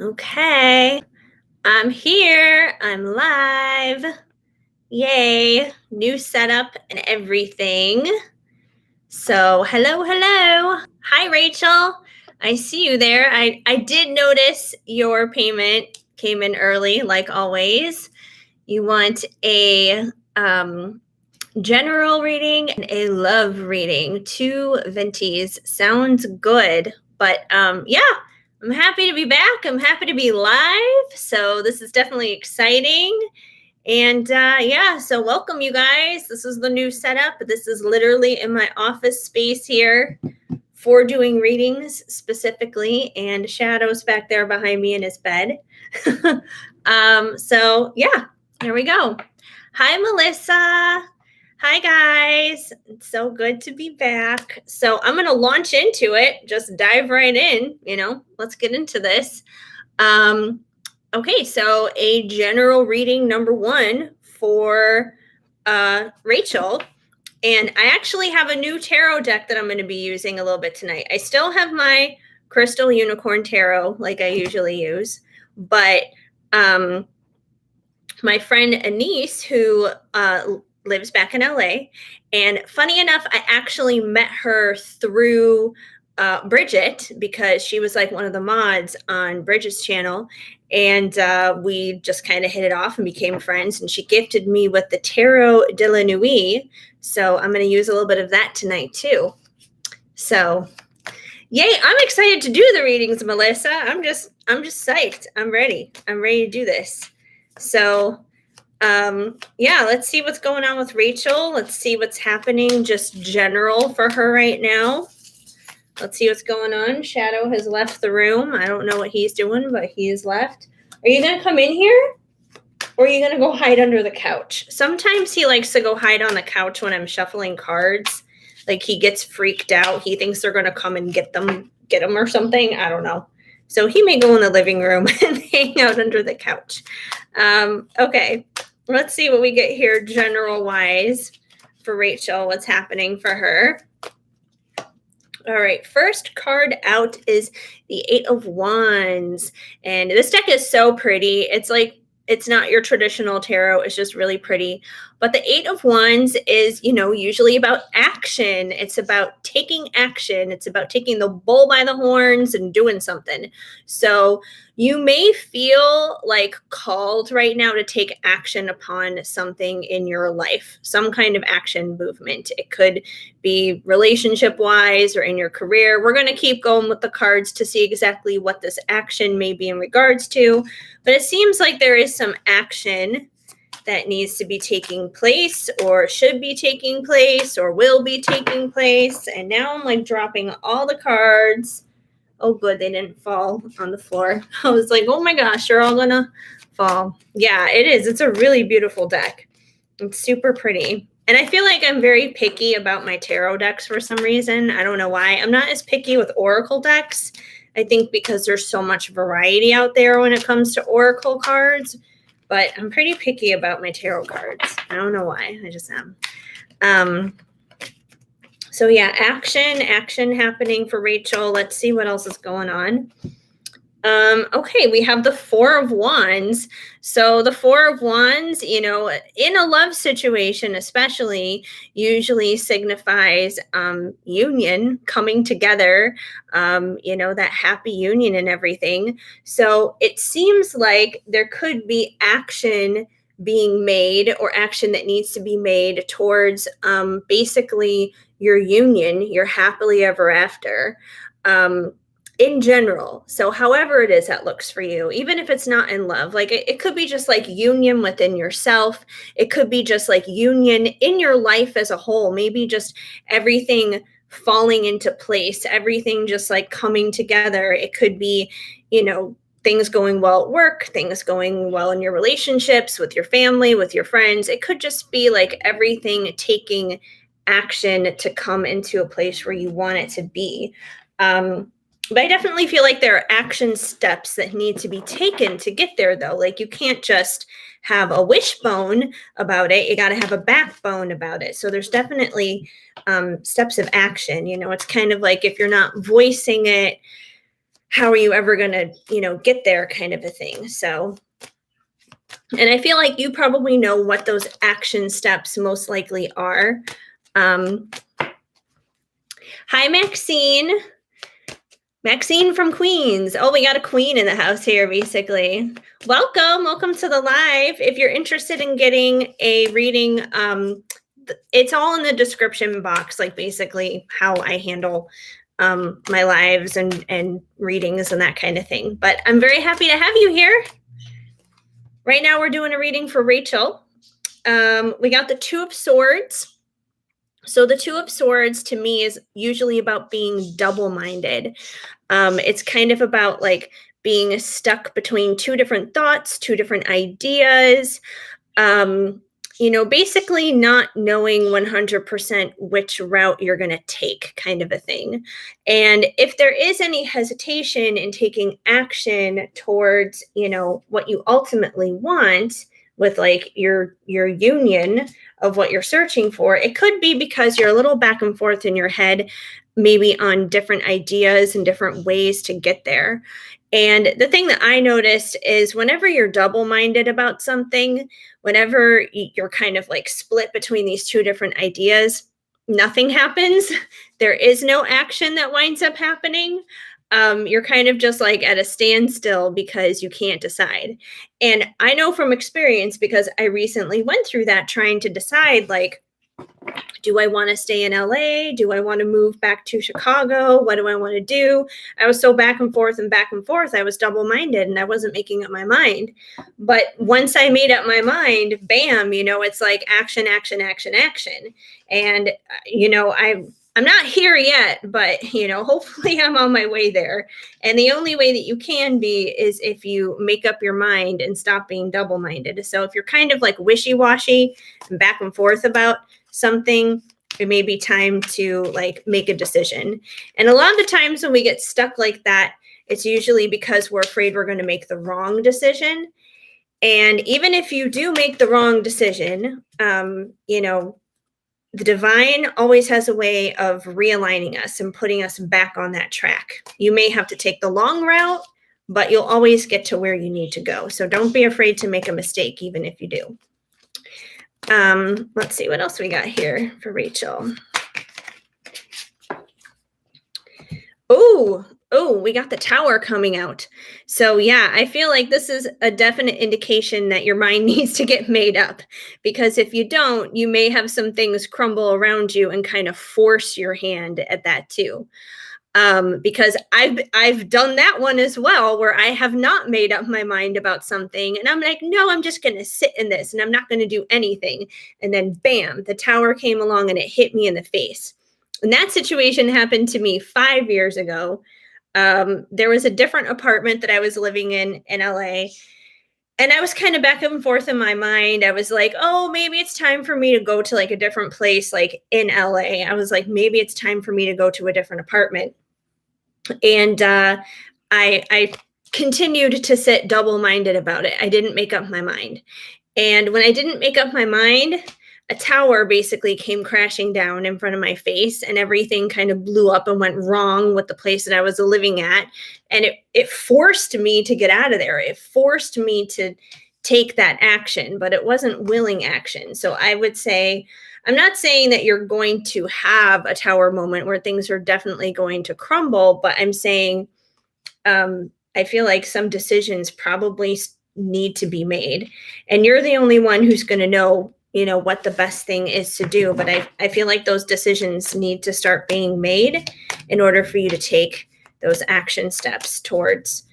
Okay, I'm here. I'm live. Yay. New setup and everything. So, hello. Hi, Rachel. I see you there. I did notice your payment came in early, like always. You want a general reading and a love reading. Two Ventis. Sounds good. But yeah, I'm happy to be back. I'm happy to be live. So this is definitely exciting. And yeah, so welcome you guys. This is the new setup. This is literally in my office space here for doing readings specifically, and Shadow's back there behind me in his bed. So yeah, here we go. Hi, Melissa. Hi, guys. It's so good to be back. So I'm going to launch into it, just dive right in, let's get into this. Okay, so a general reading number one for Rachel. And I actually have a new tarot deck that I'm going to be using a little bit tonight. I still have my Crystal Unicorn Tarot like I usually use, but my friend Anise, who lives back in LA, and funny enough, I actually met her through Bridget, because she was like one of the mods on Bridget's channel, and we just kind of hit it off and became friends, and she gifted me with the Tarot de la Nuit, so I'm going to use a little bit of that tonight too. So yay, I'm excited to do the readings, Melissa. I'm just psyched. I'm ready to do this. So yeah, let's see what's going on with Rachel. Let's see what's happening just general for her right now. Let's see what's going on. Shadow has left the room. I don't know what he's doing, but he is left. Are you going to come in here? Or are you going to go hide under the couch? Sometimes he likes to go hide on the couch when I'm shuffling cards. Like he gets freaked out. He thinks they're going to come and get him or something. I don't know. So he may go in the living room and hang out under the couch. Okay, let's see what we get here general wise for Rachel. What's happening for her? All right, first card out is the Eight of Wands. And this deck is so pretty. It's not your traditional tarot. It's just really pretty. But the Eight of Wands is, usually about action. It's about taking action. It's about taking the bull by the horns and doing something. So you may feel like called right now to take action upon something in your life, some kind of action movement. It could be relationship-wise or in your career. We're going to keep going with the cards to see exactly what this action may be in regards to. But it seems like there is some action that needs to be taking place, or should be taking place, or will be taking place. And now I'm like dropping all the cards. Oh, good, they didn't fall on the floor. I was like, oh my gosh, they're all gonna fall. Yeah, it is. It's a really beautiful deck. It's super pretty. And I feel like I'm very picky about my tarot decks for some reason. I don't know why. I'm not as picky with oracle decks. I think because there's so much variety out there when it comes to oracle cards. But I'm pretty picky about my tarot cards. I don't know why. I just am. So yeah, action happening for Rachel. Let's see what else is going on. Okay, we have the Four of Wands. So the Four of Wands, in a love situation especially, usually signifies union, coming together, that happy union and everything. So it seems like there could be action being made, or action that needs to be made towards basically your union, your happily ever after. In general. So however it is that looks for you, even if it's not in love, like it could be just like union within yourself. It could be just like union in your life as a whole, maybe just everything falling into place, everything just like coming together. It could be, things going well at work, things going well in your relationships, with your family, with your friends. It could just be like everything taking action to come into a place where you want it to be. But I definitely feel like there are action steps that need to be taken to get there, though. Like you can't just have a wishbone about it. You got to have a backbone about it. So there's definitely steps of action. It's kind of like if you're not voicing it how are you ever going to, get there kind of a thing. So, and I feel like you probably know what those action steps most likely are. Um, Hi, Maxine. Maxine from Queens. Oh, we got a queen in the house here, basically. Welcome to the live. If you're interested in getting a reading, it's all in the description box, like basically how I handle my lives and readings and that kind of thing. But I'm very happy to have you here. Right now we're doing a reading for Rachel. We got the Two of Swords. So the Two of Swords to me is usually about being double-minded. It's kind of about like being stuck between two different thoughts, two different ideas, basically not knowing 100% which route you're going to take, kind of a thing. And if there is any hesitation in taking action towards, what you ultimately want with like your union of what you're searching for, it could be because you're a little back and forth in your head, maybe on different ideas and different ways to get there. And the thing that I noticed is whenever you're double-minded about something, whenever you're kind of like split between these two different ideas, nothing happens. There is no action that winds up happening. You're kind of just like at a standstill because you can't decide. And I know from experience, because I recently went through that, trying to decide, like, do I want to stay in LA? Do I want to move back to Chicago? What do I want to do? I was so back and forth and back and forth. I was double-minded and I wasn't making up my mind. But once I made up my mind, bam, it's like action, action, action, action. And, I'm not here yet, but, hopefully I'm on my way there. And the only way that you can be is if you make up your mind and stop being double-minded. So if you're kind of like wishy-washy and back and forth about something, it may be time to like make a decision. And a lot of the times when we get stuck like that, it's usually because we're afraid we're going to make the wrong decision. And even if you do make the wrong decision, the divine always has a way of realigning us and putting us back on that track. You may have to take the long route, but you'll always get to where you need to go. So don't be afraid to make a mistake, even if you do. Let's see what else we got here for Rachel. Oh, we got the Tower coming out. So yeah, I feel like this is a definite indication that your mind needs to get made up, because if you don't, you may have some things crumble around you and kind of force your hand at that too. Because I've done that one as well, where I have not made up my mind about something and I'm like, no, I'm just going to sit in this and I'm not going to do anything. And then bam, the Tower came along and it hit me in the face. And that situation happened to me 5 years ago. There was a different apartment that I was living in LA. And I was kind of back and forth in my mind. I was like, oh, maybe it's time for me to go to like a different place, like in LA. I was like, maybe it's time for me to go to a different apartment. And I continued to sit double-minded about it. I didn't make up my mind. And when I didn't make up my mind, a tower basically came crashing down in front of my face and everything kind of blew up and went wrong with the place that I was living at. And it forced me to get out of there. It forced me to take that action, but it wasn't willing action. So I would say, I'm not saying that you're going to have a tower moment where things are definitely going to crumble, but I'm saying I feel like some decisions probably need to be made. And you're the only one who's going to know, what the best thing is to do. But I feel like those decisions need to start being made in order for you to take those action steps towards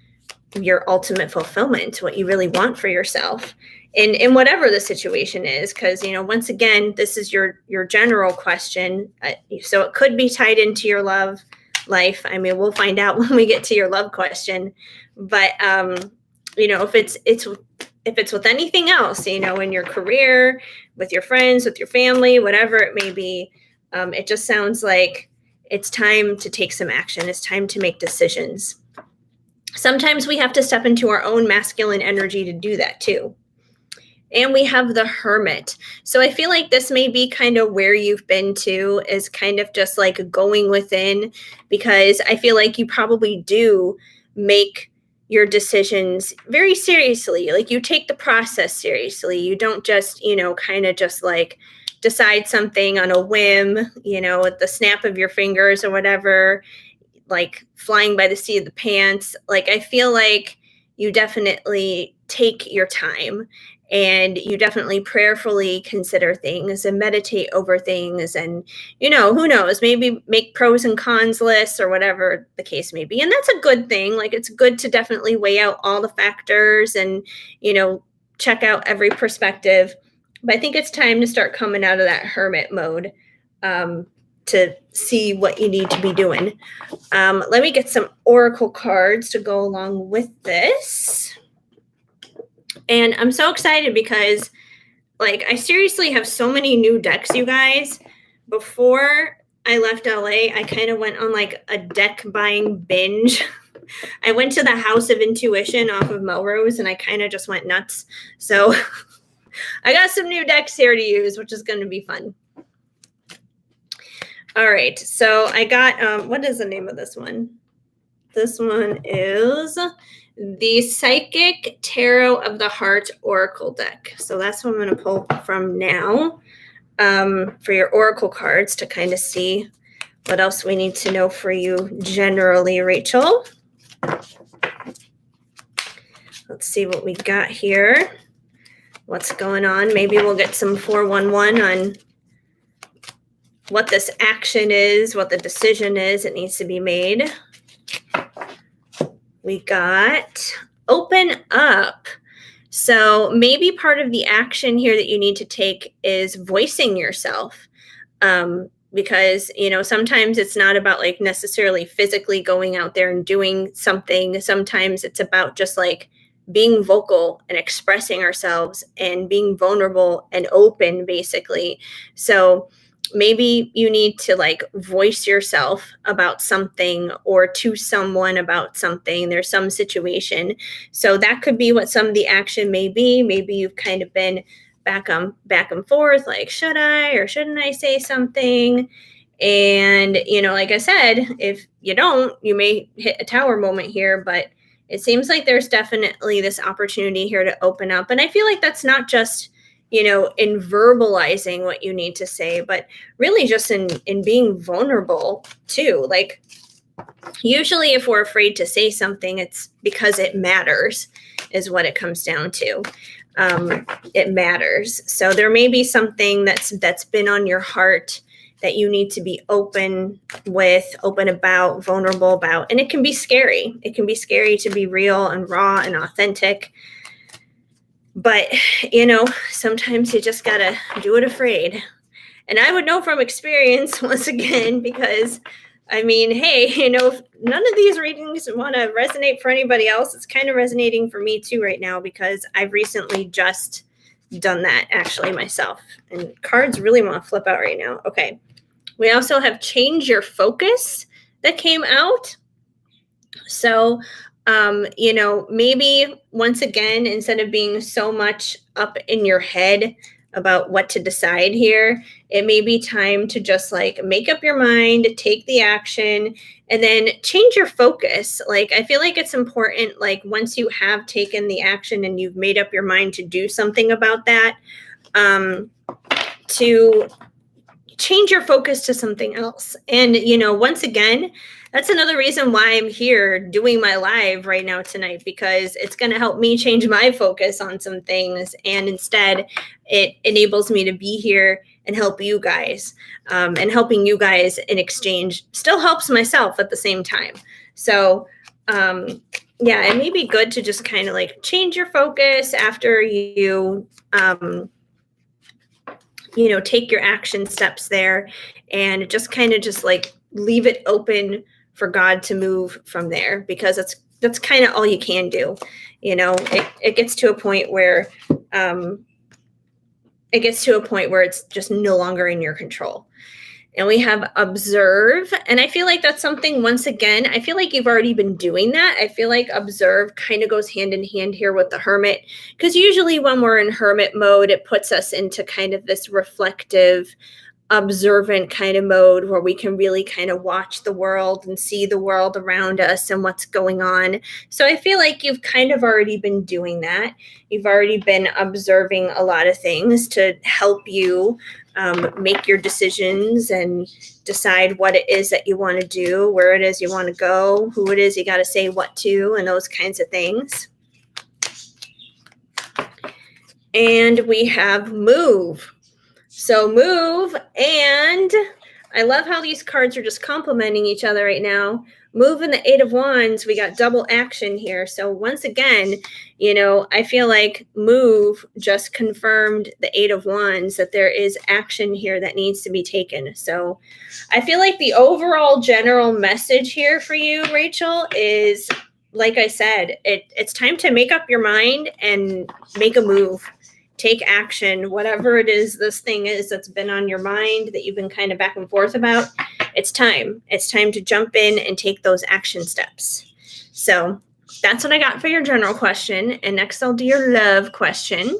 your ultimate fulfillment, what you really want for yourself in whatever the situation is. Because, once again, this is your general question. So it could be tied into your love life. I mean, we'll find out when we get to your love question. But, if it's with anything else, in your career, with your friends, with your family, whatever it may be, it just sounds like it's time to take some action. It's time to make decisions. Sometimes we have to step into our own masculine energy to do that too. And we have the Hermit. So I feel like this may be kind of where you've been to, is kind of just like going within, because I feel like you probably do make your decisions very seriously. Like you take the process seriously. You don't just, kind of just like decide something on a whim, at the snap of your fingers or whatever, like flying by the seat of the pants. Like I feel like you definitely take your time and you definitely prayerfully consider things and meditate over things, and who knows, maybe make pros and cons lists or whatever the case may be. And that's a good thing. Like it's good to definitely weigh out all the factors and check out every perspective. But I think it's time to start coming out of that hermit mode, to see what you need to be doing. Let me get some oracle cards to go along with this. And I'm so excited because, like, I seriously have so many new decks, you guys. Before I left LA, I kind of went on like a deck buying binge. I went to the House of Intuition off of Melrose and I kind of just went nuts. So I got some new decks here to use, which is going to be fun. All right, so I got, what is the name of this one? This one is the Psychic Tarot of the Heart Oracle deck. So that's what I'm going to pull from now, for your oracle cards, to kind of see what else we need to know for you generally, Rachel. Let's see what we got here. What's going on? Maybe we'll get some 411 on what this action is, what the decision is that needs to be made. We got open up. So maybe part of the action here that you need to take is voicing yourself. Because, sometimes it's not about like necessarily physically going out there and doing something. Sometimes it's about just like being vocal and expressing ourselves and being vulnerable and open, basically. So maybe you need to like voice yourself about something or to someone about something. There's some situation. So that could be what some of the action may be. Maybe you've kind of been back and forth, like, should I or shouldn't I say something? And, like I said, if you don't, you may hit a tower moment here, but it seems like there's definitely this opportunity here to open up. And I feel like that's not just, in verbalizing what you need to say, but really just in being vulnerable too. Like usually if we're afraid to say something, it's because it matters, is what it comes down to. It matters. So there may be something that's been on your heart that you need to be open about, vulnerable about. And it can be scary. It can be scary to be real and raw and authentic. But, sometimes you just got to do it afraid. And I would know from experience, once again, because, I mean, hey, if none of these readings want to resonate for anybody else, it's kind of resonating for me too right now, because I've recently just done that actually myself. And cards really want to flip out right now. Okay. We also have Change Your Focus that came out. So, maybe once again, instead of being so much up in your head about what to decide here, it may be time to just like make up your mind, take the action, and then change your focus. Like, I feel like it's important, like once you have taken the action and you've made up your mind to do something about that, to change your focus to something else. And, once again, that's another reason why I'm here doing my live right now tonight, because it's going to help me change my focus on some things. And instead, it enables me to be here and help you guys. And helping you guys in exchange still helps myself at the same time. So, it may be good to just kind of like change your focus after you, take your action steps there, and just kind of just like leave it open for God to move from there, because that's kind of all you can do. It gets to a point where it's just no longer in your control. And we have observe. And I feel like that's something, once again, I feel like you've already been doing that. I feel like observe kind of goes hand in hand here with the hermit, because usually when we're in hermit mode, it puts us into kind of this reflective, observant kind of mode where we can really kind of watch the world and see the world around us and what's going on. So I feel like you've kind of already been doing that. You've already been observing a lot of things to help you make your decisions and decide what it is that you want to do, where it is you want to go, who it is you got to say what to, and those kinds of things. And we have move. So move, and I love how these cards are just complementing each other right now. Move and the Eight of Wands, we got double action here. So once again, I feel like move just confirmed the Eight of Wands, that there is action here that needs to be taken. So I feel like the overall general message here for you, Rachel, is, like I said, it's time to make up your mind and make a move. Take action, whatever it is this thing is that's been on your mind that you've been kind of back and forth about. It's time. It's time to jump in and take those action steps. So that's what I got for your general question. And next I'll do your love question.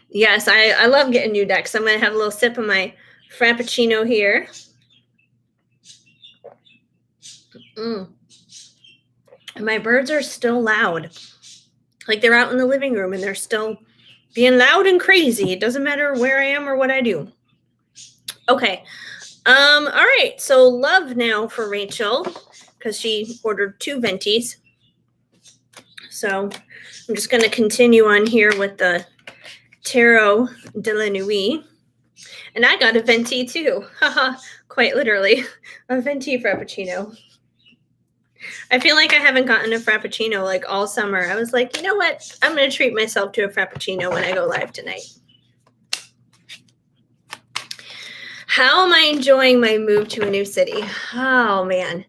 Yes, I love getting new decks. I'm going to have a little sip of my Frappuccino here. And my birds are still loud. Like they're out in the living room and they're still being loud and crazy. It doesn't matter where I am or what I do. Okay. All right. So love now for Rachel, because she ordered 2 Ventis. So I'm just going to continue on here with the Tarot de la Nuit. And I got a Venti too. Haha, quite literally. A Venti Frappuccino. I feel like I haven't gotten a Frappuccino like all summer. I was like, you know what? I'm going to treat myself to a Frappuccino when I go live tonight. How am I enjoying my move to a new city? Oh, man.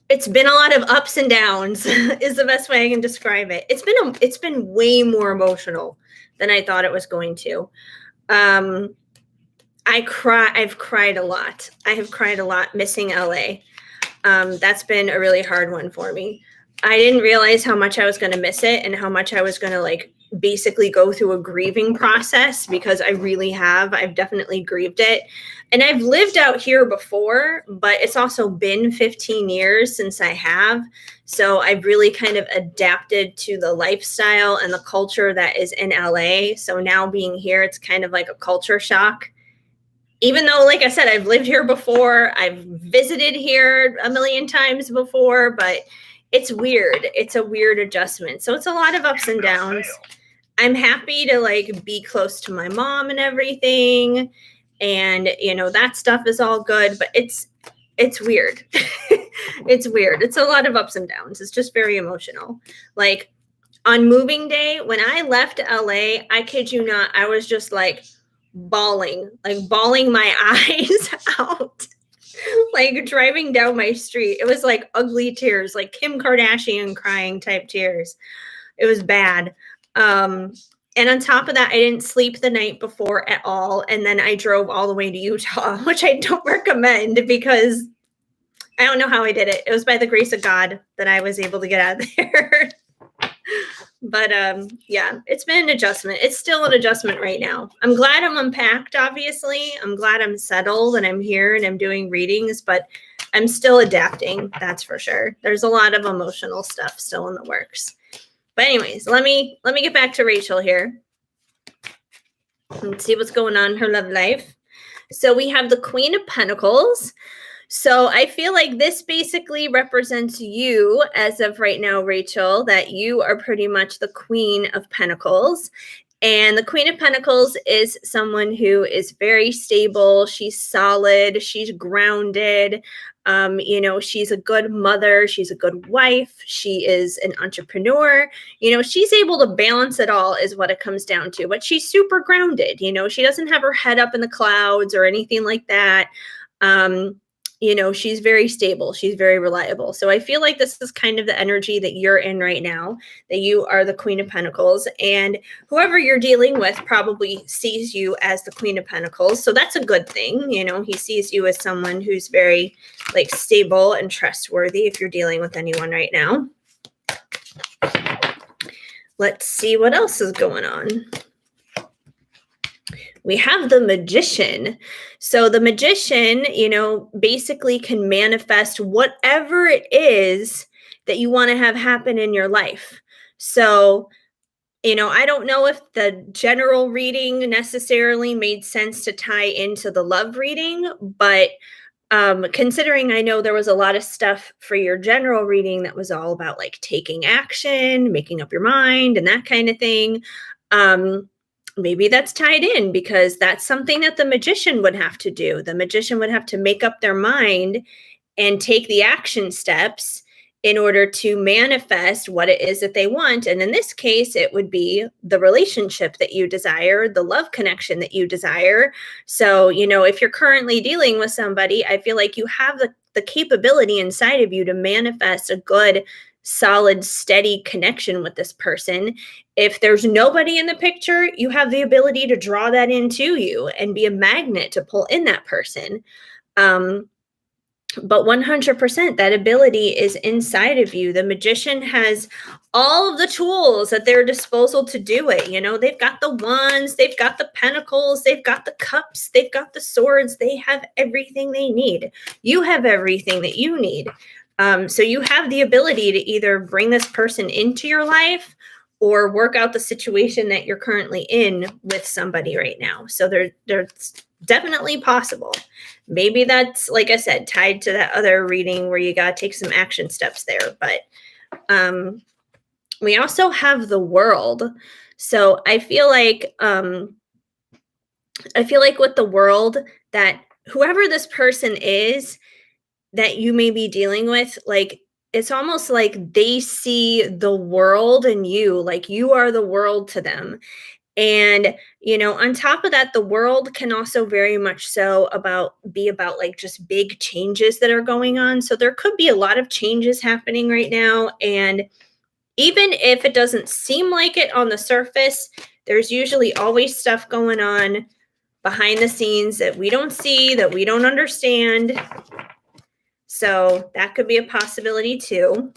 It's been a lot of ups and downs is the best way I can describe it. It's been way more emotional than I thought it was going to. I've cried a lot. I have cried a lot missing LA. That's been a really hard one for me. I didn't realize how much I was going to miss it and how much I was going to basically go through a grieving process, because I've definitely grieved it. And I've lived out here before, but it's also been 15 years since I have. So I've really kind of adapted to the lifestyle and the culture that is in LA. So now being here, it's kind of like a culture shock. Even though, like I said, I've lived here before, I've visited here a million times before, but it's weird. It's a weird adjustment. So it's a lot of ups and downs. I'm happy to be close to my mom and everything. And, that stuff is all good, but it's weird. It's weird. It's a lot of ups and downs. It's just very emotional. On moving day, when I left LA, I kid you not, I was just bawling my eyes out, driving down my street. It was ugly tears, like Kim Kardashian crying type tears. It was bad. And on top of that, I didn't sleep the night before at all. And then I drove all the way to Utah, which I don't recommend because I don't know how I did it. It was by the grace of God that I was able to get out of there. But yeah, it's been an adjustment. It's still an adjustment right now. I'm glad I'm unpacked, obviously. I'm glad I'm settled and I'm here and I'm doing readings, but I'm still adapting, that's for sure. There's a lot of emotional stuff still in the works. But anyways, let me get back to Rachel here. Let's see what's going on in her love life. So we have the Queen of Pentacles. So I feel like this basically represents you as of right now, Rachel, that you are pretty much the Queen of Pentacles. And the Queen of Pentacles is someone who is very stable. She's solid. She's grounded. She's a good mother. She's a good wife. She is an entrepreneur. She's able to balance it all is what it comes down to. But she's super grounded. She doesn't have her head up in the clouds or anything like that. She's very stable. She's very reliable. So I feel like this is kind of the energy that you're in right now, that you are the Queen of Pentacles, and whoever you're dealing with probably sees you as the Queen of Pentacles. So that's a good thing. He sees you as someone who's very stable and trustworthy if you're dealing with anyone right now. Let's see what else is going on. We have the magician. So the magician, basically can manifest whatever it is that you want to have happen in your life. So, I don't know if the general reading necessarily made sense to tie into the love reading, but considering I know there was a lot of stuff for your general reading that was all about like taking action, making up your mind, and that kind of thing. Um, Maybe that's tied in because that's something that the magician would have to do. The magician would have to make up their mind and take the action steps in order to manifest what it is that they want. And in this case, it would be the relationship that you desire, the love connection that you desire. So, if you're currently dealing with somebody, I feel like you have the capability inside of you to manifest a good, solid, steady connection with this person. If there's nobody in the picture, you have the ability to draw that into you and be a magnet to pull in that person. Um, but 100% that ability is inside of you. The magician has all of the tools at their disposal to do it. They've got the wands, they've got the pentacles, they've got the cups, they've got the swords. They have everything they need. You have everything that you need. So you have the ability to either bring this person into your life or work out the situation that you're currently in with somebody right now. So they're definitely possible. Maybe that's, like I said, tied to that other reading where you got to take some action steps there. But we also have the world. So I feel like with the world, that whoever this person is that you may be dealing with, like, it's almost like they see the world in you, like you are the world to them. And, on top of that, the world can also very much so be about like just big changes that are going on. So there could be a lot of changes happening right now. And even if it doesn't seem like it on the surface, there's usually always stuff going on behind the scenes that we don't see, that we don't understand. So that could be a possibility too.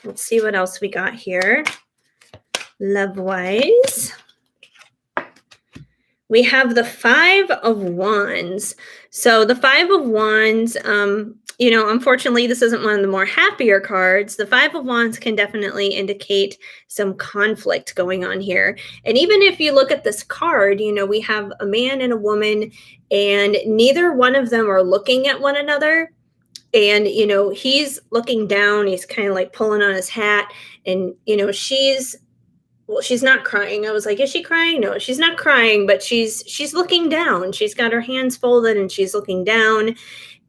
Let's see what else we got here. Love-wise, we have the Five of Wands. So the Five of Wands, unfortunately, this isn't one of the more happier cards. The Five of Wands can definitely indicate some conflict going on here. And even if you look at this card, we have a man and a woman, and neither one of them are looking at one another. And, he's looking down, he's kind of like pulling on his hat, and, she's not crying. I was like, is she crying? No, she's not crying, but she's looking down. She's got her hands folded and she's looking down,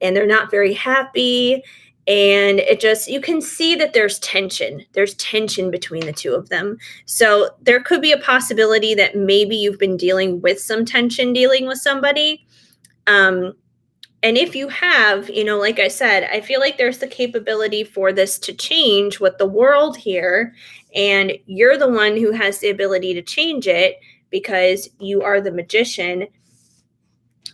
and they're not very happy. And you can see that there's tension. There's tension between the two of them. So there could be a possibility that maybe you've been dealing with some tension dealing with somebody. And if you have, like I said, I feel like there's the capability for this to change with the world here. And you're the one who has the ability to change it because you are the magician.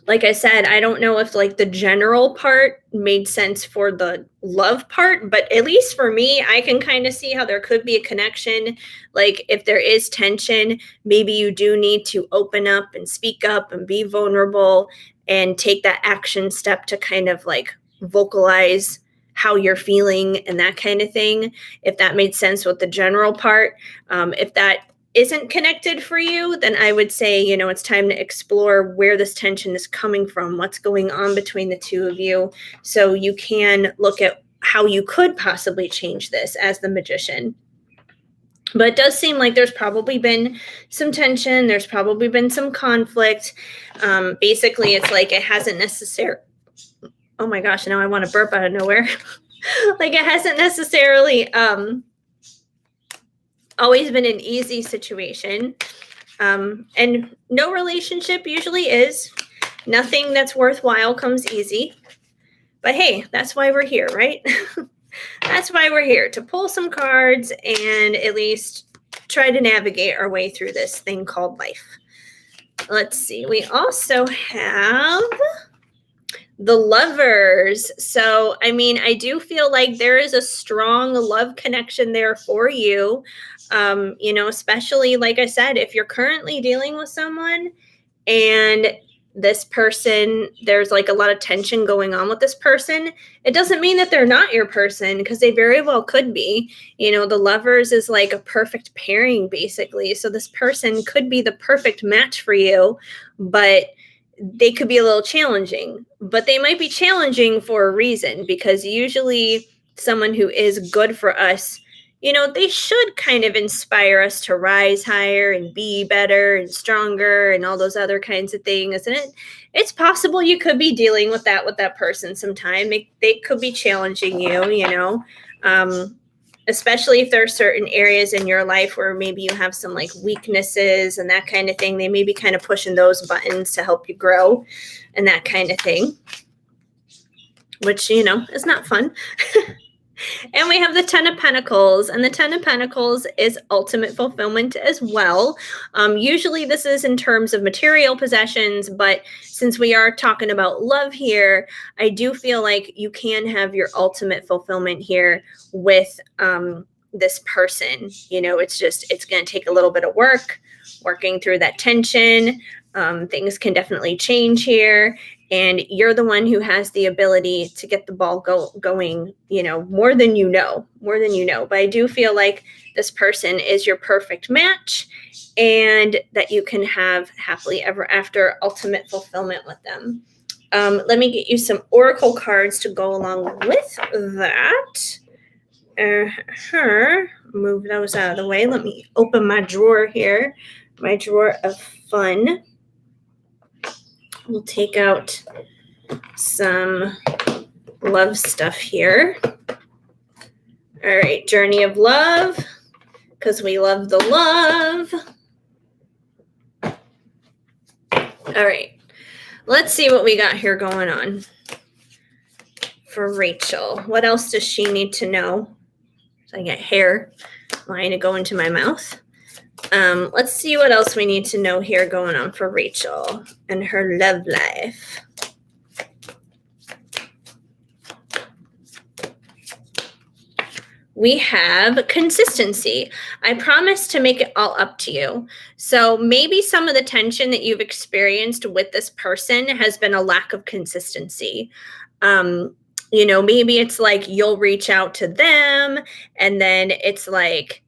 Like I said, I don't know if like the general part made sense for the love part, but at least for me, I can kind of see how there could be a connection. Like if there is tension, maybe you do need to open up and speak up and be vulnerable and take that action step to kind of like vocalize how you're feeling and that kind of thing. If that made sense with the general part, if that isn't connected for you, then I would say, it's time to explore where this tension is coming from, what's going on between the two of you, so you can look at how you could possibly change this as the magician. But it does seem like there's probably been some tension. There's probably been some conflict. Basically, it's like it hasn't necessarily, oh my gosh, now I want to burp out of nowhere. Like it hasn't necessarily always been an easy situation. And no relationship usually is. Nothing that's worthwhile comes easy. But hey, that's why we're here, right? That's why we're here, to pull some cards and at least try to navigate our way through this thing called life. Let's see. We also have The lovers. So, I mean, I do feel like there is a strong love connection there for you. Especially like I said, if you're currently dealing with someone and this person, there's like a lot of tension going on with this person, it doesn't mean that they're not your person, because they very well could be. The lovers is like a perfect pairing basically. So this person could be the perfect match for you, but they could be a little challenging, but they might be challenging for a reason, because usually someone who is good for us, they should kind of inspire us to rise higher and be better and stronger and all those other kinds of things. And it's possible you could be dealing with that person sometime. They could be challenging you. Um, Especially if there are certain areas in your life where maybe you have some like weaknesses and that kind of thing. They may be kind of pushing those buttons to help you grow and that kind of thing, which, is not fun. And we have the Ten of Pentacles, and the Ten of Pentacles is ultimate fulfillment as well. Usually this is in terms of material possessions, but since we are talking about love here, I do feel like you can have your ultimate fulfillment here with this person. It's going to take a little bit of working through that tension. Things can definitely change here, and you're the one who has the ability to get the ball going, more than but I do feel like this person is your perfect match, and that you can have happily ever after ultimate fulfillment with them. Let me get you some oracle cards to go along with that. Move those out of the way. Let me open my drawer here, my drawer of fun. We'll take out some love stuff here. All right, Journey of Love, because we love the love. All right, let's see what we got here going on for Rachel. What else does she need to know? So I get hair lying to go into my mouth. Let's see what else we need to know here going on for Rachel and her love life. We have consistency. I promise to make it all up to you. So maybe some of the tension that you've experienced with this person has been a lack of consistency. Maybe it's like you'll reach out to them and then it's like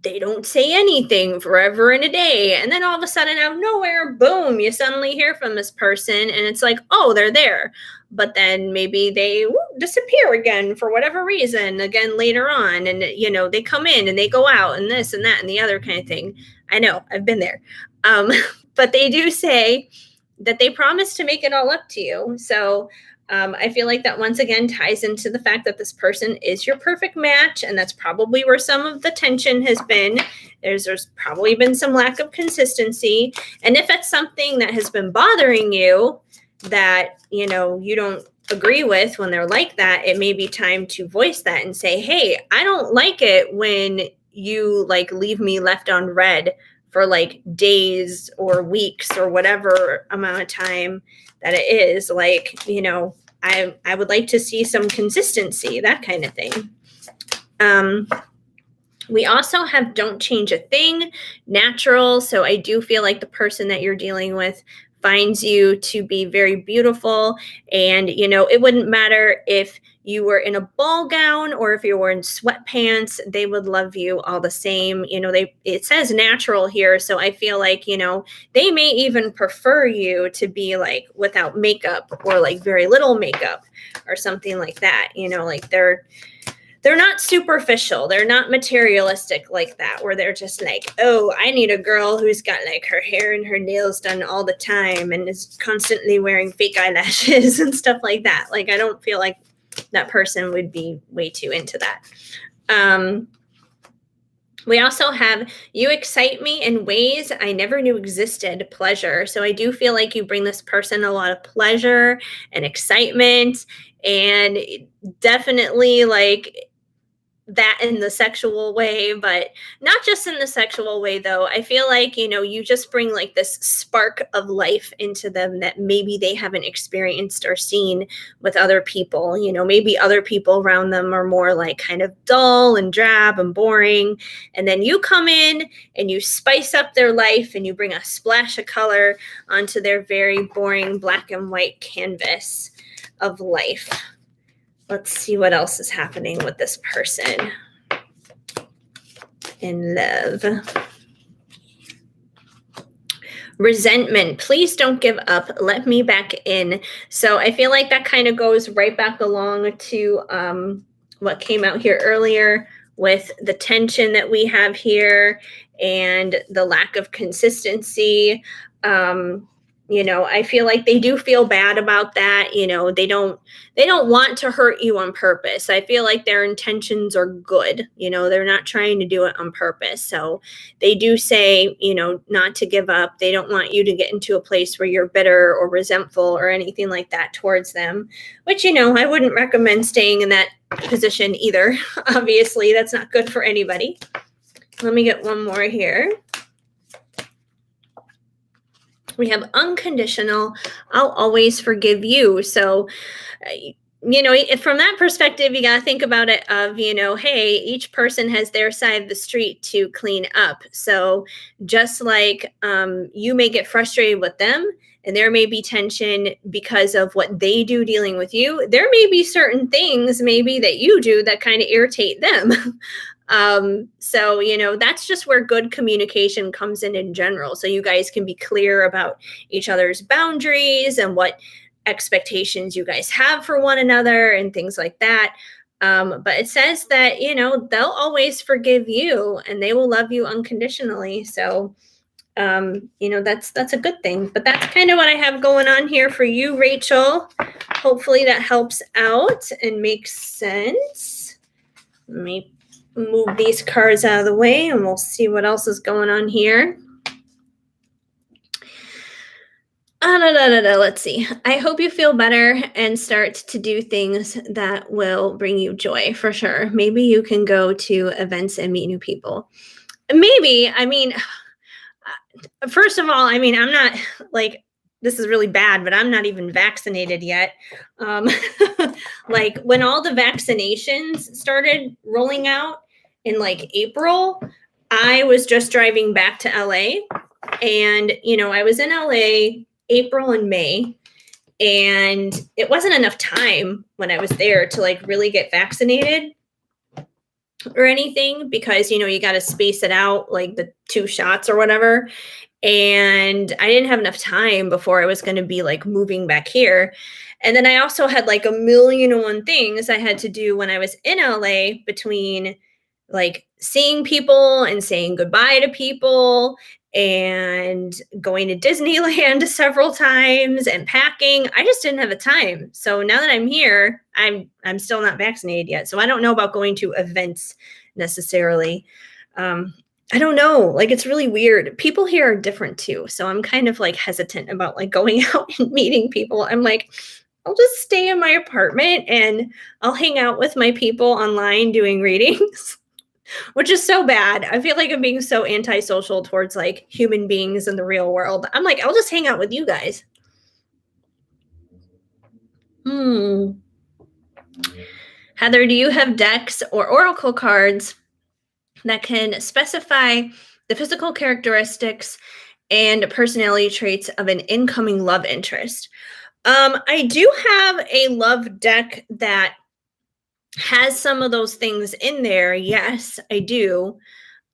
they don't say anything forever and a day. And then all of a sudden, out of nowhere, boom, you suddenly hear from this person and it's like, oh, they're there. But then maybe they disappear again for whatever reason, again later on. And, they come in and they go out and this and that and the other kind of thing. I know, I've been there. But they do say that they promise to make it all up to you. So I feel like that once again ties into the fact that this person is your perfect match, and that's probably where some of the tension has been. There's probably been some lack of consistency. And if it's something that has been bothering you that, you don't agree with when they're like that, it may be time to voice that and say, hey, I don't like it when you like leave me left on red for like days or weeks or whatever amount of time that it is. Like, I would like to see some consistency, that kind of thing. We also have don't change a thing, natural. So I do feel like the person that you're dealing with finds you to be very beautiful. And, it wouldn't matter if you were in a ball gown or if you were in sweatpants, they would love you all the same. It says natural here. So I feel like, they may even prefer you to be like without makeup or like very little makeup or something like that. Like they're not superficial. They're not materialistic like that, where they're just like, oh, I need a girl who's got like her hair and her nails done all the time and is constantly wearing fake eyelashes and stuff like that. Like, I don't feel like that person would be way too into that. We also have you excite me in ways I never knew existed, pleasure. So I do feel like you bring this person a lot of pleasure and excitement, and definitely like that in the sexual way, but not just in the sexual way though. I feel like, you just bring like this spark of life into them that maybe they haven't experienced or seen with other people. Maybe other people around them are more like kind of dull and drab and boring. And then you come in and you spice up their life and you bring a splash of color onto their very boring black and white canvas of life. Let's see what else is happening with this person in love. Resentment. Please don't give up. Let me back in. So I feel like that kind of goes right back along to what came out here earlier with the tension that we have here and the lack of consistency. I feel like they do feel bad about that. They don't want to hurt you on purpose. I feel like their intentions are good. They're not trying to do it on purpose. So they do say, not to give up. They don't want you to get into a place where you're bitter or resentful or anything like that towards them, which, I wouldn't recommend staying in that position either. Obviously, that's not good for anybody. Let me get one more here. We have unconditional, I'll always forgive you. So, from that perspective, you got to think about it of, hey, each person has their side of the street to clean up. So just like you may get frustrated with them and there may be tension because of what they do dealing with you, there may be certain things maybe that you do that kind of irritate them. So, that's just where good communication comes in general. So you guys can be clear about each other's boundaries and what expectations you guys have for one another and things like that. But it says that, they'll always forgive you and they will love you unconditionally. So, that's a good thing. But that's kind of what I have going on here for you, Rachel. Hopefully that helps out and makes sense. Let me move these cards out of the way and we'll see what else is going on here. Let's see. I hope you feel better and start to do things that will bring you joy for sure. Maybe you can go to events and meet new people. Maybe, first of all, I'm not like, this is really bad, but I'm not even vaccinated yet. Like when all the vaccinations started rolling out in like April, I was just driving back to LA and, I was in LA April and May, and it wasn't enough time when I was there to like really get vaccinated or anything because, you got to space it out like the 2 shots or whatever. And I didn't have enough time before I was going to be like moving back here. And then I also had like a million and one things I had to do when I was in LA between like seeing people and saying goodbye to people and going to Disneyland several times and packing. I just didn't have the time. So now that I'm here, I'm still not vaccinated yet. So I don't know about going to events necessarily. I don't know. Like, it's really weird. People here are different too. So I'm kind of like hesitant about like going out and meeting people. I'm like, I'll just stay in my apartment and I'll hang out with my people online doing readings, which is so bad. I feel like I'm being so antisocial towards like human beings in the real world. I'm like, I'll just hang out with you guys. Heather, do you have decks or oracle cards that can specify the physical characteristics and personality traits of an incoming love interest? I do have a love deck that has some of those things in there. Yes, I do.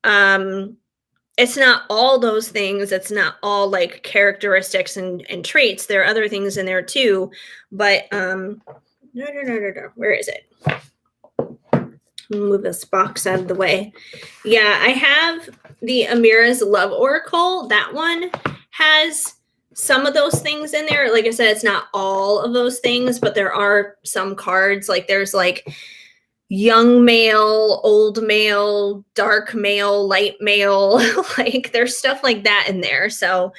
It's not all those things. It's not all like characteristics and traits. There are other things in there too. But no. Where is it? Move this box out of the way. Yeah, I have the Amira's Love Oracle. That one has some of those things in there. Like I said, it's not all of those things, but there are some cards. Like there's like young male, old male, dark male, light male. Like there's stuff like that in there. So,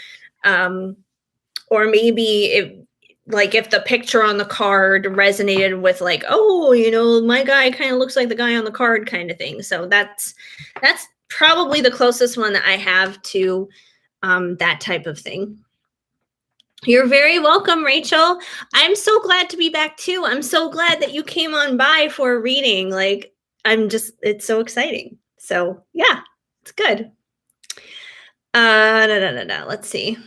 or maybe like if the picture on the card resonated with like, oh, my guy kind of looks like the guy on the card kind of thing. So that's probably the closest one that I have to that type of thing. You're very welcome, Rachel. I'm so glad to be back too. I'm so glad that you came on by for a reading. Like, it's so exciting. So yeah, it's good. Let's see.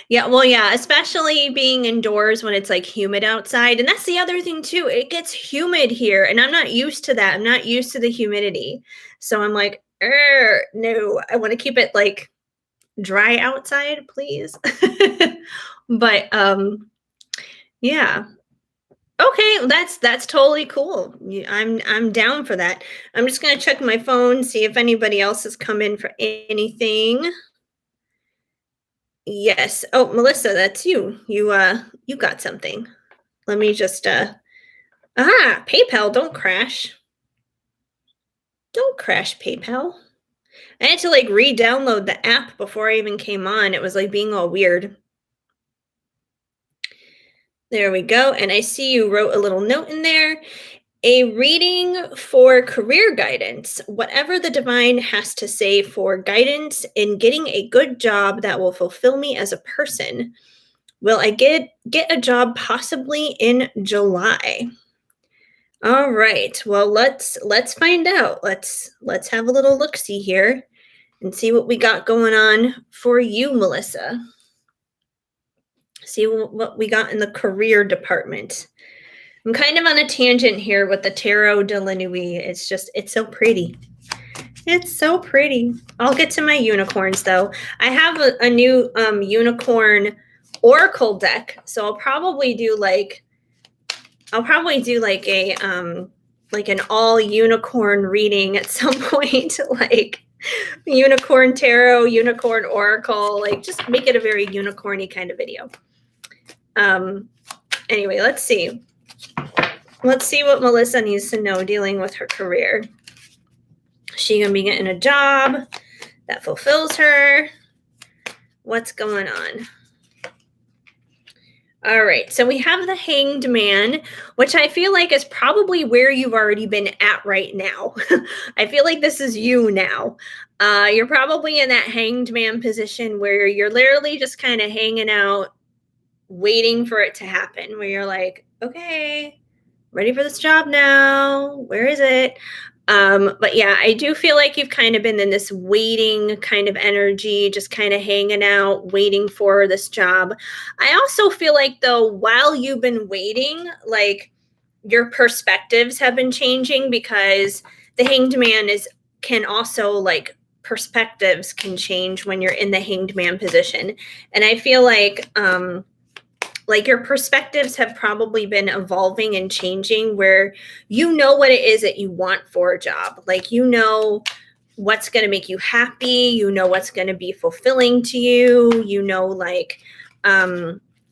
Yeah, well, yeah, especially being indoors when it's like humid outside. And that's the other thing too. It gets humid here, and I'm not used to that. I'm not used to the humidity. So I'm like, no, I want to keep it like dry outside, please. But yeah. Okay, that's totally cool. I'm down for that. I'm just gonna check my phone, see if anybody else has come in for anything. Yes. Oh, Melissa, that's you. You got something. Let me just PayPal, don't crash. Don't crash PayPal. I had to like re-download the app before I even came on. It was like being all weird. There we go. And I see you wrote a little note in there. A reading for career guidance. Whatever the divine has to say for guidance in getting a good job that will fulfill me as a person. Will I get a job possibly in July? All right. Well, let's find out. Let's have a little look-see here and see what we got going on for you, Melissa. See what we got in the career department. I'm kind of on a tangent here with the Tarot de la Nuit. It's so pretty. It's so pretty. I'll get to my unicorns though. I have a new unicorn oracle deck, so I'll probably do like a like an all unicorn reading at some point, like unicorn tarot, unicorn oracle, like just make it a very unicorny kind of video. Anyway, let's see. Let's see what Melissa needs to know dealing with her career. She gonna be getting a job that fulfills her. What's going on? All right, so we have the Hanged Man, which I feel like is probably where you've already been at right now. I feel like this is you now. You're probably in that Hanged Man position where you're literally just kind of hanging out, waiting for it to happen, where you're like, okay, ready for this job now. Where is it? But yeah, I do feel like you've kind of been in this waiting kind of energy, just kind of hanging out, waiting for this job. I also feel like though, while you've been waiting, like your perspectives have been changing because the Hanged Man can also like perspectives can change when you're in the Hanged Man position. And I feel like your perspectives have probably been evolving and changing where you know what it is that you want for a job. Like, you know what's going to make you happy. You know what's going to be fulfilling to you. You know, like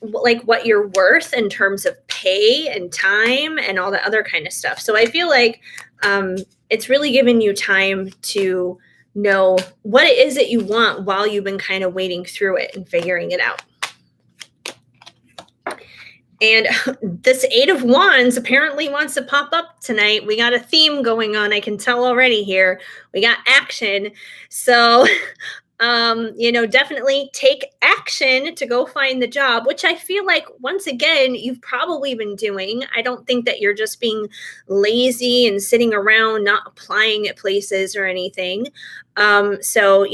what you're worth in terms of pay and time and all the other kind of stuff. So I feel like it's really given you time to know what it is that you want while you've been kind of waiting through it and figuring it out. And this Eight of Wands apparently wants to pop up tonight. We got a theme going on. I can tell already here. We got action. So, definitely take action to go find the job, which I feel like, once again, you've probably been doing. I don't think that you're just being lazy and sitting around not applying at places or anything. So,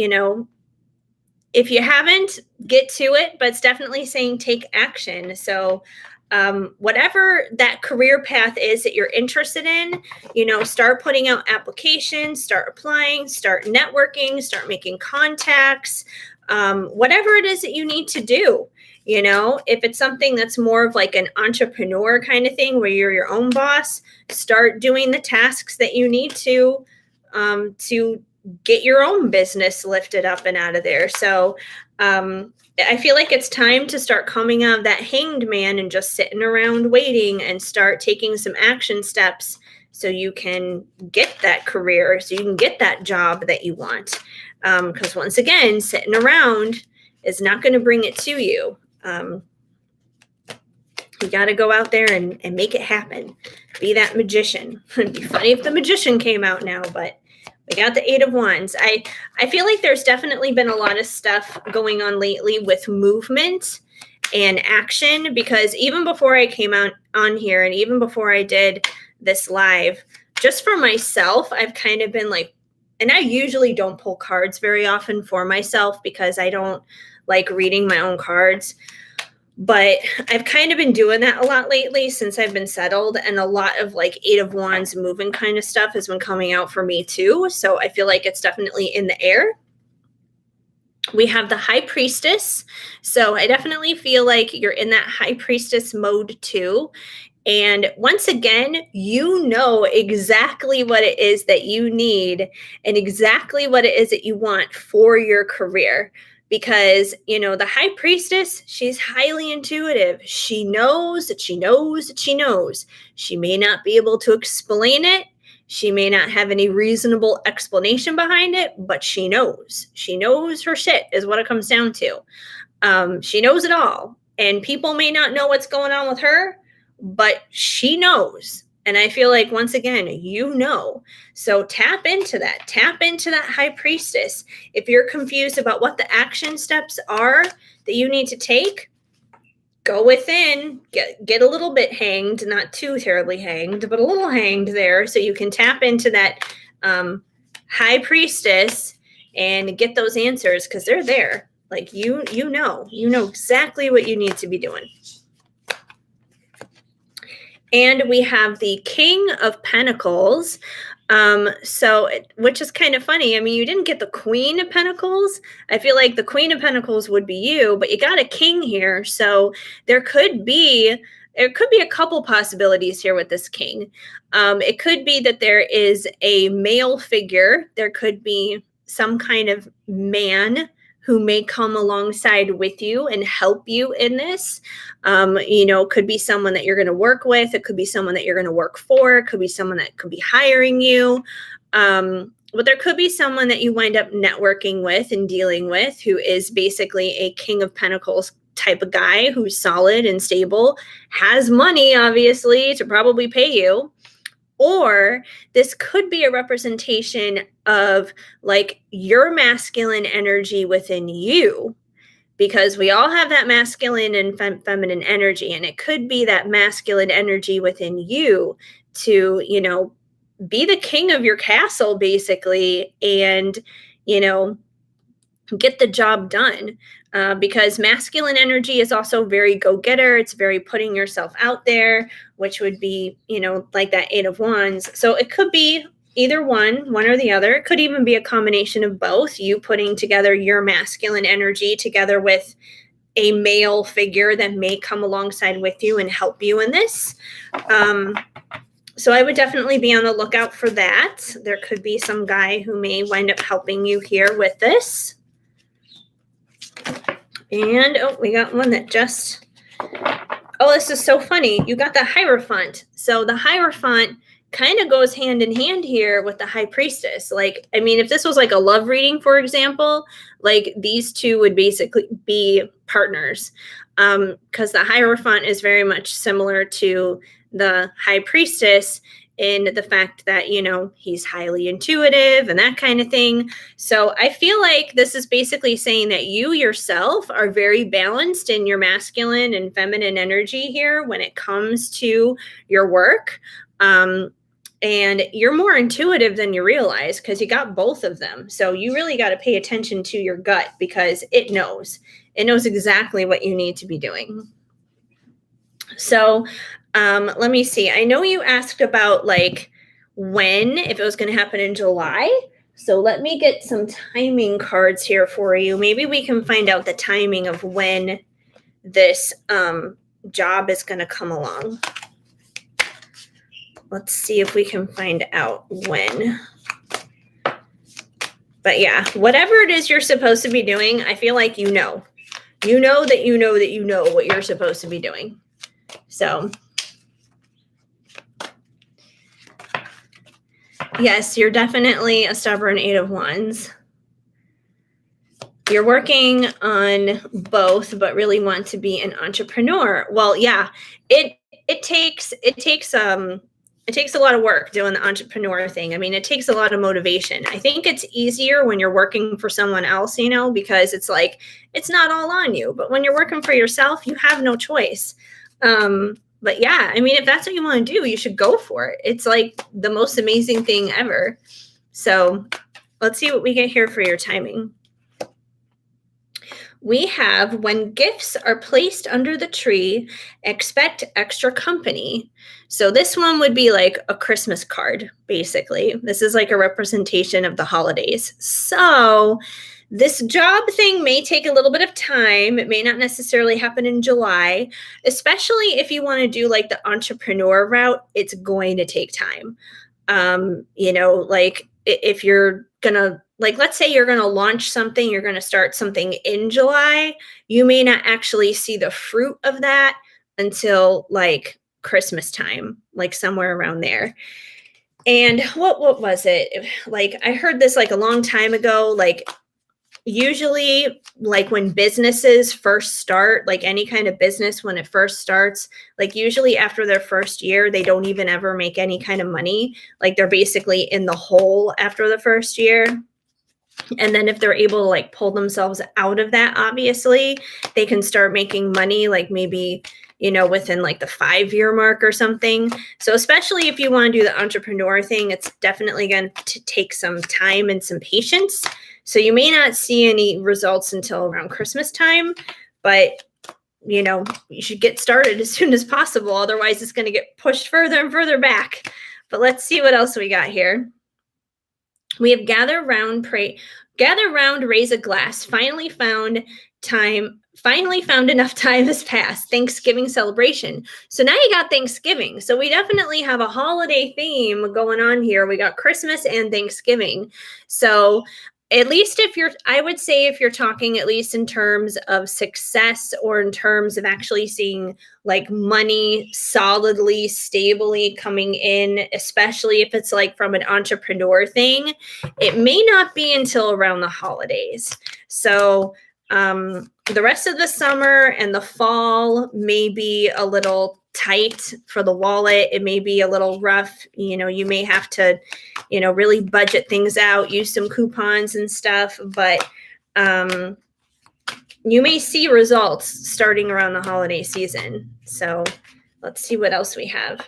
if you haven't, get to it, but it's definitely saying take action. So whatever that career path is that you're interested in, start putting out applications, start applying, start networking, start making contacts, whatever it is that you need to do. If it's something that's more of like an entrepreneur kind of thing where you're your own boss, start doing the tasks that you need to get your own business lifted up and out of there. So I feel like it's time to start coming out of that Hanged Man and just sitting around waiting and start taking some action steps so you can get that career, so you can get that job that you want. Because once again, sitting around is not going to bring it to you. You got to go out there and make it happen. Be that magician. It'd be funny if the magician came out now, but we got the Eight of Wands. I feel like there's definitely been a lot of stuff going on lately with movement and action, because even before I came out on here and even before I did this live, just for myself, I've kind of been like, and I usually don't pull cards very often for myself because I don't like reading my own cards. But I've kind of been doing that a lot lately since I've been settled, and a lot of like Eight of Wands moving kind of stuff has been coming out for me too. So I feel like it's definitely in the air. We have the High Priestess. So I definitely feel like you're in that High Priestess mode too. And once again, you know exactly what it is that you need and exactly what it is that you want for your career. Because, you know, the High Priestess, she's highly intuitive. She knows that she knows that she knows. She may not be able to explain it. She may not have any reasonable explanation behind it, but she knows. She knows her shit is what it comes down to. She knows it all. And people may not know what's going on with her, but she knows. And I feel like, once again, you know. So tap into that. Tap into that High Priestess. If you're confused about what the action steps are that you need to take, go within, get a little bit hanged, not too terribly hanged, but a little hanged there, so you can tap into that High Priestess and get those answers, because they're there. Like, you know exactly what you need to be doing. And we have the King of Pentacles. Which is kind of funny. I mean, you didn't get the Queen of Pentacles. I feel like the Queen of Pentacles would be you, but you got a king here. So there could be a couple possibilities here with this king. It could be that there is a male figure. There could be some kind of man who may come alongside with you and help you in this. Could be someone that you're going to work with. It could be someone that you're going to work for. It could be someone that could be hiring you. But there could be someone that you wind up networking with and dealing with who is basically a King of Pentacles type of guy who's solid and stable, has money, obviously, to probably pay you. Or this could be a representation of like your masculine energy within you, because we all have that masculine and feminine energy. And it could be that masculine energy within you to, be the king of your castle, basically, and, get the job done. Because masculine energy is also very go-getter. It's very putting yourself out there, which would be, like that Eight of Wands. So it could be either one or the other. It could even be a combination of both. You putting together your masculine energy together with a male figure that may come alongside with you and help you in this. So I would definitely be on the lookout for that. There could be some guy who may wind up helping you here with this. And, we got one that just, this is so funny. You got the Hierophant. So the Hierophant kind of goes hand in hand here with the High Priestess. Like, I mean, if this was like a love reading, for example, like these two would basically be partners. Because the Hierophant is very much similar to the High Priestess in the fact that, he's highly intuitive and that kind of thing. So I feel like this is basically saying that you yourself are very balanced in your masculine and feminine energy here when it comes to your work. And you're more intuitive than you realize, because you got both of them. So you really got to pay attention to your gut, because it knows exactly what you need to be doing. So let me see. I know you asked about like if it was going to happen in July. So let me get some timing cards here for you. Maybe we can find out the timing of when this job is going to come along. Let's see if we can find out when. But yeah, whatever it is you're supposed to be doing, I feel like you know that you know that you know what you're supposed to be doing. So yes, you're definitely a stubborn Eight of Wands. you're working on both, but really want to be an entrepreneur. Well, yeah, it it takes it takes it takes a lot of work doing the entrepreneur thing. I mean, it takes a lot of motivation. I think it's easier when you're working for someone else, because it's like it's not all on you. But when you're working for yourself, you have no choice. But yeah, I mean, if that's what you want to do, you should go for it. It's like the most amazing thing ever. So let's see what we get here for your timing. We have when gifts are placed under the tree, expect extra company. So this one would be like a Christmas card, basically. This is like a representation of the holidays. So this job thing may take a little bit of time. It may not necessarily happen in July, especially if you want to do like the entrepreneur route, it's going to take time. Like if you're gonna, like, let's say you're gonna launch something, you're gonna start something in July, you may not actually see the fruit of that until like Christmas time, like somewhere around there. And what was it? Like I heard this like a long time ago, like usually like when businesses first start, like any kind of business when it first starts, like usually after their first year they don't even ever make any kind of money, like they're basically in the hole after the first year. And then if they're able to like pull themselves out of that, obviously they can start making money, like maybe within like the 5-year mark or something. So especially if you want to do the entrepreneur thing, it's definitely going to take some time and some patience. So you may not see any results until around Christmas time, but you should get started as soon as possible. Otherwise it's going to get pushed further and further back. But let's see what else we got here. We have gather round, pray, gather round, raise a glass. Finally found enough time has passed. Thanksgiving celebration. So now you got Thanksgiving. So we definitely have a holiday theme going on here. We got Christmas and Thanksgiving. So at least I would say if you're talking at least in terms of success or in terms of actually seeing like money solidly, stably coming in, especially if it's like from an entrepreneur thing, it may not be until around the holidays. So the rest of the summer and the fall may be a little tight for the wallet. It may be a little rough. You may have to, really budget things out, use some coupons and stuff, but you may see results starting around the holiday season. So let's see what else we have.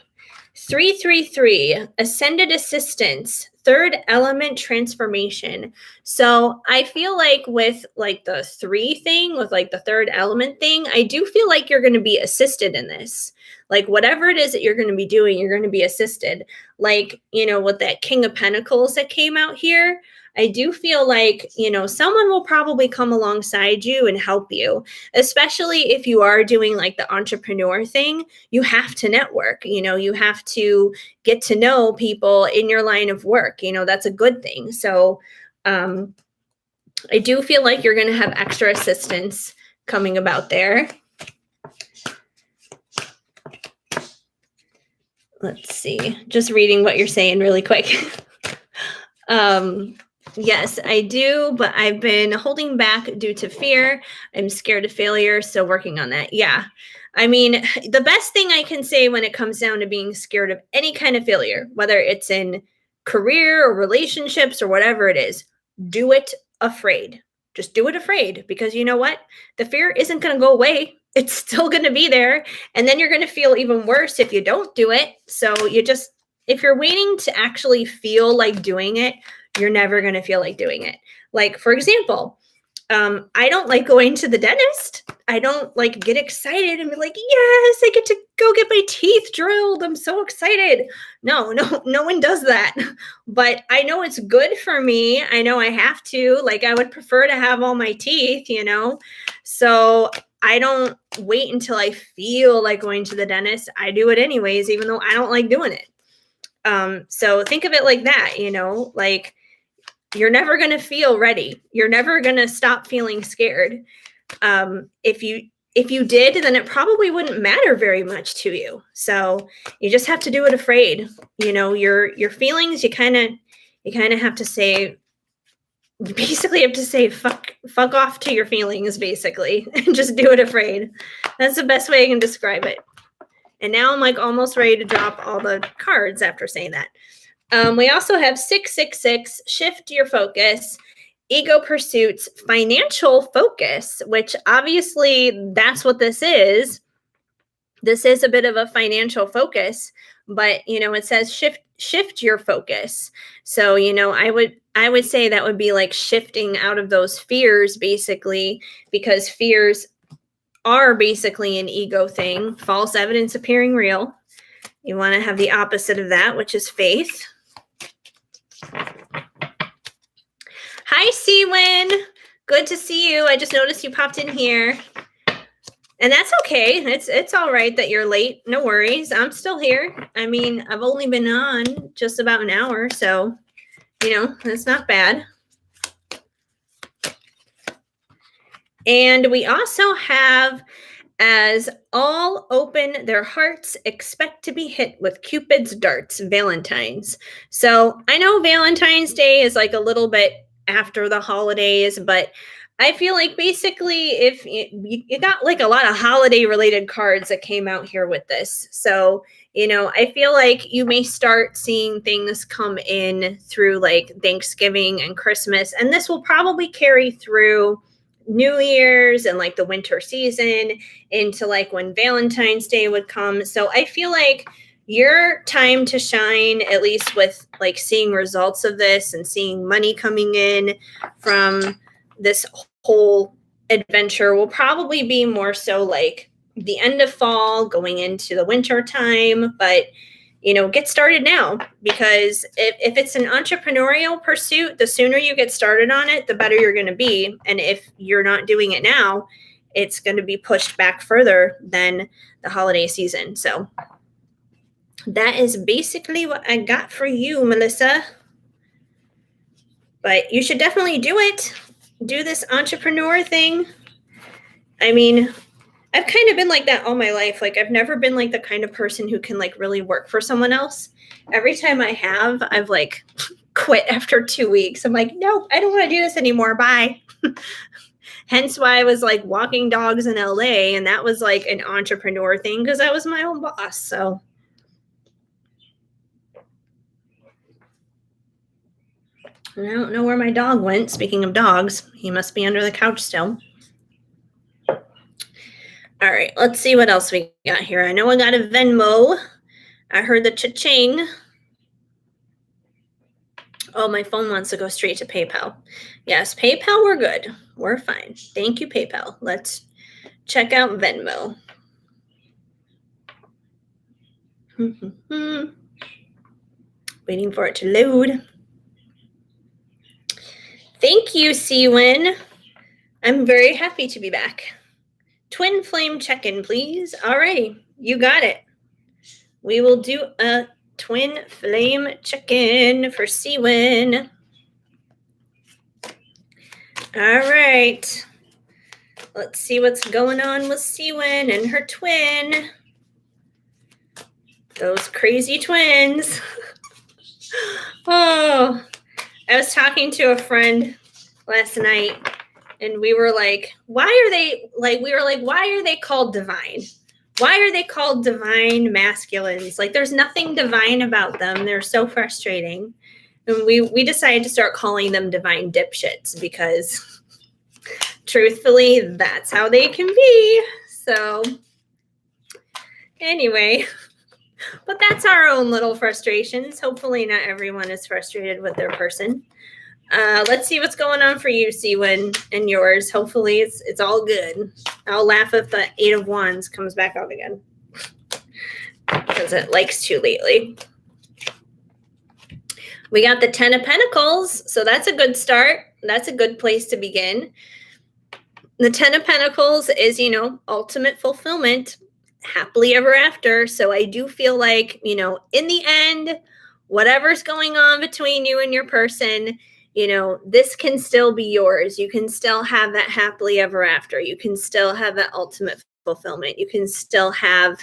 333, ascended assistance, third element transformation. So I feel like with like the 3 thing, with like the third element thing, I do feel like you're going to be assisted in this. Like whatever it is that you're going to be doing, you're going to be assisted. Like, with that King of Pentacles that came out here, I do feel like, someone will probably come alongside you and help you, especially if you are doing like the entrepreneur thing. You have to network, you have to get to know people in your line of work. That's a good thing. So I do feel like you're going to have extra assistance coming about there. Let's see, just reading what you're saying really quick. Yes, I do, but I've been holding back due to fear. I'm scared of failure, so working on that. Yeah. I mean, the best thing I can say when it comes down to being scared of any kind of failure, whether it's in career or relationships or whatever it is, do it afraid. Just do it afraid, because you know what? The fear isn't going to go away. It's still going to be there. And then you're going to feel even worse if you don't do it. So if you're waiting to actually feel like doing it, you're never going to feel like doing it. Like, for example, I don't like going to the dentist. I don't like get excited and be like, yes, I get to go get my teeth drilled. I'm so excited. No one does that. But I know it's good for me. I know I have to. Like, I would prefer to have all my teeth, So I don't wait until I feel like going to the dentist. I do it anyways, even though I don't like doing it. So think of it like that, like you're never going to feel ready. You're never going to stop feeling scared. If you did, then it probably wouldn't matter very much to you. So you just have to do it afraid. Your feelings, you kind of have to say, You basically have to say fuck off to your feelings, basically, and just do it afraid. That's the best way I can describe it. And now I'm like almost ready to drop all the cards after saying that. We also have 666, shift your focus, ego pursuits, financial focus, which obviously that's what this is. This is a bit of a financial focus, but it says shift your focus. So, I would say that would be like shifting out of those fears, basically, because fears are basically an ego thing, false evidence appearing real. You want to have the opposite of that, which is faith. Hi, Seawin. Good to see you. I just noticed you popped in here. And that's okay. It's all right that you're late. No worries. I'm still here. I mean, I've only been on just about an hour, so, it's not bad. And we also have, as all open their hearts, expect to be hit with Cupid's darts, Valentine's. So I know Valentine's Day is like a little bit after the holidays, but I feel like basically if you got like a lot of holiday related cards that came out here with this. So, I feel like you may start seeing things come in through like Thanksgiving and Christmas, and this will probably carry through New Year's and like the winter season into like when Valentine's Day would come. So I feel like your time to shine, at least with like seeing results of this and seeing money coming in from this whole adventure, will probably be more so like the end of fall going into the winter time. But get started now, because if it's an entrepreneurial pursuit, the sooner you get started on it, the better you're going to be. And if you're not doing it now, it's going to be pushed back further than the holiday season. So that is basically what I got for you, Melissa. But you should definitely do it. Do this entrepreneur thing. I mean, I've kind of been like that all my life. Like, I've never been like the kind of person who can like really work for someone else. Every time I have, I've like quit after 2 weeks. I'm like, nope, I don't want to do this anymore. Bye. Hence why I was like walking dogs in LA, and that was like an entrepreneur thing because I was my own boss. So I don't know where my dog went. Speaking of dogs, he must be under the couch still. All right, let's see what else we got here. I know I got a Venmo. I heard the cha-ching. Oh, my phone wants to go straight to PayPal. Yes, PayPal, we're good. We're fine. Thank you, PayPal. Let's check out Venmo. Waiting for it to load. Thank you, Seawin. I'm very happy to be back. Twin flame check-in, please. Alrighty, you got it. We will do a twin flame check-in for Seawin. All right. Let's see what's going on with Seawin and her twin. Those crazy twins. Oh, I was talking to a friend last night, and we were like, why are they called divine? Why are they called divine masculines? Like, there's nothing divine about them. They're so frustrating. And we decided to start calling them divine dipshits because truthfully, that's how they can be. So anyway, but that's our own little frustrations. Hopefully not everyone is frustrated with their person. Let's see what's going on for you, Seawin, and yours. Hopefully it's all good. I'll laugh if the 8 of Wands comes back out again, because it likes to lately. We got the 10 of Pentacles, so that's a good start. That's a good place to begin. The 10 of Pentacles is, ultimate fulfillment, happily ever after. So I do feel like, in the end, whatever's going on between you and your person, this can still be yours. You can still have that happily ever after. You can still have that ultimate fulfillment. You can still have,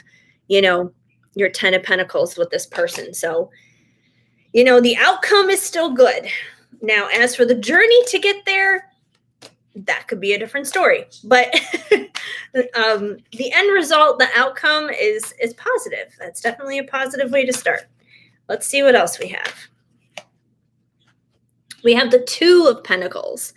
your 10 of Pentacles with this person. So, the outcome is still good. Now, as for the journey to get there, that could be a different story. But the end result, the outcome is positive. That's definitely a positive way to start. Let's see what else we have. We have the Two of Pentacles.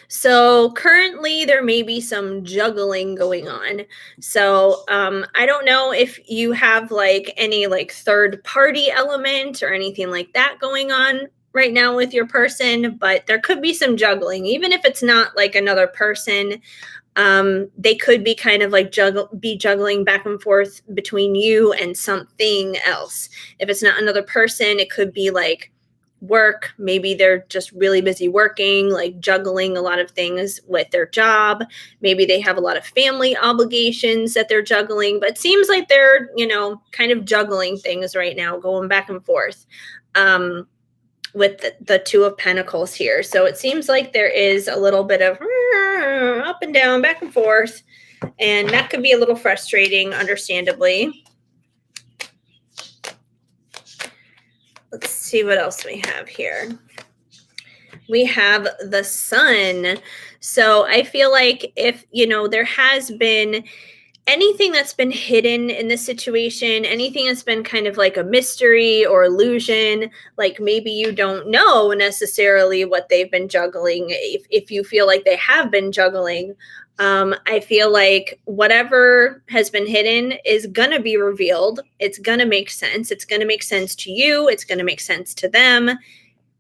So currently there may be some juggling going on. So I don't know if you have like any like third party element or anything like that going on right now with your person, but there could be some juggling, even if it's not like another person. They could be kind of like juggling back and forth between you and something else. If it's not another person, it could be like work. Maybe they're just really busy working, like juggling a lot of things with their job. Maybe they have a lot of family obligations that they're juggling, but it seems like they're, kind of juggling things right now, going back and forth with the Two of Pentacles here. So it seems like there is a little bit of up and down, back and forth, and that could be a little frustrating, understandably. Let's see what else we have here. We have the Sun. So I feel like if, there has been anything that's been hidden in this situation, anything that's been kind of like a mystery or illusion, like maybe you don't know necessarily what they've been juggling. If you feel like they have been juggling, I feel like whatever has been hidden is going to be revealed. It's going to make sense. It's going to make sense to you. It's going to make sense to them.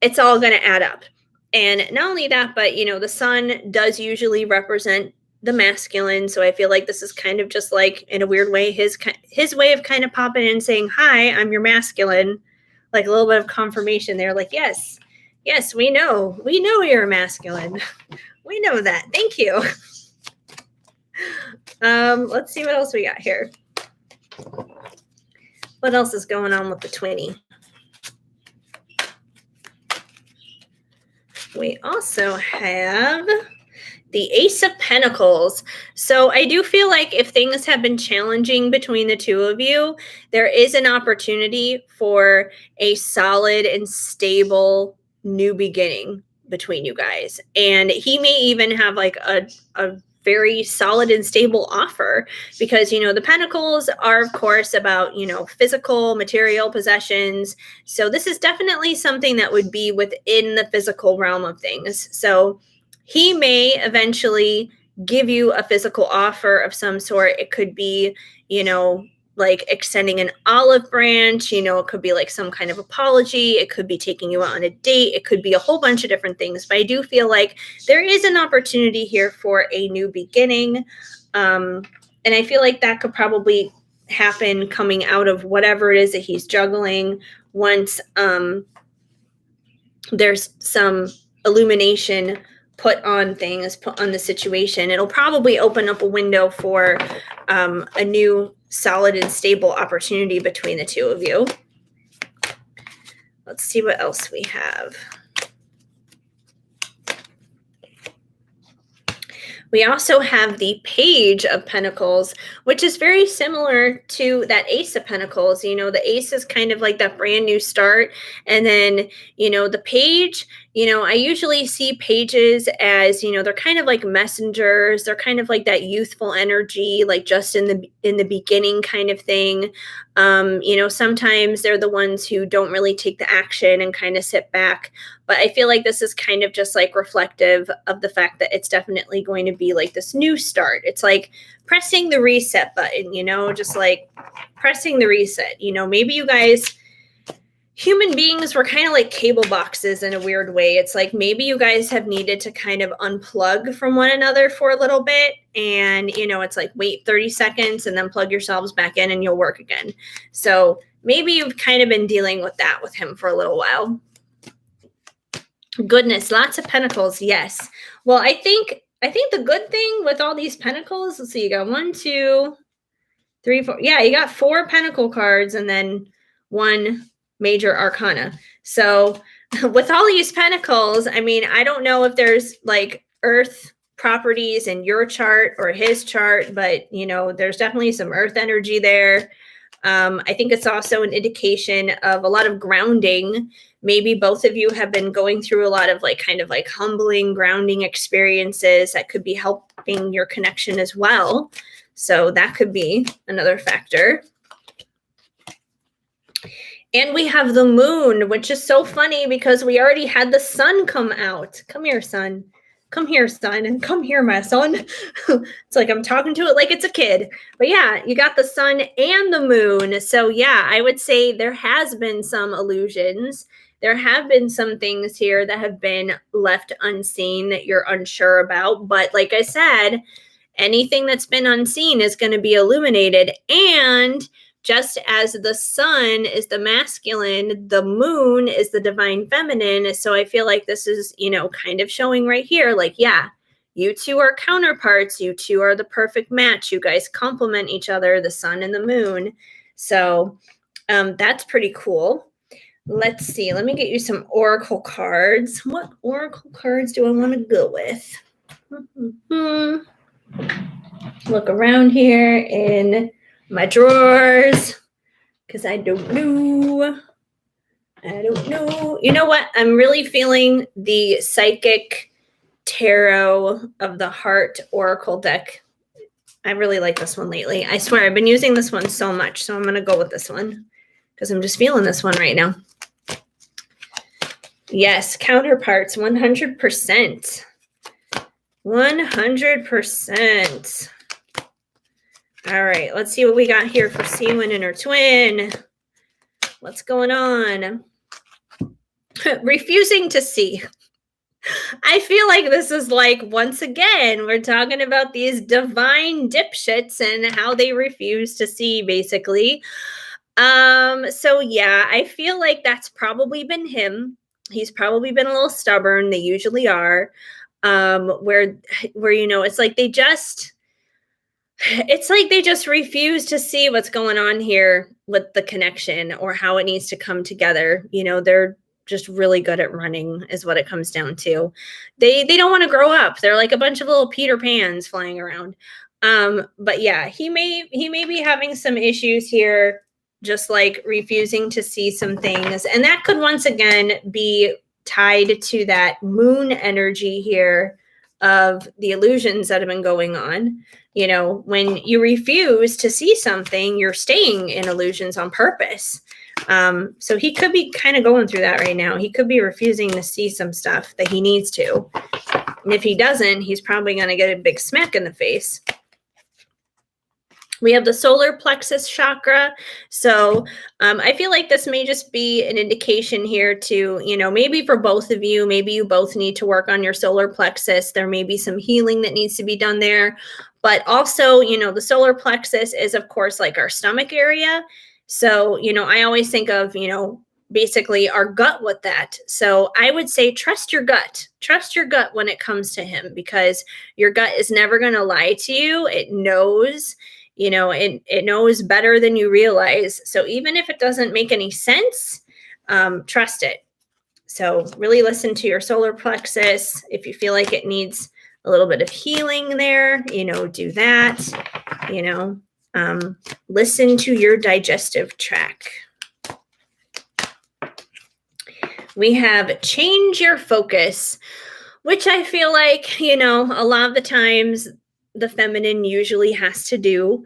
It's all going to add up. And not only that, but, the Sun does usually represent the masculine. So I feel like this is kind of just like, in a weird way, his way of kind of popping in and saying, hi, I'm your masculine. Like a little bit of confirmation there. Like, yes, we know you're a masculine. We know that. Thank you. Let's see what else we got here. What else is going on with the twinny? We also have the Ace of Pentacles. So I do feel like if things have been challenging between the two of you, there is an opportunity for a solid and stable new beginning between you guys. And he may even have like a very solid and stable offer because, the Pentacles are, of course, about, physical, material possessions. So this is definitely something that would be within the physical realm of things. So he may eventually give you a physical offer of some sort. It could be, like extending an olive branch, it could be like some kind of apology. It could be taking you out on a date. It could be a whole bunch of different things. But I do feel like there is an opportunity here for a new beginning. And I feel like that could probably happen coming out of whatever it is that he's juggling once there's some illumination put on the situation. It'll probably open up a window for a new solid and stable opportunity between the two of you. Let's see what else we have. We also have the Page of Pentacles, which is very similar to that Ace of Pentacles. The Ace is kind of like that brand new start. And then, the Page, I usually see pages as, they're kind of like messengers. They're kind of like that youthful energy, like just in the beginning kind of thing. Sometimes they're the ones who don't really take the action and kind of sit back. But I feel like this is kind of just like reflective of the fact that it's definitely going to be like this new start. It's like pressing the reset button, just like pressing the reset. Maybe you guys, human beings, were kind of like cable boxes in a weird way. It's like maybe you guys have needed to kind of unplug from one another for a little bit. And, it's like wait 30 seconds and then plug yourselves back in and you'll work again. So maybe you've kind of been dealing with that with him for a little while. Goodness, lots of pentacles. Yes. Well, I think the good thing with all these pentacles, let's see, you got 1, 2, 3, 4. Yeah, you got 4 pentacle cards and then 1 major arcana. So with all these pentacles, I mean, I don't know if there's like earth properties in your chart or his chart, but there's definitely some earth energy there. I think it's also an indication of a lot of grounding. Maybe both of you have been going through a lot of like kind of like humbling, grounding experiences that could be helping your connection as well. So that could be another factor. And we have the moon, which is so funny because we already had the sun come out. Come here, sun. Come here, son, and come here, my son. It's like I'm talking to it like it's a kid. But yeah, you got the sun and the moon. So yeah, I would say there has been some illusions. There have been some things here that have been left unseen that you're unsure about. But like I said, anything that's been unseen is going to be illuminated. And just as the sun is the masculine, the moon is the divine feminine. So I feel like this is, kind of showing right here, like, yeah, you two are counterparts. You two are the perfect match. You guys complement each other, the sun and the moon. So that's pretty cool. Let's see. Let me get you some oracle cards. What oracle cards do I want to go with? Look around here in my drawers because I don't know. You know what? I'm really feeling the Psychic Tarot of the Heart Oracle deck. I really like this one lately. I swear I've been using this one so much, so I'm going to go with this one because I'm just feeling this one right now. Yes, counterparts, 100%. 100%. All right, let's see what we got here for Seawind and her twin. What's going on? Refusing to see. I feel like this is like, once again, we're talking about these divine dipshits and how they refuse to see, basically. So yeah, I feel like that's probably been him. He's probably been a little stubborn. They usually are. Where it's like they just refuse to see what's going on here with the connection or how it needs to come together. They're just really good at running is what it comes down to. They don't want to grow up. They're like a bunch of little Peter Pans flying around. But yeah, he may be having some issues here, just like refusing to see some things. And that could once again be tied to that moon energy here of the illusions that have been going on. When you refuse to see something, you're staying in illusions on purpose. So he could be kind of going through that right now. He could be refusing to see some stuff that he needs to. And if he doesn't, he's probably going to get a big smack in the face. We have the solar plexus chakra. So I feel like this may just be an indication here to, maybe for both of you, maybe you both need to work on your solar plexus. There may be some healing that needs to be done there. But also, the solar plexus is, of course, like our stomach area. So, I always think of, basically our gut with that. So I would say trust your gut. Trust your gut when it comes to him, because your gut is never going to lie to you. It knows. It knows better than you realize. So even if it doesn't make any sense, trust it. So really listen to your solar plexus. If you feel like it needs a little bit of healing there, do that. Listen to your digestive tract. We have change your focus, which I feel like, a lot of the times the feminine usually has to do.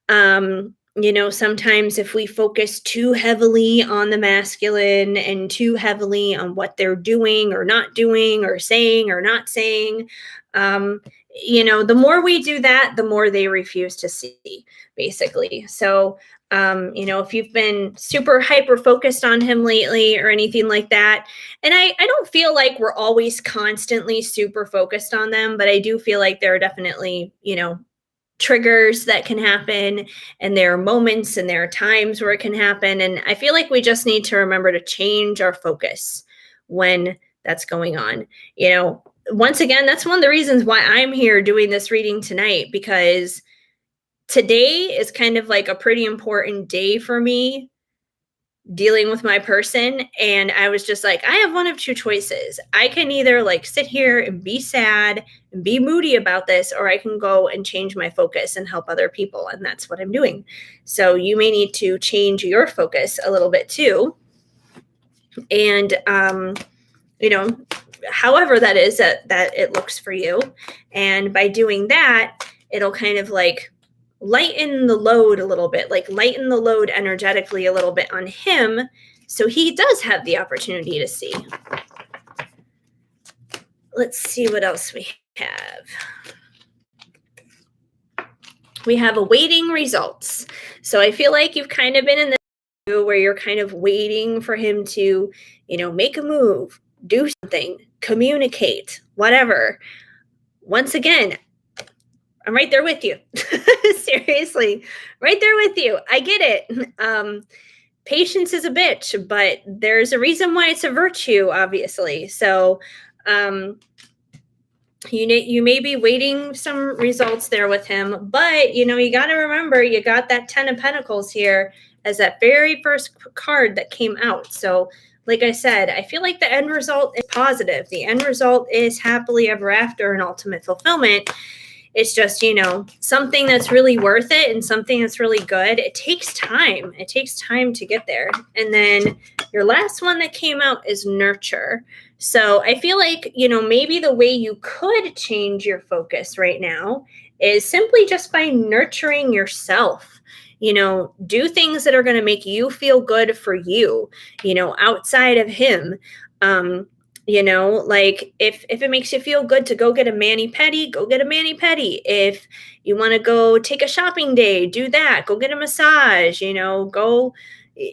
Sometimes if we focus too heavily on the masculine and too heavily on what they're doing or not doing or saying or not saying, the more we do that, the more they refuse to see, basically. So, if you've been super hyper focused on him lately or anything like that, and I don't feel like we're always constantly super focused on them, but I do feel like there are definitely, triggers that can happen, and there are moments and there are times where it can happen. And I feel like we just need to remember to change our focus when that's going on. Once again, that's one of the reasons why I'm here doing this reading tonight, because today is kind of like a pretty important day for me dealing with my person, and I was just like, I have one of two choices. I can either like sit here and be sad and be moody about this, or I can go and change my focus and help other people, and that's what I'm doing. So you may need to change your focus a little bit too, and you know, however that is that it looks for you. And by doing that, it'll kind of like lighten the load a little bit, like lighten the load energetically a little bit on him, so he does have the opportunity to see. Let's see what else we have. We have awaiting results. So I feel like you've kind of been in this where you're kind of waiting for him to, make a move, do something, communicate, whatever. Once again, I'm right there with you. Seriously, right there with you. I get it. Patience is a bitch, but there's a reason why it's a virtue, obviously. So you may be waiting some results there with him, but you got to remember, you got that 10 of Pentacles here as that very first card that came out. So like I said, I feel like the end result is positive. The end result is happily ever after and ultimate fulfillment. It's just, something that's really worth it and something that's really good. It takes time. It takes time to get there. And then your last one that came out is nurture. So I feel like, maybe the way you could change your focus right now is simply just by nurturing yourself. Do things that are going to make you feel good for you, outside of him. Like if it makes you feel good to go get a mani-pedi, go get a mani-pedi. If you want to go take a shopping day, do that. Go get a massage, go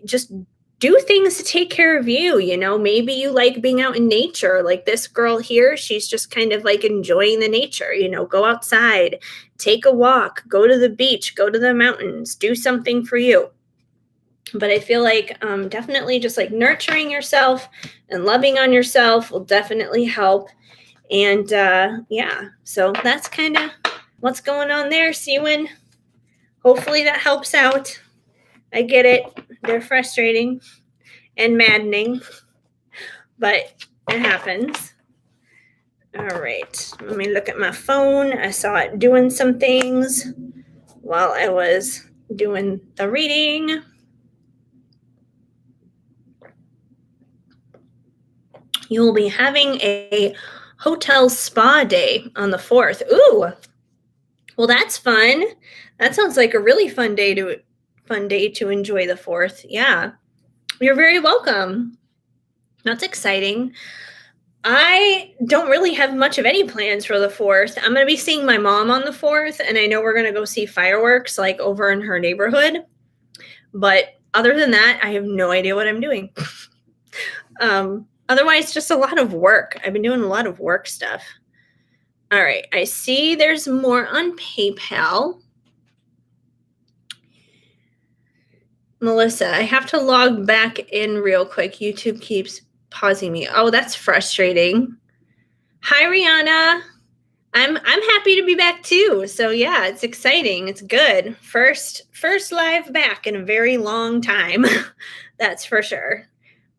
just do things to take care of you. Maybe you like being out in nature. Like this girl here, she's just kind of like enjoying the nature, go outside, take a walk, go to the beach, go to the mountains, do something for you. But I feel like definitely just like nurturing yourself and loving on yourself will definitely help. And yeah, so that's kind of what's going on there, Siwin. Hopefully that helps out. I get it. They're frustrating and maddening, but it happens. All right. Let me look at my phone. I saw it doing some things while I was doing the reading. You will be having a hotel spa day on the 4th. Ooh, well, that's fun. That sounds like a really fun day to enjoy the 4th. Yeah, you're very welcome. That's exciting. I don't really have much of any plans for the 4th. I'm going to be seeing my mom on the 4th, and I know we're going to go see fireworks like over in her neighborhood. But other than that, I have no idea what I'm doing. Otherwise, just a lot of work. I've been doing a lot of work stuff. All right, I see there's more on PayPal. Melissa, I have to log back in real quick. YouTube keeps pausing me. Oh, that's frustrating. Hi, Rihanna. I'm happy to be back too. So yeah, it's exciting. It's good. First live back in a very long time. That's for sure.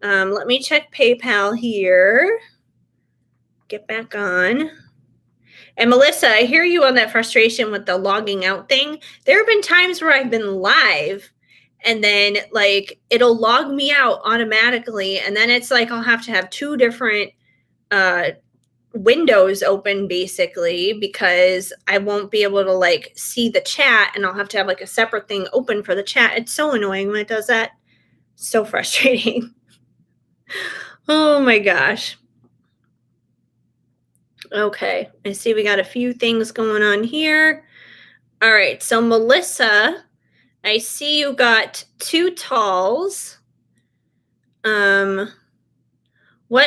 Let me check PayPal here. Get back on. And Melissa, I hear you on that frustration with the logging out thing. There have been times where I've been live and then like it'll log me out automatically. And then it's like I'll have to have two different windows open basically because I won't be able to like see the chat and I'll have to have like a separate thing open for the chat. It's so annoying when it does that. So frustrating. Oh my gosh. Okay, I see we got a few things going on here. All right, so Melissa, I see you got 2 talls. What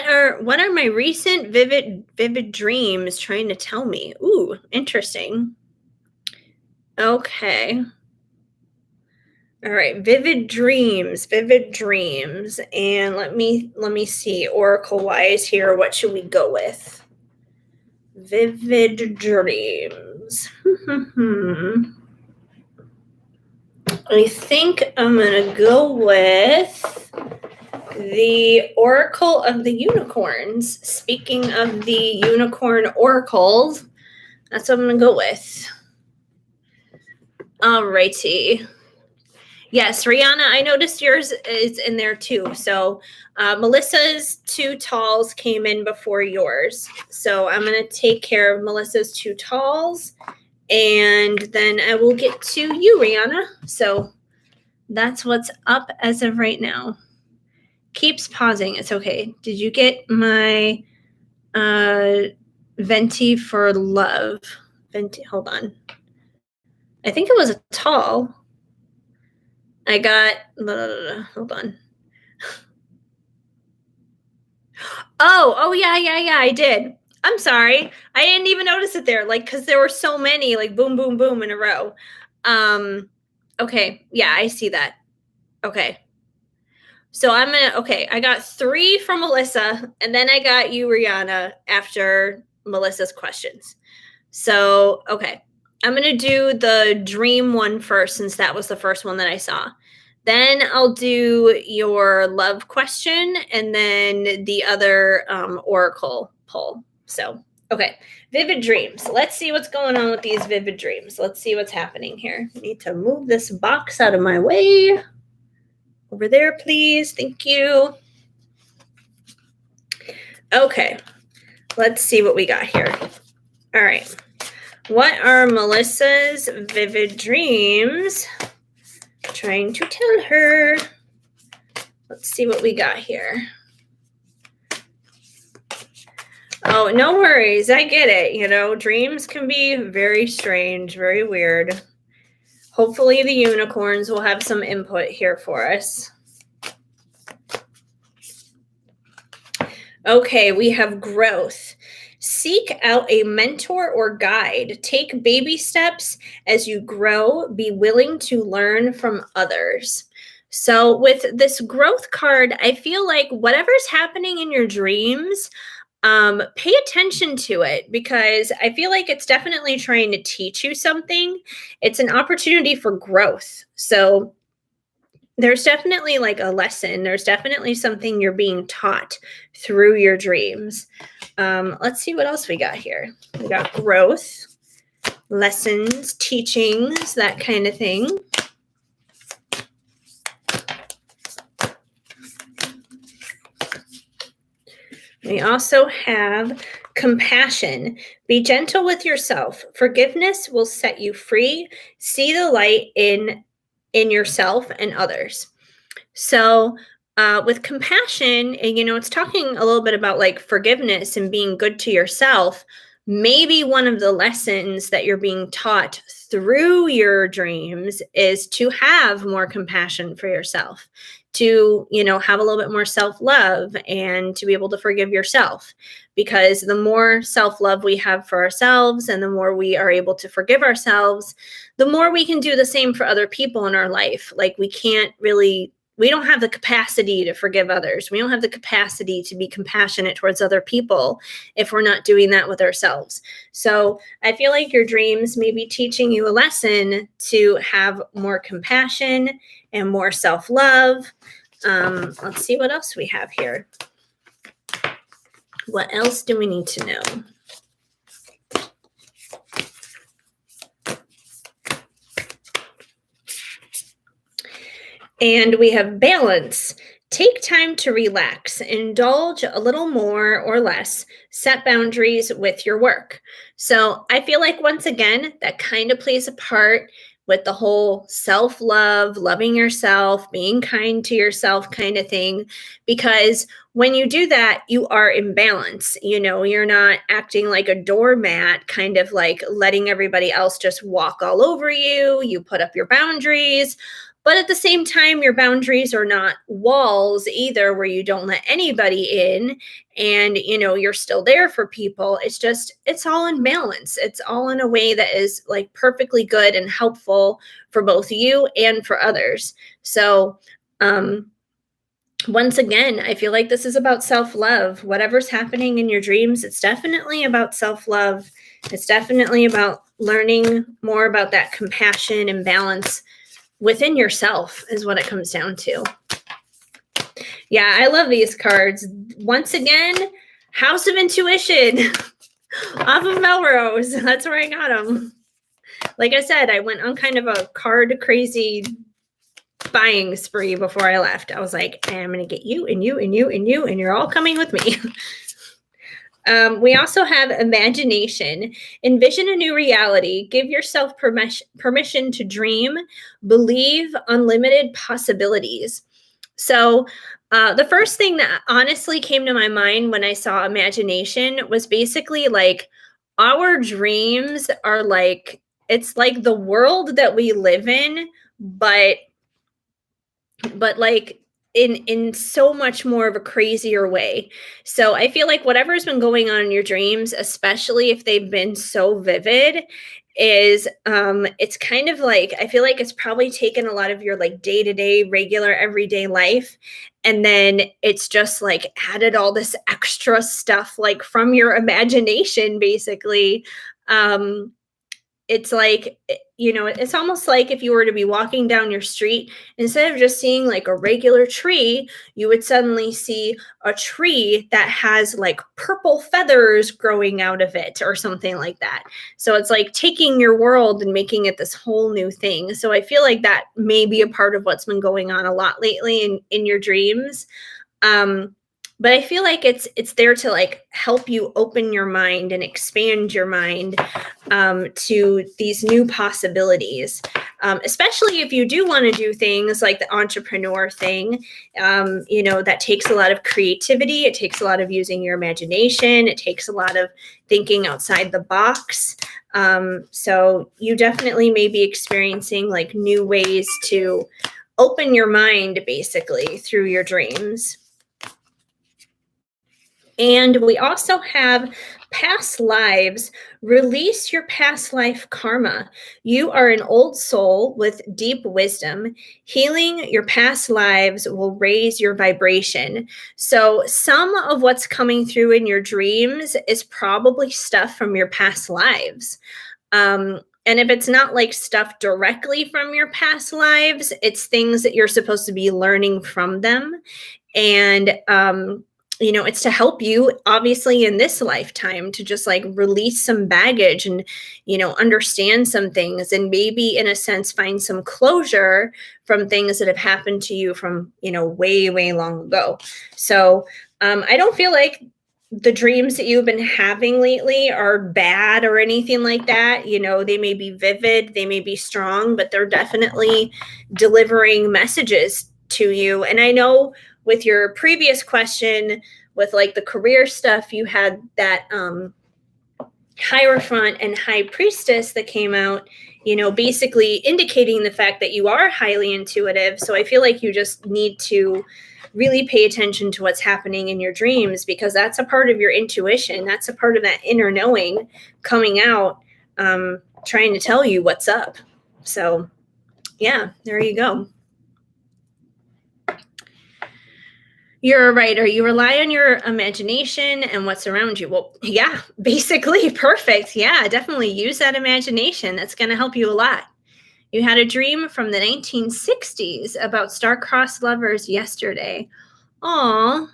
are my recent vivid dreams trying to tell me? Ooh, interesting. Okay. All right, vivid dreams. And let me see oracle wise here, what should we go with? Vivid dreams. I think I'm going to go with the Oracle of the Unicorns. Speaking of the unicorn oracles, that's what I'm going to go with. Alrighty. Yes, Rihanna, I noticed yours is in there too. So Melissa's 2 talls came in before yours. So I'm going to take care of Melissa's 2 talls, and then I will get to you, Rihanna. So that's what's up as of right now. Keeps pausing. It's okay. Did you get my Venti for love? Venti, hold on. I think it was a tall. I got, hold on. Oh, yeah, I did. I'm sorry. I didn't even notice it there, like, because there were so many, like, boom, boom, boom in a row. Okay, yeah, I see that. Okay. So I got 3 from Melissa, and then I got you, Rihanna, after Melissa's questions. So, okay. I'm going to do the dream one first, since that was the first one that I saw. Then I'll do your love question, and then the other oracle poll. So, okay. Vivid dreams. Let's see what's going on with these vivid dreams. Let's see what's happening here. I need to move this box out of my way. Over there, please. Thank you. Okay. Let's see what we got here. All right. What are Melissa's vivid dreams trying to tell her? Let's see what we got here. Oh, no worries. I get it. Dreams can be very strange, very weird. Hopefully the unicorns will have some input here for us. Okay, we have growth. Seek out a mentor or guide. Take baby steps as you grow. Be willing to learn from others. So with this growth card, I feel like whatever's happening in your dreams, pay attention to it, because I feel like it's definitely trying to teach you something. It's an opportunity for growth. So there's definitely like a lesson. There's definitely something you're being taught through your dreams. Let's see what else we got here. We got growth, lessons, teachings, that kind of thing. We also have compassion. Be gentle with yourself. Forgiveness will set you free. See the light in yourself and others. So with compassion, it's talking a little bit about like forgiveness and being good to yourself. Maybe one of the lessons that you're being taught through your dreams is to have more compassion for yourself, to, have a little bit more self-love, and to be able to forgive yourself. Because the more self-love we have for ourselves, and the more we are able to forgive ourselves, the more we can do the same for other people in our life. Like we don't have the capacity to forgive others. We don't have the capacity to be compassionate towards other people if we're not doing that with ourselves. So I feel like your dreams may be teaching you a lesson to have more compassion and more self-love. Let's see what else we have here. What else do we need to know? And we have balance. Take time to relax, indulge a little more or less, set boundaries with your work. So I feel like, once again, that kind of plays a part with the whole self-love, loving yourself, being kind to yourself kind of thing. Because when you do that, you are in balance. You're not acting like a doormat, kind of like letting everybody else just walk all over you. You put up your boundaries. But at the same time, your boundaries are not walls either, where you don't let anybody in, and, you're still there for people. It's all in balance. It's all in a way that is like perfectly good and helpful for both you and for others. So, once again, I feel like this is about self-love. Whatever's happening in your dreams, it's definitely about self-love. It's definitely about learning more about that compassion and balance within yourself is what it comes down to. Yeah, I love these cards. Once again, House of Intuition off of Melrose. That's where I got them. Like I said, I went on kind of a card crazy buying spree before I left. I was like, I'm going to get you and you and you and you, and you're all coming with me. We also have imagination. Envision a new reality. Give yourself permission to dream. Believe unlimited possibilities. So, the first thing that honestly came to my mind when I saw imagination was basically like our dreams are like, it's like the world that we live in, but like in so much more of a crazier way. So I feel like whatever's been going on in your dreams, especially if they've been so vivid, is it's kind of like, I feel like it's probably taken a lot of your like day-to-day regular everyday life, and then it's just like added all this extra stuff like from your imagination basically. It's like, it's almost like if you were to be walking down your street, instead of just seeing like a regular tree, you would suddenly see a tree that has like purple feathers growing out of it or something like that. So it's like taking your world and making it this whole new thing. So I feel like that may be a part of what's been going on a lot lately in your dreams. But I feel like it's there to like help you open your mind and expand your mind to these new possibilities, especially if you do want to do things like the entrepreneur thing. That takes a lot of creativity. It takes a lot of using your imagination. It takes a lot of thinking outside the box. So you definitely may be experiencing like new ways to open your mind basically through your dreams. And we also have past lives. Release your past life karma. You are an old soul with deep wisdom. Healing your past lives will raise your vibration. So some of what's coming through in your dreams is probably stuff from your past lives. And if it's not like stuff directly from your past lives, it's things that you're supposed to be learning from them. And it's to help you obviously in this lifetime to just like release some baggage and understand some things, and maybe in a sense find some closure from things that have happened to you from way long ago. So I don't feel like the dreams that you've been having lately are bad or anything like that. They may be vivid, they may be strong, but they're definitely delivering messages to you. And I know with your previous question with like the career stuff, you had that Hierophant and High Priestess that came out, basically indicating the fact that you are highly intuitive. So I feel like you just need to really pay attention to what's happening in your dreams, because that's a part of your intuition. That's a part of that inner knowing coming out, trying to tell you what's up. So yeah, there you go. You're a writer. You rely on your imagination and what's around you. Well, yeah, basically perfect. Yeah, definitely use that imagination. That's going to help you a lot. You had a dream from the 1960s about star-crossed lovers yesterday. Aw,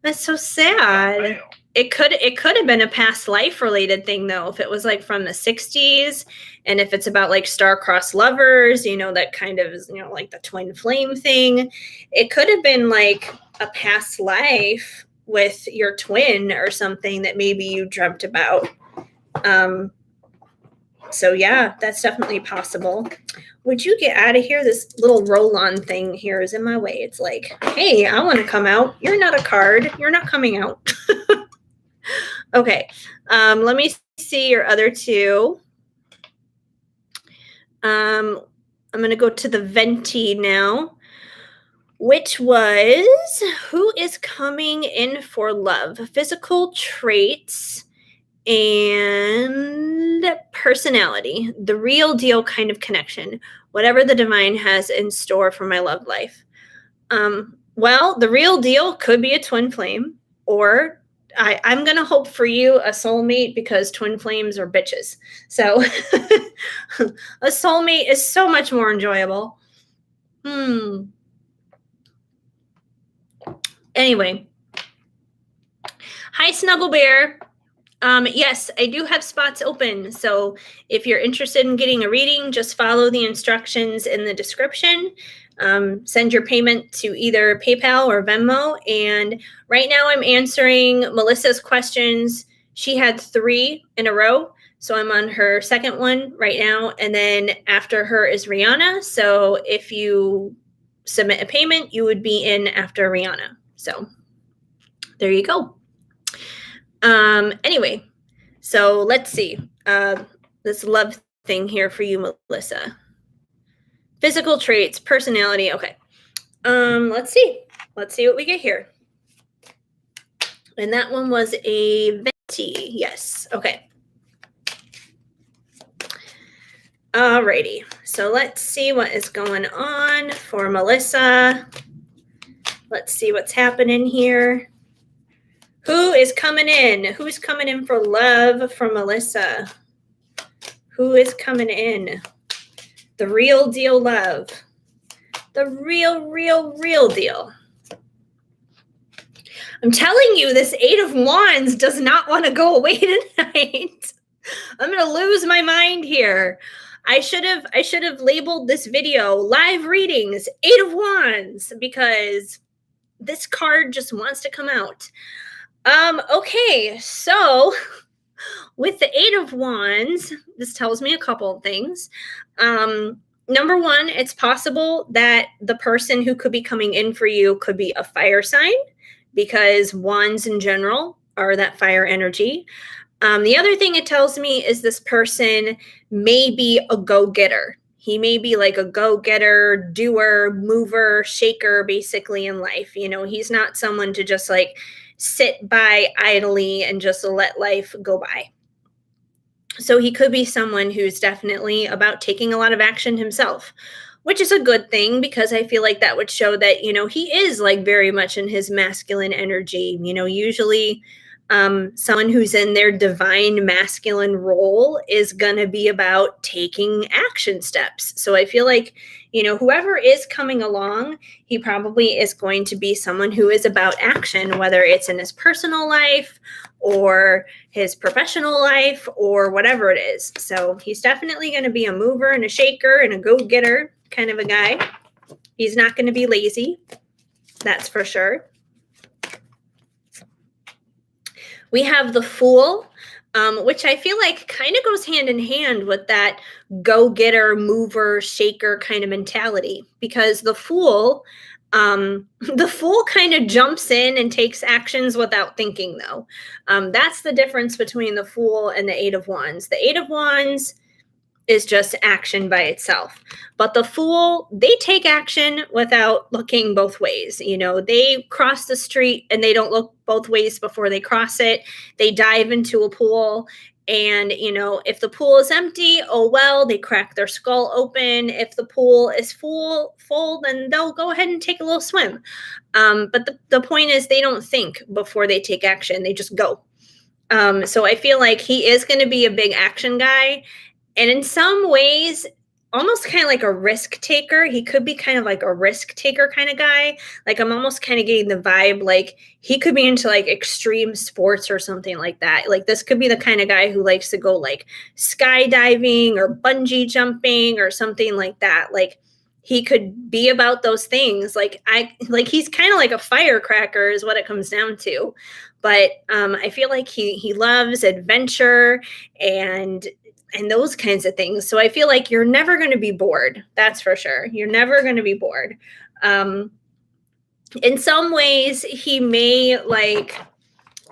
that's so sad. It could have been a past life related thing though, if it was like from the 60s, and if it's about like star-crossed lovers, that kind of is, like the twin flame thing. It could have been like a past life with your twin or something that maybe you dreamt about. So yeah, that's definitely possible. Would you get out of here? This little roll-on thing here is in my way. It's like, hey, I want to come out. You're not a card. You're not coming out. Okay. Let me see your other two. I'm going to go to the Venti now, which was who is coming in for love, physical traits, and personality, the real deal kind of connection, whatever the divine has in store for my love life. Well, the real deal could be a twin flame, or I'm going to hope for you a soulmate, because twin flames are bitches. So a soulmate is so much more enjoyable. Hmm. Anyway, hi, Snuggle Bear. Yes, I do have spots open. So if you're interested in getting a reading, just follow the instructions in the description. Send your payment to either PayPal or Venmo. And right now I'm answering Melissa's questions. She had 3 in a row. So I'm on her second one right now. And then after her is Rihanna. So if you submit a payment, you would be in after Rihanna. So there you go. Anyway, so let's see. This love thing here for you, Melissa. Physical traits, personality. Okay. Let's see. Let's see what we get here. And that one was a Venti. Yes. Okay. Alrighty. So let's see what is going on for Melissa. Let's see what's happening here. Who is coming in? Who's coming in for love from Melissa? Who is coming in? The real deal love. The real deal. I'm telling you, this 8 of Wands does not want to go away tonight. I'm going to lose my mind here. I should have labeled this video live readings 8 of Wands because this card just wants to come out. Okay, so with the 8 of Wands, this tells me a couple of things. Number one, it's possible that the person who could be coming in for you could be a fire sign because wands in general are that fire energy. The other thing it tells me is this person may be a go-getter. He may be like a go-getter, doer, mover, shaker, basically in life. You know, he's not someone to just like sit by idly and just let life go by. So he could be someone who's definitely about taking a lot of action himself, which is a good thing because I feel like that would show that, you know, he is like very much in his masculine energy. You know, usually someone who's in their divine masculine role is going to be about taking action steps. So I feel like, you know, whoever is coming along, he probably is going to be someone who is about action, whether it's in his personal life or his professional life or whatever it is. So he's definitely going to be a mover and a shaker and a go-getter kind of a guy. He's not going to be lazy. That's for sure. We have the Fool, which I feel like kind of goes hand in hand with that go-getter, mover, shaker kind of mentality, because the Fool kind of jumps in and takes actions without thinking, though. That's the difference between the Fool and the 8 of Wands. The 8 of Wands is just action by itself. But the Fool, they take action without looking both ways. You know, they cross the street and they don't look both ways before they cross it. They dive into a pool and, you know, if the pool is empty, oh, well, they crack their skull open. If the pool is full, then they'll go ahead and take a little swim. But the point is they don't think before they take action. They just go. So I feel like he is going to be a big action guy. And in some ways, almost kind of like a risk taker. He could be kind of like a risk taker kind of guy. Like I'm almost kind of getting the vibe like he could be into like extreme sports or something like that. Like this could be the kind of guy who likes to go like skydiving or bungee jumping or something like that. Like he could be about those things. Like he's kind of like a firecracker is what it comes down to. But I feel like he loves adventure and those kinds of things. So I feel like you're never going to be bored. That's for sure. You're never going to be bored. In some ways, he may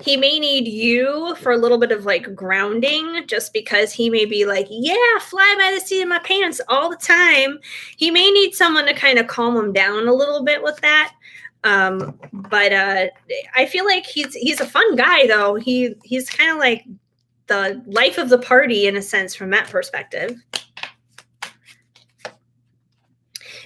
need you for a little bit of like grounding, just because he may be like, yeah, fly by the seat of my pants all the time. He may need someone to kind of calm him down a little bit with that. But I feel like he's a fun guy though. He's kind of like the life of the party in a sense from that perspective.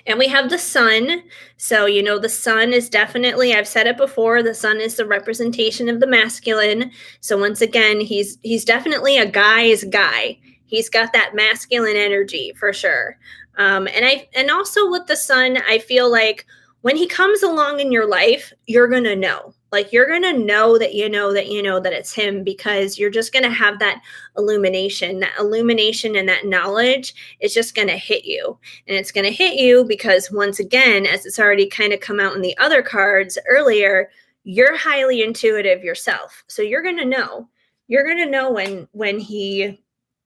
And we have the Sun. So, you know, the Sun is definitely, I've said it before, the Sun is the representation of the masculine. So once again, he's definitely a guy's guy. He's got that masculine energy for sure. And also with the sun, I feel like when he comes along in your life, you're going to know. Like you're going to know that you know that you know that it's him, because you're just going to have that illumination. That illumination and that knowledge is just going to hit you. And it's going to hit you because, once again, as it's already kind of come out in the other cards earlier, you're highly intuitive yourself. So you're going to know. You're going to know when he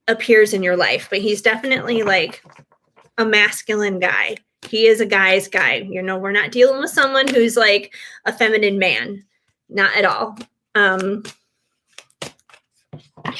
appears in your life. But he's definitely like a masculine guy. He is a guy's guy. You know, we're not dealing with someone who's like a feminine man. Not at all. Who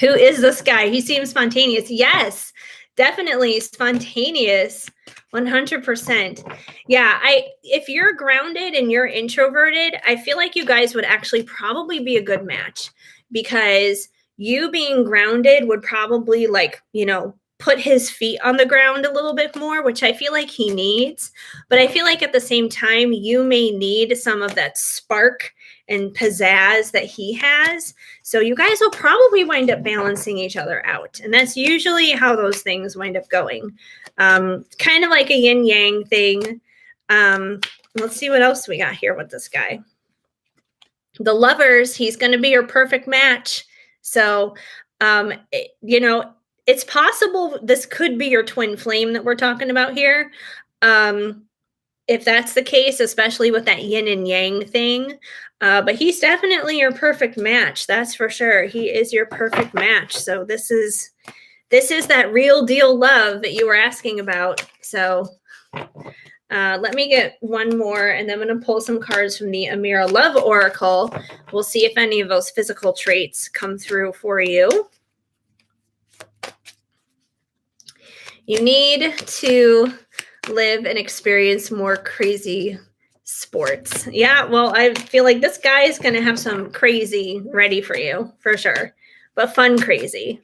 is this guy? He seems spontaneous. Yes, definitely spontaneous. 100%. Yeah, if you're grounded and you're introverted, I feel like you guys would actually probably be a good match, because you being grounded would probably, like, you know, put his feet on the ground a little bit more, which I feel like he needs. But I feel like at the same time, you may need some of that spark and pizzazz that he has. So you guys will probably wind up balancing each other out. And that's usually how those things wind up going. Kind of like a yin yang thing. Let's see what else we got here with this guy. The Lovers, he's going to be your perfect match. So, you know, it's possible this could be your twin flame that we're talking about here. If that's the case, especially with that yin and yang thing. But he's definitely your perfect match. That's for sure. He is your perfect match. So this is that real deal love that you were asking about. So let me get one more, and then I'm going to pull some cards from the Amira Love Oracle. We'll see if any of those physical traits come through for you. You need to live and experience more crazy sports. Yeah, well, I feel like this guy is going to have some crazy ready for you, for sure. But fun crazy.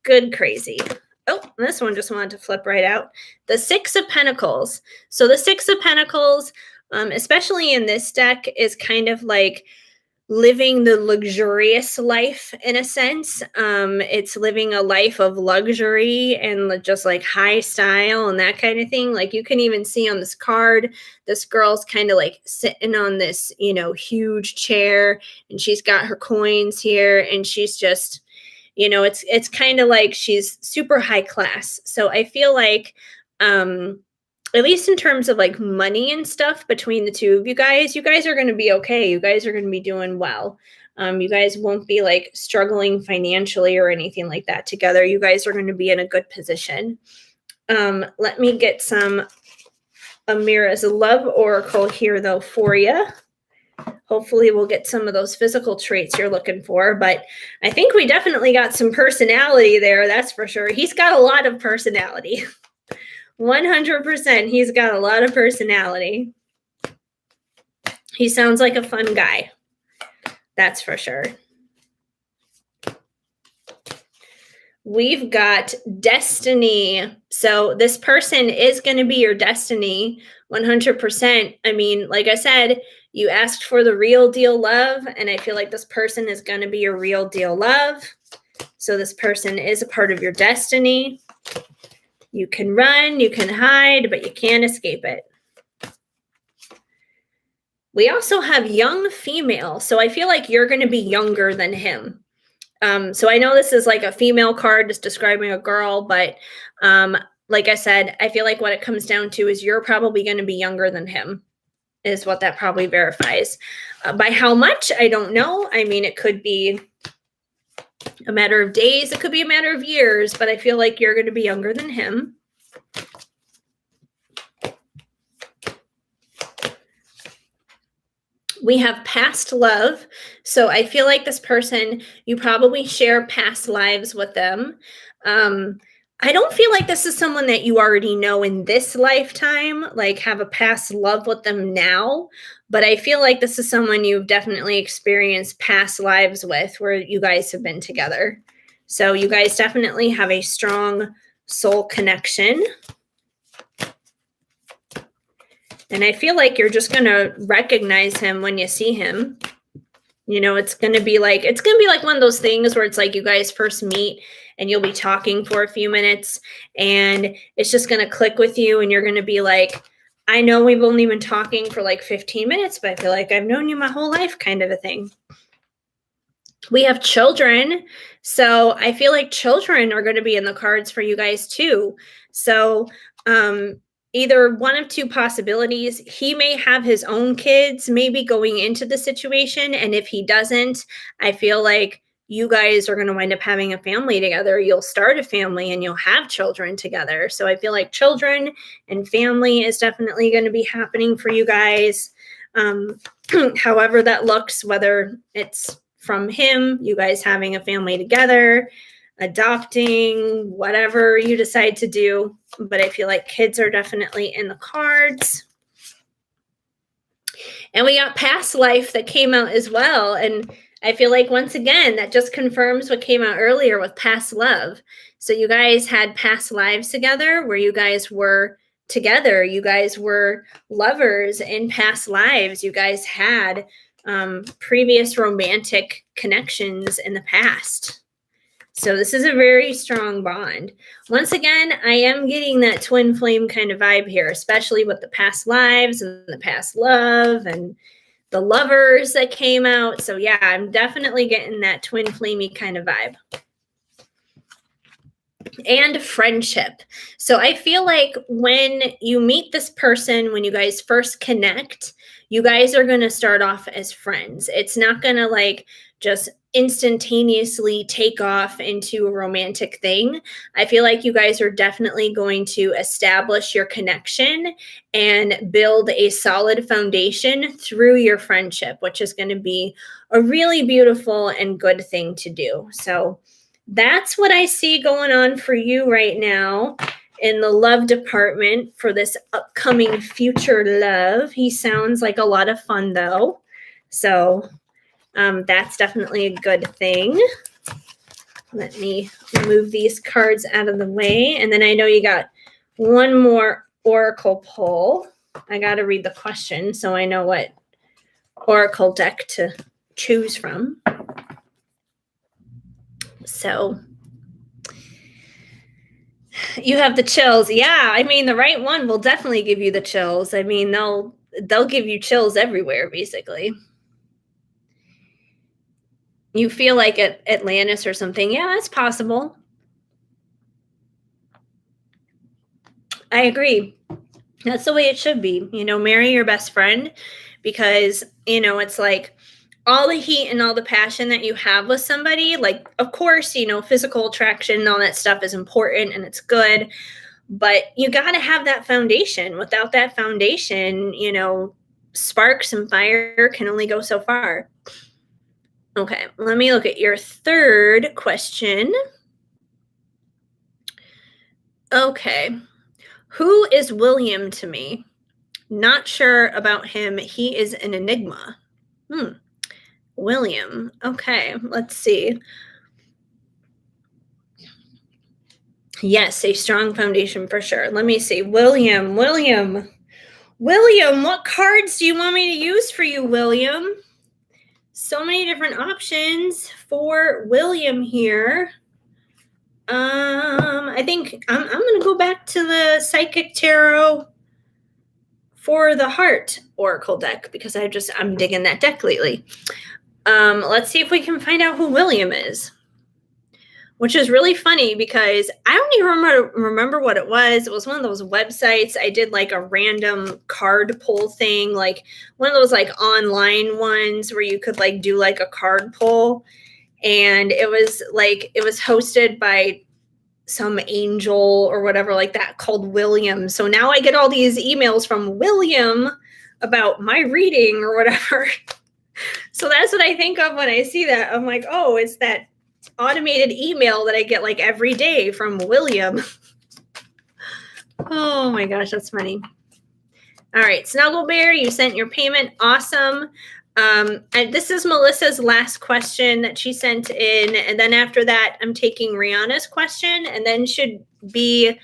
Good crazy. Oh, this one just wanted to flip right out. The Six of Pentacles. So the Six of Pentacles, especially in this deck, is kind of like living the luxurious life in a sense. It's living a life of luxury and just like high style and that kind of thing. Like you can even see on this card, this girl's kind of like sitting on this, you know, huge chair, and she's got her coins here, and she's just, you know, it's kind of like she's super high class. So I feel like, at least in terms of like money and stuff between the two of you guys are going to be okay. You guys are going to be doing well. You guys won't be like struggling financially or anything like that together. You guys are going to be in a good position. Let me get some Amira's Love Oracle here though for you. Hopefully we'll get some of those physical traits you're looking for, but I think we definitely got some personality there. That's for sure. He's got a lot of personality. 100%. He's got a lot of personality. He sounds like a fun guy. That's for sure. We've got destiny. So this person is going to be your destiny 100%. I mean, like I said, you asked for the real deal love, and I feel like this person is going to be your real deal love. So this person is a part of your destiny. You can run, you can hide, but you can't escape it. We also have young female. So I feel like you're going to be younger than him. So I know this is like a female card just describing a girl, but like I said, I feel like what it comes down to is you're probably going to be younger than him, is what that probably verifies. By how much, I don't know. I mean, it could be a matter of days. It could be a matter of years, but I feel like you're going to be younger than him. We have past love. So I feel like this person, you probably share past lives with them. I don't feel like this is someone that you already know in this lifetime, like have a past love with them now. But I feel like this is someone you've definitely experienced past lives with where you guys have been together. So you guys definitely have a strong soul connection. And I feel like you're just going to recognize him when you see him. It's going to be like one of those things where it's like you guys first meet and you'll be talking for a few minutes and it's just going to click with you and you're going to be like, I know we've only been talking for like 15 minutes, but I feel like I've known you my whole life, kind of a thing. We have children, so I feel like children are going to be in the cards for you guys too. So, either one of two possibilities. He may have his own kids maybe going into the situation, and if he doesn't, I feel like you guys are going to wind up having a family together. You'll start a family and you'll have children together. So I feel like children and family is definitely going to be happening for you guys. However that looks, whether it's from him, you guys having a family together, adopting, whatever you decide to do. But I feel like kids are definitely in the cards. And we got past life that came out as well. And I feel like, once again, that just confirms what came out earlier with past love. So you guys had past lives together where you guys were together. You guys were lovers in past lives. You guys had previous romantic connections in the past. So this is a very strong bond. Once again, I am getting that twin flame kind of vibe here, especially with the past lives and the past love and the lovers that came out. So yeah, I'm definitely getting that twin flamey kind of vibe. And friendship. So I feel like when you meet this person, when you guys first connect, you guys are going to start off as friends. It's not going to like just instantaneously take off into a romantic thing. I feel like you guys are definitely going to establish your connection and build a solid foundation through your friendship, which is going to be a really beautiful and good thing to do. So that's what I see going on for you right now in the love department for this upcoming future love. He sounds like a lot of fun, though. So that's definitely a good thing. Let me move these cards out of the way. And then I know you got one more oracle pull. I got to read the question so I know what oracle deck to choose from. So you have the chills. Yeah, I mean, the right one will definitely give you the chills. I mean, they'll give you chills everywhere, basically. You feel like at Atlantis or something. Yeah, that's possible. I agree. That's the way it should be. Marry your best friend because, it's like all the heat and all the passion that you have with somebody. Like, of course, physical attraction and all that stuff is important and it's good. But you got to have that foundation. Without that foundation, sparks and fire can only go so far. Okay, let me look at your third question. Okay. Who is William to me? Not sure about him. He is an enigma. William. Okay, let's see. Yes, a strong foundation for sure. Let me see. William, what cards do you want me to use for you, William? So many different options for William here. I think I'm going to go back to the Psychic Tarot for the Heart Oracle deck because I'm digging that deck lately. Let's see if we can find out who William is. Which is really funny because I don't even remember what it was. It was one of those websites. I did like a random card pull thing, like one of those like online ones where you could like do like a card pull. And it was hosted by some angel or whatever like that called William. So now I get all these emails from William about my reading or whatever. So that's what I think of when I see that. I'm like, oh, it's that automated email that I get like every day from William. Oh my gosh, that's funny. All right, Snuggle Bear, you sent your payment. Awesome. And this is Melissa's last question that she sent in. And then after that, I'm taking Rihanna's question and then should be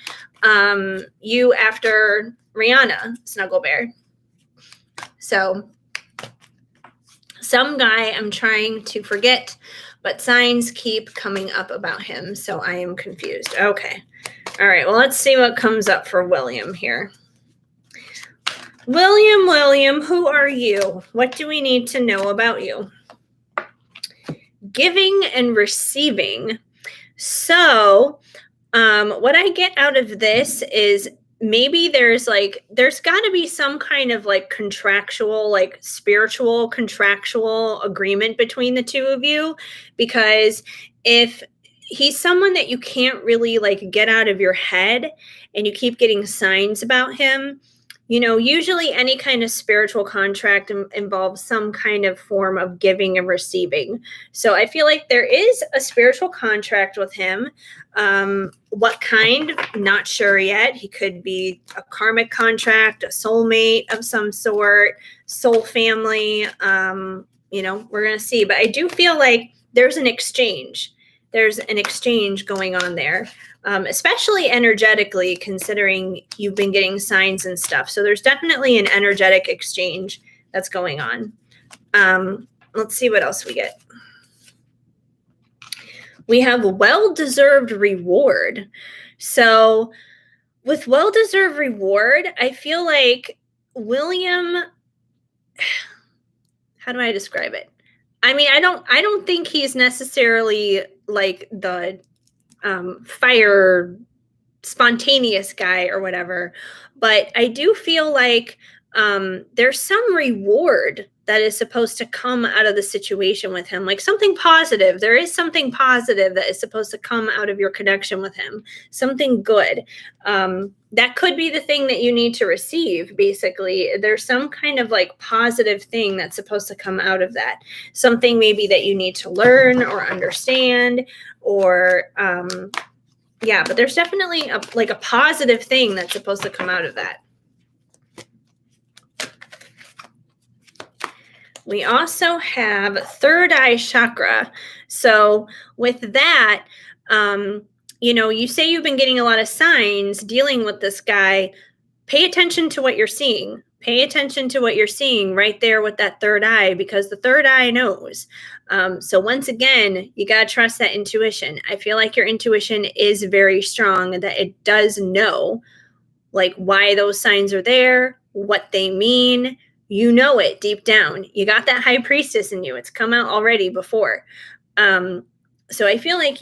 you after Rihanna, Snuggle Bear. So some guy I'm trying to forget, but signs keep coming up about him, so I am confused. Okay. All right, well, let's see what comes up for William here. William, who are you? What do we need to know about you? Giving and receiving. So, what I get out of this is maybe there's got to be some kind of like contractual, like spiritual contractual agreement between the two of you, because if he's someone that you can't really like get out of your head and you keep getting signs about him, usually any kind of spiritual contract involves some kind of form of giving and receiving. So I feel like there is a spiritual contract with him. What kind? Not sure yet. He could be a karmic contract, a soulmate of some sort, soul family. We're going to see. But I do feel like there's an exchange. There's an exchange going on there. Especially energetically, considering you've been getting signs and stuff. So there's definitely an energetic exchange that's going on. Let's see what else we get. We have well-deserved reward. So with well-deserved reward, I feel like William, how do I describe it? I mean, I don't think he's necessarily like the fire spontaneous guy or whatever, but I do feel like there's some reward that is supposed to come out of the situation with him, like something positive. There is something positive that is supposed to come out of your connection with him, something good. That could be the thing that you need to receive. Basically, there's some kind of like positive thing that's supposed to come out of that, something maybe that you need to learn or understand, or but there's definitely a positive thing that's supposed to come out of that. We also have third eye chakra. So with that, you say you've been getting a lot of signs dealing with this guy. Pay attention to what you're seeing. Pay attention to what you're seeing right there with that third eye, because the third eye knows. So once again, you got to trust that intuition. I feel like your intuition is very strong, that it does know like why those signs are there, what they mean. You know it deep down. You got that high priestess in you. It's come out already before. So I feel like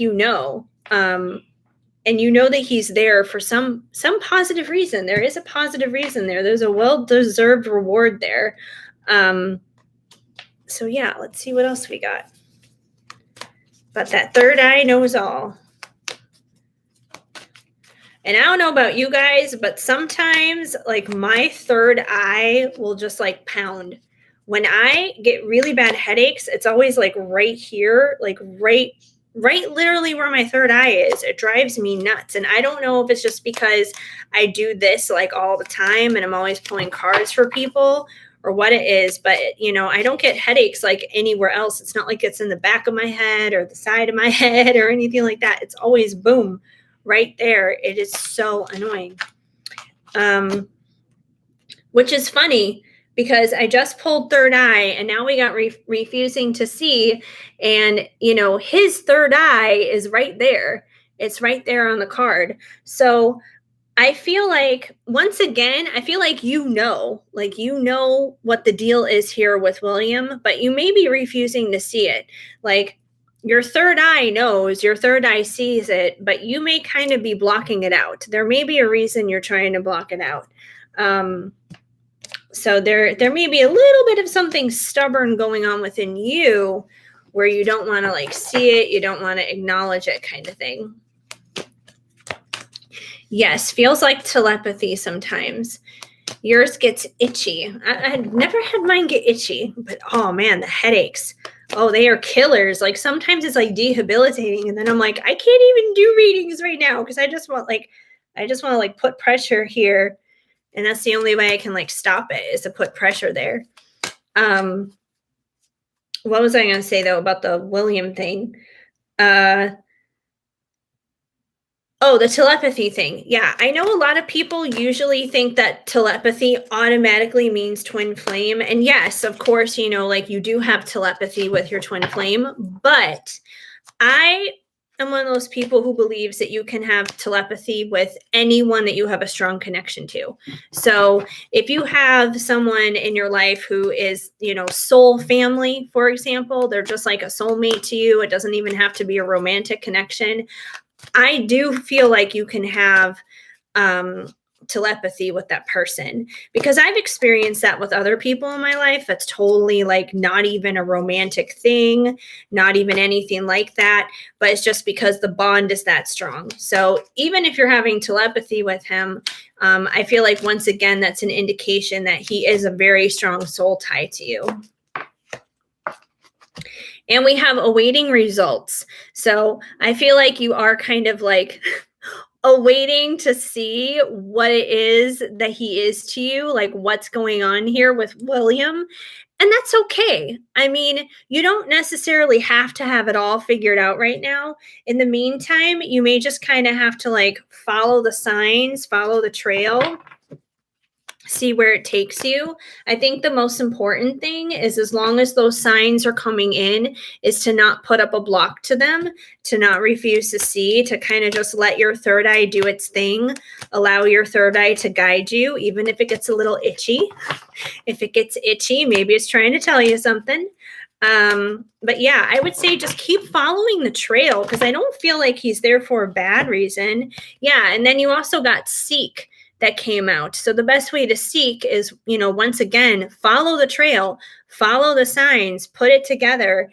and you know that he's there for some positive reason. There is a positive reason there. There's a well-deserved reward there. So yeah, let's see what else we got. But that third eye knows all. And I don't know about you guys, but sometimes like my third eye will just like pound. When I get really bad headaches, it's always like right here, like right literally where my third eye is. It drives me nuts. And I don't know if it's just because I do this like all the time and I'm always pulling cards for people or what it is, but I don't get headaches like anywhere else. It's not like it's in the back of my head or the side of my head or anything like that. It's always boom, right there. It is so annoying. Which is funny because I just pulled third eye and now we got refusing to see. And, his third eye is right there. It's right there on the card. So I feel like, once again, what the deal is here with William, but you may be refusing to see it. Like, your third eye knows, your third eye sees it, but you may kind of be blocking it out. There may be a reason you're trying to block it out. So there may be a little bit of something stubborn going on within you where you don't want to like see it, you don't want to acknowledge it, kind of thing. Yes, feels like telepathy sometimes. Yours gets itchy. I've never had mine get itchy, but oh man, the headaches. Oh, they are killers. Like sometimes it's like debilitating, and then I'm like, I can't even do readings right now because I just want to like put pressure here, and that's the only way I can like stop it is to put pressure there. What was I going to say though about the William thing? Oh, the telepathy thing. Yeah, I know a lot of people usually think that telepathy automatically means twin flame. And yes, of course, like you do have telepathy with your twin flame, but I am one of those people who believes that you can have telepathy with anyone that you have a strong connection to. So if you have someone in your life who is, soul family, for example, they're just like a soulmate to you. It doesn't even have to be a romantic connection. I do feel like you can have um, telepathy with that person because I've experienced that with other people in my life. That's totally like not even a romantic thing, not even anything like that. But it's just because the bond is that strong. So even if you're having telepathy with him, I feel like once again, that's an indication that he is a very strong soul tie to you. And we have awaiting results. So I feel like you are kind of like awaiting to see what it is that he is to you, like what's going on here with William. And that's okay. I mean, you don't necessarily have to have it all figured out right now. In the meantime, you may just kind of have to like follow the signs, follow the trail, see where it takes you. I think the most important thing is as long as those signs are coming in is to not put up a block to them, to not refuse to see, to kind of just let your third eye do its thing, allow your third eye to guide you, even if it gets a little itchy. If it gets itchy, maybe it's trying to tell you something. But yeah, I would say just keep following the trail because I don't feel like he's there for a bad reason. Yeah, and then you also got seek that came out. So the best way to seek is, once again, follow the trail, follow the signs, put it together.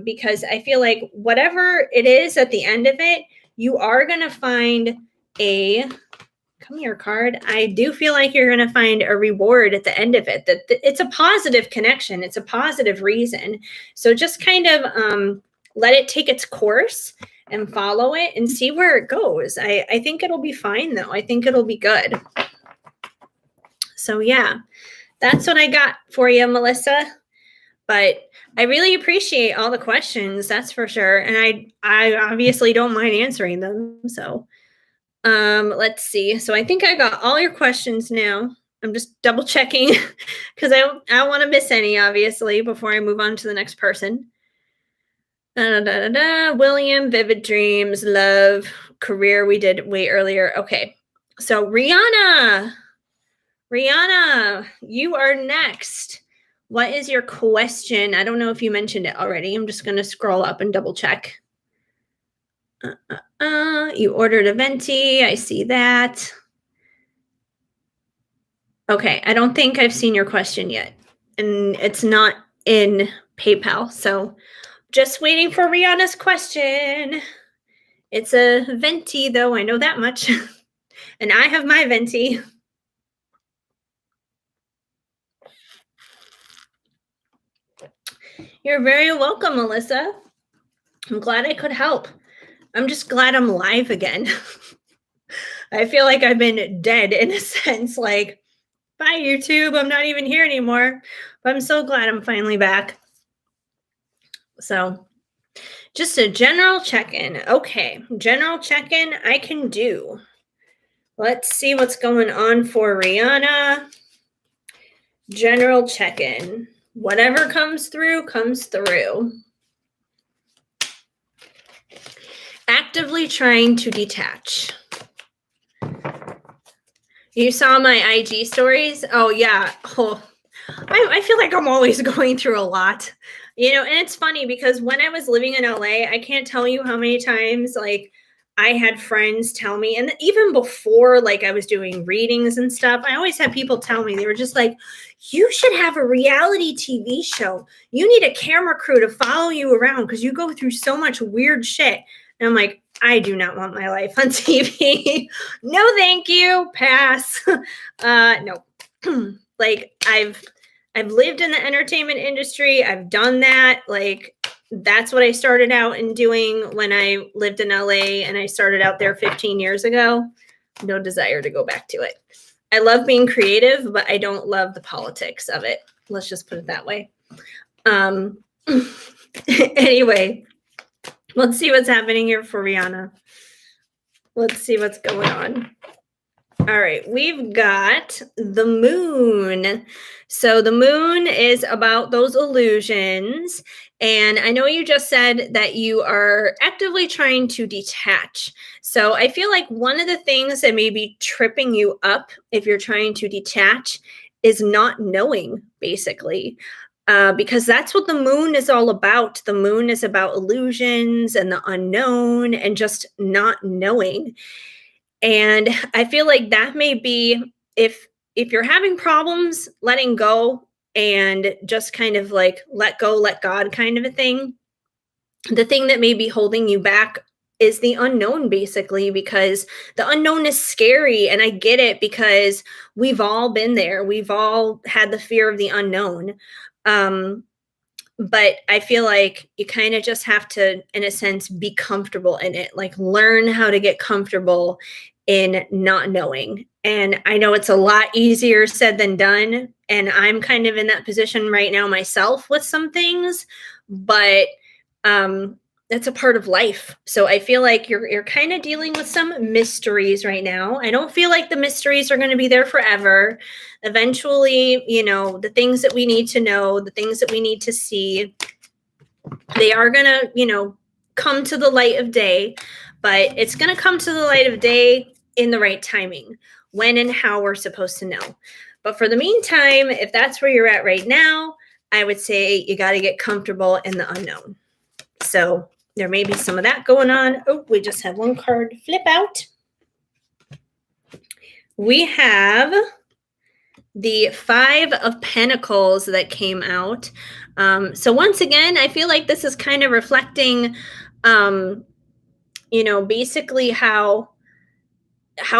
Because I feel like whatever it is at the end of it, you are going to find a come here card. I do feel like you're going to find a reward at the end of it, that it's a positive connection. It's a positive reason. So just kind of let it take its course and follow it and see where it goes. I think it'll be fine though. I think it'll be good. So yeah, that's what I got for you, Melissa. But I really appreciate all the questions, that's for sure. And I obviously don't mind answering them. So let's see. So I think I got all your questions now. I'm just double checking because I don't want to miss any, obviously, before I move on to the next person. William, vivid dreams, love, career. We did way earlier. Okay. So Rihanna, you are next. What is your question? I don't know if you mentioned it already. I'm just going to scroll up and double check. You ordered a Venti. I see that. Okay, I don't think I've seen your question yet. And it's not in PayPal. So just waiting for Rihanna's question. It's a Venti, though. I know that much. And I have my Venti. You're very welcome, Melissa. I'm glad I could help. I'm just glad I'm live again. I feel like I've been dead in a sense, like, bye, YouTube. I'm not even here anymore. But I'm so glad I'm finally back. So just a general check-in. Okay, general check-in I can do. Let's see what's going on for Rihanna. General check-in. Whatever comes through, comes through. Actively trying to detach. You saw my IG stories? Oh, yeah. Oh, I feel like I'm always going through a lot. And it's funny because when I was living in LA, I can't tell you how many times like I had friends tell me, and even before like I was doing readings and stuff, I always had people tell me, they were just like, you should have a reality TV show. You need a camera crew to follow you around because you go through so much weird shit. And I'm like, I do not want my life on TV. No, thank you. Pass. No. Like I've lived in the entertainment industry. I've done that. Like that's what I started out in doing when I lived in LA and I started out there 15 years ago. No desire to go back to it. I love being creative, but I don't love the politics of it. Let's just put it that way. Anyway, let's see what's happening here for Rihanna. Let's see what's going on. All right, we've got the moon. So the moon is about those illusions. And I know you just said that you are actively trying to detach. So I feel like one of the things that may be tripping you up if you're trying to detach is not knowing, basically. Because that's what the moon is all about. The moon is about illusions and the unknown and just not knowing. And I feel like that may be if you're having problems letting go and just kind of like let go, let God kind of a thing, the thing that may be holding you back is the unknown, basically, because the unknown is scary. And I get it because we've all been there. We've all had the fear of the unknown. Um, but I feel like you kind of just have to, in a sense, be comfortable in it, like learn how to get comfortable in not knowing. And I know it's a lot easier said than done. And I'm kind of in that position right now myself with some things, but um, that's a part of life. So I feel like you're kind of dealing with some mysteries right now. I don't feel like the mysteries are going to be there forever. Eventually, the things that we need to know, the things that we need to see, they are going to, come to the light of day, but it's going to come to the light of day in the right timing, when and how we're supposed to know. But for the meantime, if that's where you're at right now, I would say you got to get comfortable in the unknown. So there may be some of that going on. Oh, we just had one card flip out. We have the Five of Pentacles that came out. So once again, I feel like this is kind of reflecting, basically how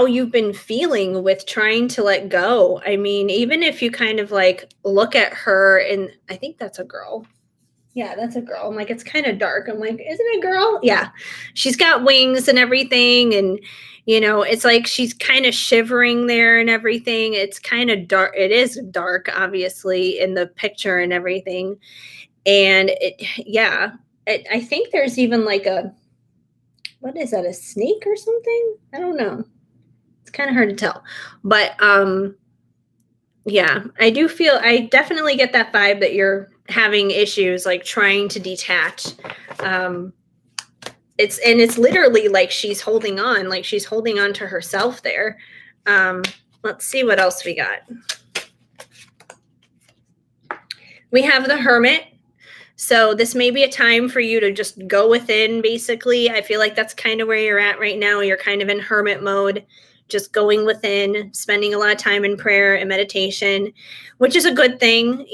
you've been feeling with trying to let go. I mean, even if you kind of like look at her, and I think that's a girl. Yeah, that's a girl. I'm like, it's kind of dark. I'm like, isn't it a girl? Yeah. She's got wings and everything. And, it's like she's kind of shivering there and everything. It's kind of dark. It is dark, obviously, in the picture and everything. And I think there's even like what is that, a snake or something? I don't know. It's kind of hard to tell. But, yeah, I definitely get that vibe that you're having issues like trying to detach. It's literally like she's holding on to herself there. Let's see what else we got. We have the Hermit. So this may be a time for you to just go within, basically. I feel like that's kind of where you're at right now. You're kind of in hermit mode, just going within, spending a lot of time in prayer and meditation, which is a good thing,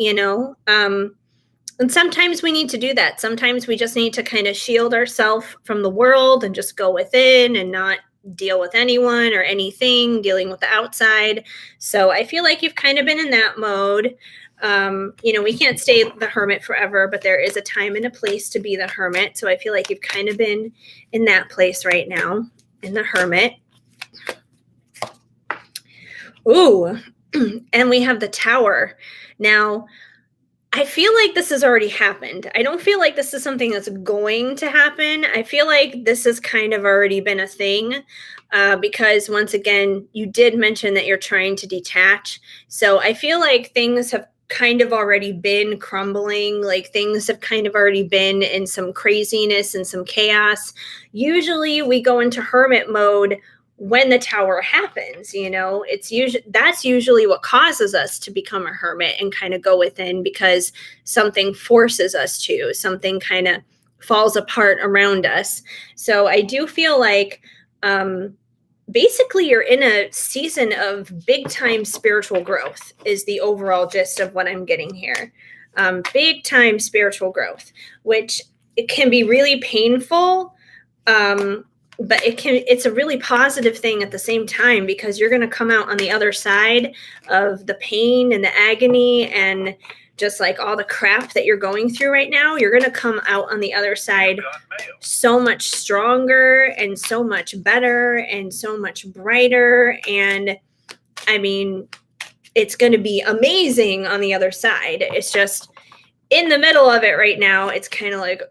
and sometimes we need to do that. Sometimes we just need to kind of shield ourselves from the world and just go within and not deal with anyone or anything, dealing with the outside. So I feel like you've kind of been in that mode. We can't stay the hermit forever, but there is a time and a place to be the hermit. So I feel like you've kind of been in that place right now, in the hermit. Ooh, and we have the Tower. Now, I feel like this has already happened. I don't feel like this is something that's going to happen. I feel like this has kind of already been a thing because, once again, you did mention that you're trying to detach. So I feel like things have kind of already been crumbling, like things have kind of already been in some craziness and some chaos. Usually we go into hermit mode when the Tower happens. That's usually what causes us to become a hermit and kind of go within, because something forces us to, something kind of falls apart around us. So I do feel like basically you're in a season of big time spiritual growth is the overall gist of what I'm getting here. Big time spiritual growth, which it can be really painful. But it's a really positive thing at the same time, because you're going to come out on the other side of the pain and the agony and just like all the crap that you're going through right now. You're going to come out on the other side so much stronger and so much better and so much brighter. And I mean, it's going to be amazing on the other side. It's just in the middle of it right now. It's kind of like,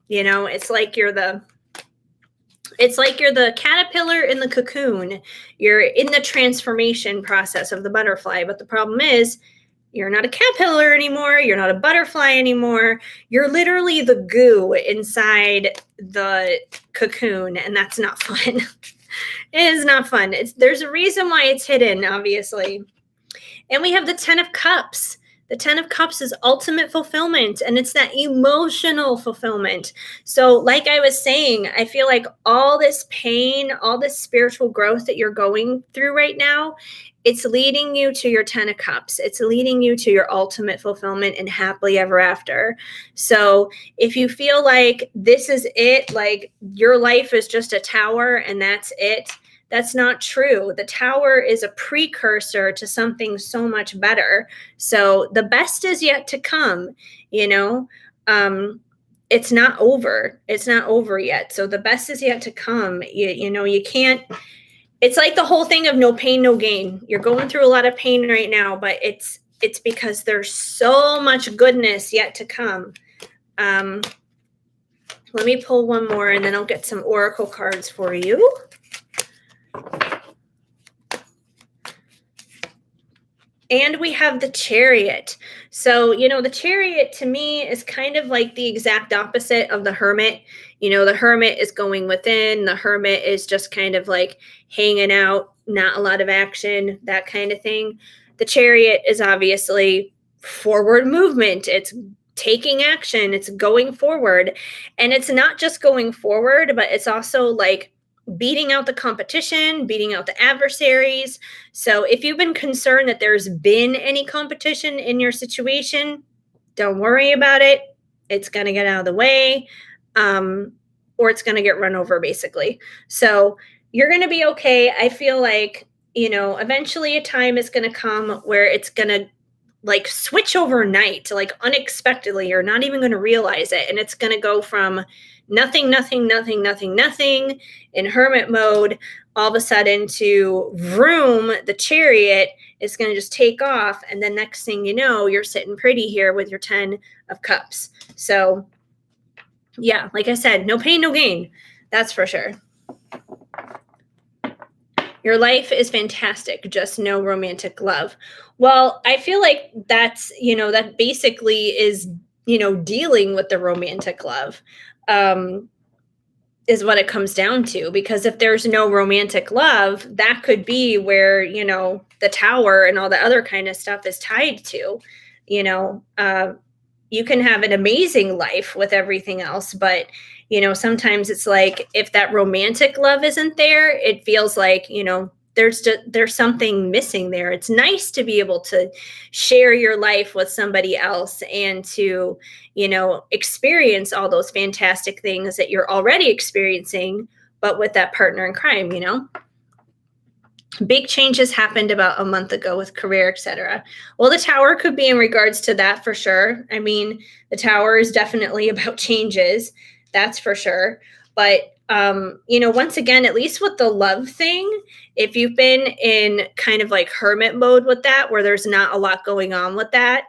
it's like you're It's like you're the caterpillar in the cocoon. You're in the transformation process of the butterfly. But the problem is, you're not a caterpillar anymore. You're not a butterfly anymore. You're literally the goo inside the cocoon. And that's not fun. It is not fun. There's a reason why it's hidden, obviously. And we have the 10 of Cups. The 10 of Cups is ultimate fulfillment, and it's that emotional fulfillment. So, like I was saying, I feel like all this pain, all this spiritual growth that you're going through right now, it's leading you to your 10 of Cups. It's leading you to your ultimate fulfillment and happily ever after. So, if you feel like this is it, like your life is just a tower and that's it, that's not true. The tower is a precursor to something so much better. So the best is yet to come, you know. It's not over. It's not over yet. So the best is yet to come. You know, you can't, it's like the whole thing of no pain, no gain. You're going through a lot of pain right now, but it's because there's so much goodness yet to come. Let me pull one more and then I'll get some oracle cards for you. And we have the Chariot. So, you know, the Chariot to me is kind of like the exact opposite of the Hermit. You know, the Hermit is going within, the Hermit is just kind of like hanging out, not a lot of action, that kind of thing. The Chariot is obviously forward movement. It's taking action, it's going forward. And it's not just going forward, but it's also like beating out the competition, beating out the adversaries. So if you've been concerned that there's been any competition in your situation, don't worry about it. It's going to get out of the way, or it's going to get run over, basically. So you're going to be okay. I feel like, you know, eventually a time is going to come where it's going to like switch overnight, like unexpectedly. You're not even going to realize it. And it's going to go from nothing, nothing, nothing, nothing, nothing in hermit mode, all of a sudden to vroom, the Chariot is going to just take off. And then next thing you know, you're sitting pretty here with your 10 of Cups. So yeah, like I said, no pain, no gain. That's for sure. Your life is fantastic, just no romantic love. Well, I feel like that's, you know, that basically is, you know, dealing with the romantic love. Is what it comes down to, because if there's no romantic love, that could be where, you know, the tower and all the other kind of stuff is tied to. You know, you can have an amazing life with everything else, but you know, sometimes it's like if that romantic love isn't there, it feels like, you know, there's something missing there. It's nice to be able to share your life with somebody else and to, you know, experience all those fantastic things that you're already experiencing, but with that partner in crime, you know. Big changes happened about a month ago with career, etc. Well, the tower could be in regards to that for sure. I mean, the tower is definitely about changes, that's for sure. But you know, once again, at least with the love thing, if you've been in kind of like hermit mode with that, where there's not a lot going on with that,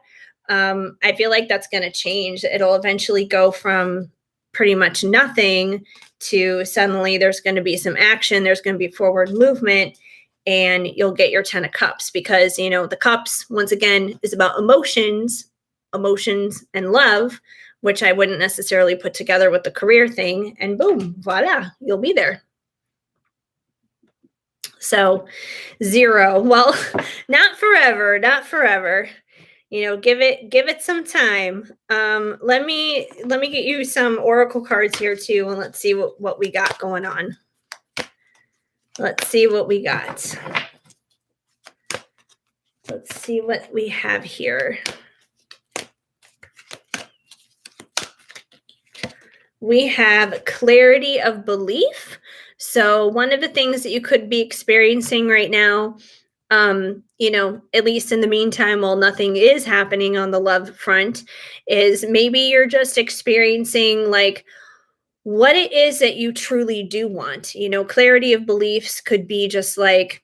I feel like that's going to change. It'll eventually go from pretty much nothing to suddenly there's going to be some action, there's going to be forward movement, and you'll get your 10 of Cups, because, you know, the Cups, once again, is about emotions and love, which I wouldn't necessarily put together with the career thing. And boom, voila, you'll be there. So 0. Well, not forever, not forever. You know, give it some time. Let me get you some oracle cards here too, and let's see what we got going on. Let's see what we got. Let's see what we have here. We have clarity of belief. So one of the things that you could be experiencing right now, you know, at least in the meantime, while nothing is happening on the love front, is maybe you're just experiencing like what it is that you truly do want. You know, clarity of beliefs could be just like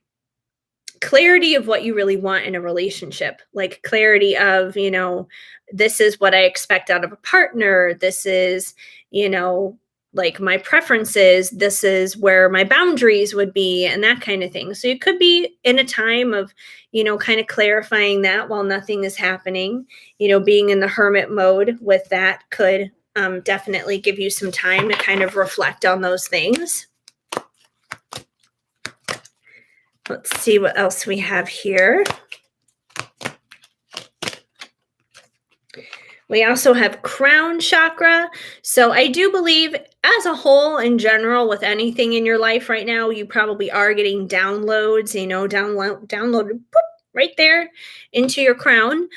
clarity of what you really want in a relationship, like clarity of, you know, this is what I expect out of a partner. This is, you know, like my preferences, this is where my boundaries would be, and that kind of thing. So you could be in a time of, kind of clarifying that while nothing is happening. Being in the hermit mode with that could definitely give you some time to kind of reflect on those things. Let's see what else we have here. We also have crown chakra. So I do believe, as a whole, in general, with anything in your life right now, you probably are getting downloads, downloaded right there into your crown.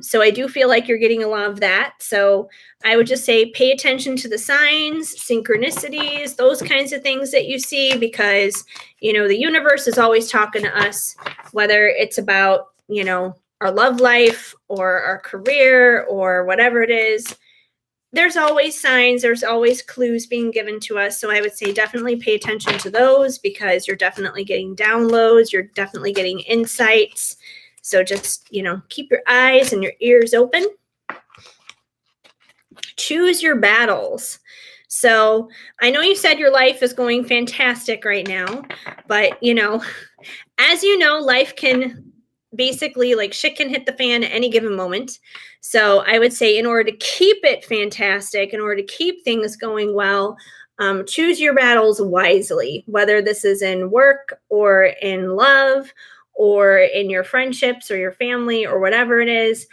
So I do feel like you're getting a lot of that. So I would just say pay attention to the signs, synchronicities, those kinds of things that you see, because, the universe is always talking to us, whether it's about, our love life or our career or whatever it is. There's always signs, there's always clues being given to us. So I would say definitely pay attention to those, because you're definitely getting downloads, you're definitely getting insights. So just, keep your eyes and your ears open. Choose your battles. So I know you said your life is going fantastic right now, but, as you know, life can basically, like, shit can hit the fan at any given moment. So I would say, in order to keep it fantastic, in order to keep things going well, choose your battles wisely, whether this is in work or in love or in your friendships or your family or whatever it is.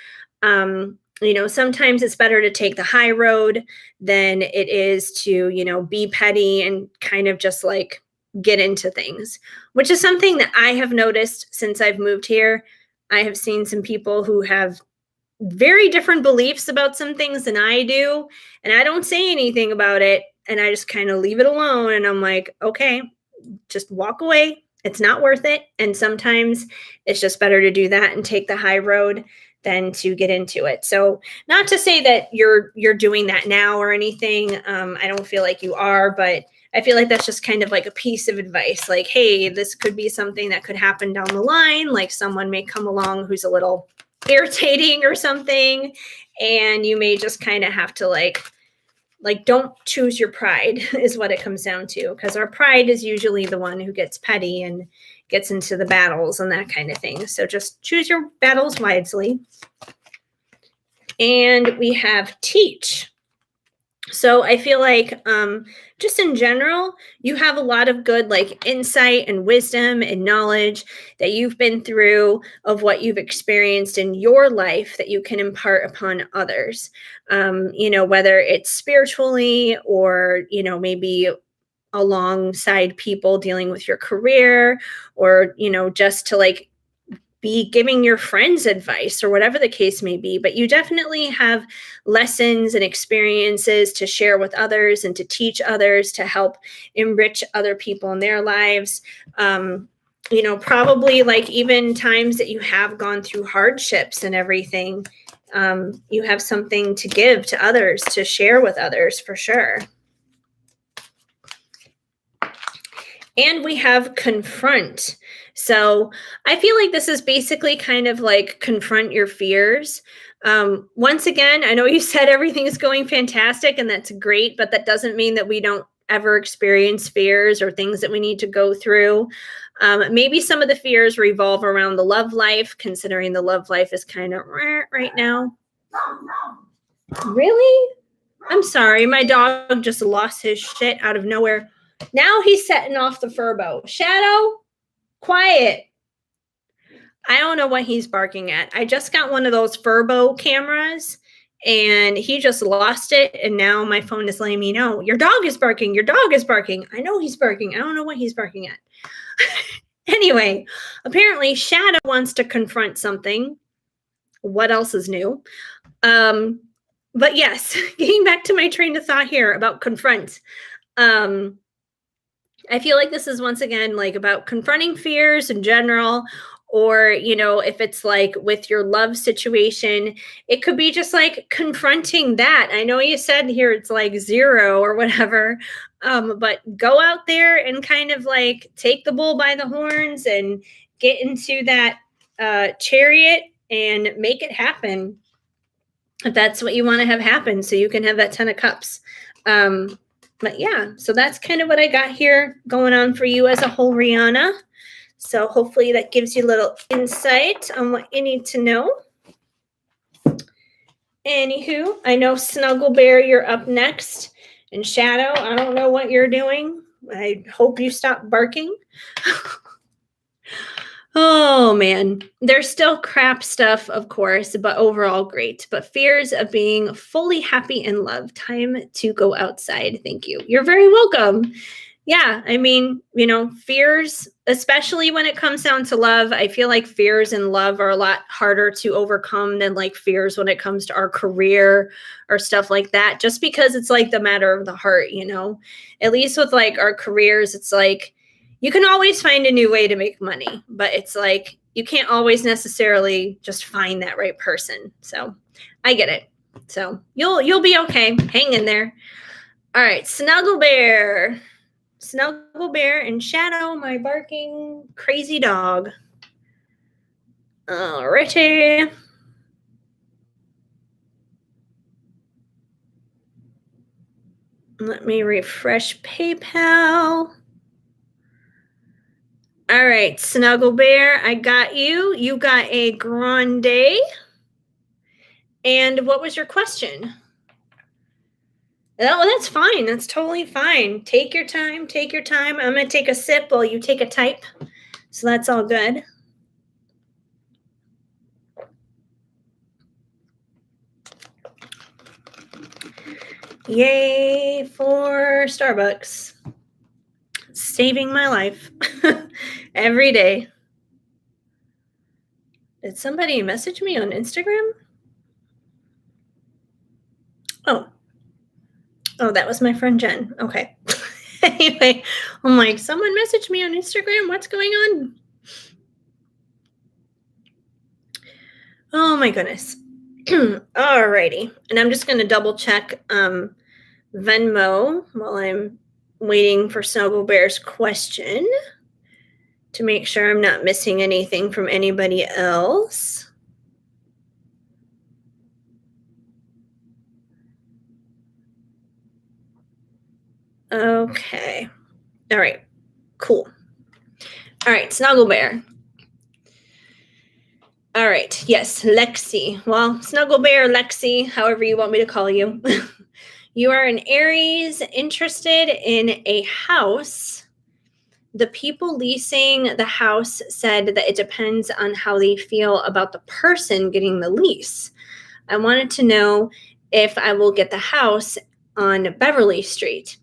Sometimes it's better to take the high road than it is to, be petty and kind of just like get into things, which is something that I have noticed since I've moved here. I have seen some people who have very different beliefs about some things than I do, and I don't say anything about it, and I just kind of leave it alone, and I'm like, okay, just walk away. It's not worth it. And sometimes it's just better to do that and take the high road than to get into it. So, not to say that you're doing that now or anything. I don't feel like you are, but I feel like that's just kind of like a piece of advice. Like, hey, this could be something that could happen down the line. Like, someone may come along who's a little irritating or something, and you may just kind of have to like don't choose your pride is what it comes down to, because our pride is usually the one who gets petty and gets into the battles and that kind of thing. So just choose your battles wisely. And we have teach. So I feel like just in general, you have a lot of good like insight and wisdom and knowledge that you've been through of what you've experienced in your life that you can impart upon others. Whether it's spiritually or, maybe alongside people dealing with your career, or, just to like be giving your friends advice or whatever the case may be. But you definitely have lessons and experiences to share with others and to teach others, to help enrich other people in their lives. Probably like even times that you have gone through hardships and everything, you have something to give to others, to share with others, for sure. And we have confront. So I feel like this is basically kind of like confront your fears. Once again, I know you said everything is going fantastic, and that's great, but that doesn't mean that we don't ever experience fears or things that we need to go through. Maybe some of the fears revolve around the love life, considering the love life is kind of right now. Really? I'm sorry. My dog just lost his shit out of nowhere. Now he's setting off the furbo. Shadow, quiet. I don't know what he's barking at. I just got one of those furbo cameras, and he just lost it. And now my phone is letting me know, your dog is barking. Your dog is barking. I know he's barking. I don't know what he's barking at. Anyway, apparently Shadow wants to confront something. What else is new? But yes, getting back to my train of thought here about confront. I feel like this is once again like about confronting fears in general, or, if it's like with your love situation, it could be just like confronting that. I know you said here it's like 0 or whatever, but go out there and kind of like take the bull by the horns and get into that chariot and make it happen. If that's what you want to have happen, so you can have that 10 of cups. But yeah, so that's kind of what I got here going on for you as a whole, Rihanna. So hopefully that gives you a little insight on what you need to know. Anywho, I know Snuggle Bear, you're up next. And Shadow, I don't know what you're doing. I hope you stop barking. Oh man, there's still crap stuff, of course, but overall great. But fears of being fully happy in love. Time to go outside. Thank you. You're very welcome. Yeah, I mean, fears, especially when it comes down to love, I feel like fears in love are a lot harder to overcome than like fears when it comes to our career or stuff like that, just because it's like the matter of the heart, At least with like our careers, it's like you can always find a new way to make money, but it's like you can't always necessarily just find that right person. So I get it. So you'll be okay. Hang in there. All right, Snuggle Bear and Shadow, my barking crazy dog. Alrighty. Let me refresh PayPal. All right, Snuggle Bear, I got you. You got a Grande. And what was your question? Oh, that's fine. That's totally fine. Take your time. Take your time. I'm going to take a sip while you take a type. So that's all good. Yay for Starbucks. Saving my life every day. Did somebody message me on Instagram? Oh, that was my friend Jen. Okay. Anyway, I'm like, someone messaged me on Instagram. What's going on? Oh my goodness. Alrighty. And I'm just going to double check Venmo while I'm waiting for Snuggle Bear's question to make sure I'm not missing anything from anybody else. Okay. All right. Cool. All right, Snuggle Bear. All right. Yes, Lexi. Well, Snuggle Bear, Lexi, however you want me to call you. You are an Aries interested in a house. The people leasing the house said that it depends on how they feel about the person getting the lease. I wanted to know if I will get the house on Beverly Street.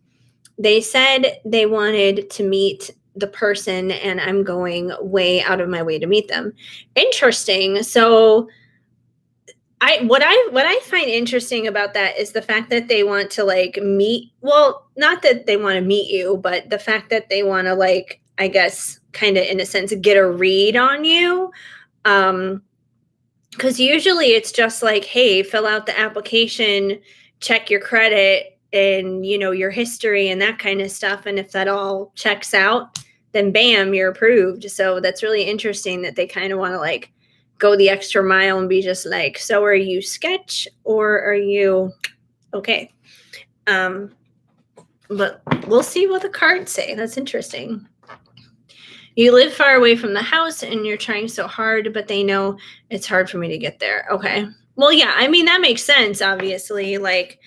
They said they wanted to meet the person, and I'm going way out of my way to meet them. Interesting. So what I find interesting about that is the fact that they want to like meet, well, not that they want to meet you, but the fact that they want to like, I guess, kind of in a sense, get a read on you. Because usually it's just like, hey, fill out the application, check your credit and, your history and that kind of stuff. And if that all checks out, then bam, you're approved. So that's really interesting that they kind of want to like go the extra mile and be just like, so are you sketch or are you okay? But we'll see what the cards say. That's interesting. You live far away from the house and you're trying so hard, but they know it's hard for me to get there. Okay. Well, yeah, I mean, that makes sense, obviously. Like,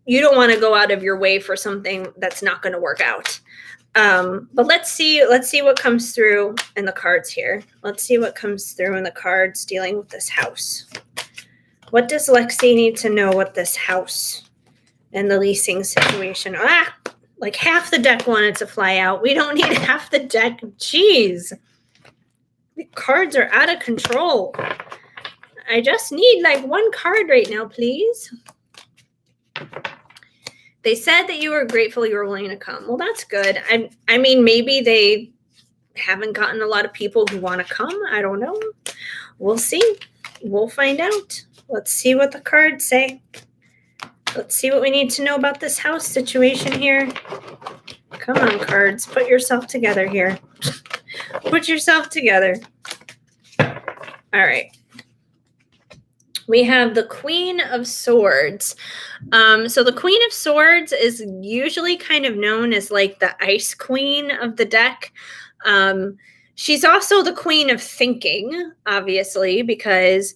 you don't want to go out of your way for something that's not going to work out. But let's see what comes through in the cards here. Let's see what comes through in the cards dealing with this house. What does Lexi need to know with this house and the leasing situation? Like half the deck wanted to fly out. We don't need half the deck. Jeez. The cards are out of control. I just need like one card right now, please. They said that you were grateful you were willing to come. Well, that's good. I mean, maybe they haven't gotten a lot of people who want to come. I don't know. We'll see. We'll find out. Let's see what the cards say. Let's see what we need to know about this house situation here. Come on, cards. Put yourself together here. Put yourself together. All right. We have the Queen of Swords. So the Queen of Swords is usually kind of known as like the ice queen of the deck. Um, she's also the queen of thinking, obviously, because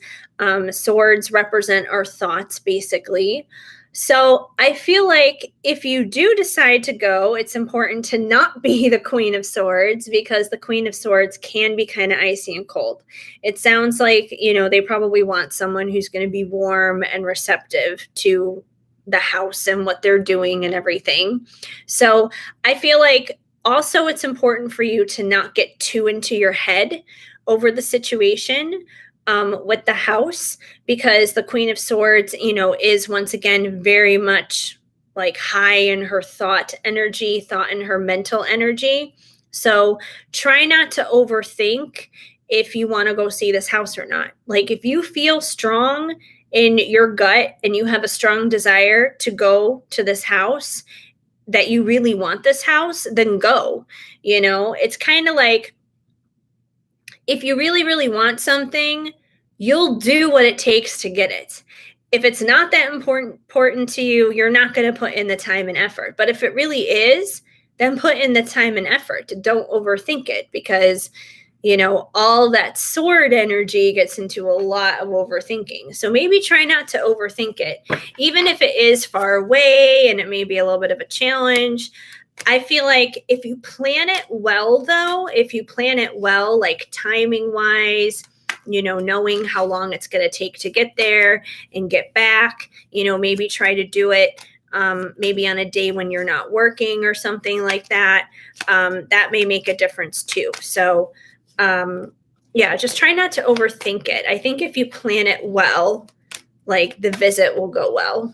swords represent our thoughts, basically. So I feel like if you do decide to go, it's important to not be the Queen of Swords because the Queen of Swords can be kind of icy and cold. It sounds like, they probably want someone who's going to be warm and receptive to the house and what they're doing and everything. So I feel like also it's important for you to not get too into your head over the situation with the house because the Queen of Swords, is once again very much like high in her thought in her mental energy. So try not to overthink if you want to go see this house or not. Like if you feel strong in your gut and you have a strong desire to go to this house, that you really want this house, then go. It's kind of like if you really, really want something, you'll do what it takes to get it. If it's not that important to you, you're not going to put in the time and effort. But if it really is, then put in the time and effort. Don't overthink it because, all that sword energy gets into a lot of overthinking. So maybe try not to overthink it, even if it is far away and it may be a little bit of a challenge. I feel like if you plan it well, though, like timing wise, knowing how long it's going to take to get there and get back, maybe try to do it maybe on a day when you're not working or something like that. That may make a difference too. So, yeah, just try not to overthink it. I think if you plan it well, like the visit will go well.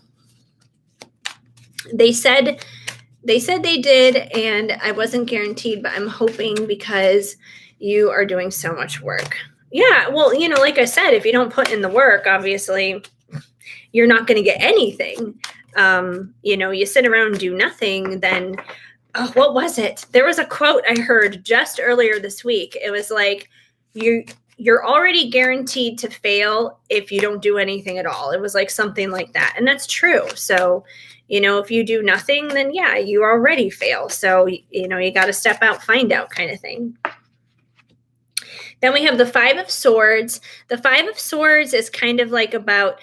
They said they did, and I wasn't guaranteed, but I'm hoping because you are doing so much work. Yeah, well, like I said, if you don't put in the work, obviously, you're not going to get anything. You sit around and do nothing, then, oh, what was it? There was a quote I heard just earlier this week. It was like, you're already guaranteed to fail if you don't do anything at all. It was like something like that. And that's true. So, if you do nothing, then yeah, you already fail. So, you got to step out, find out kind of thing. Then we have the Five of Swords. The Five of Swords is kind of like about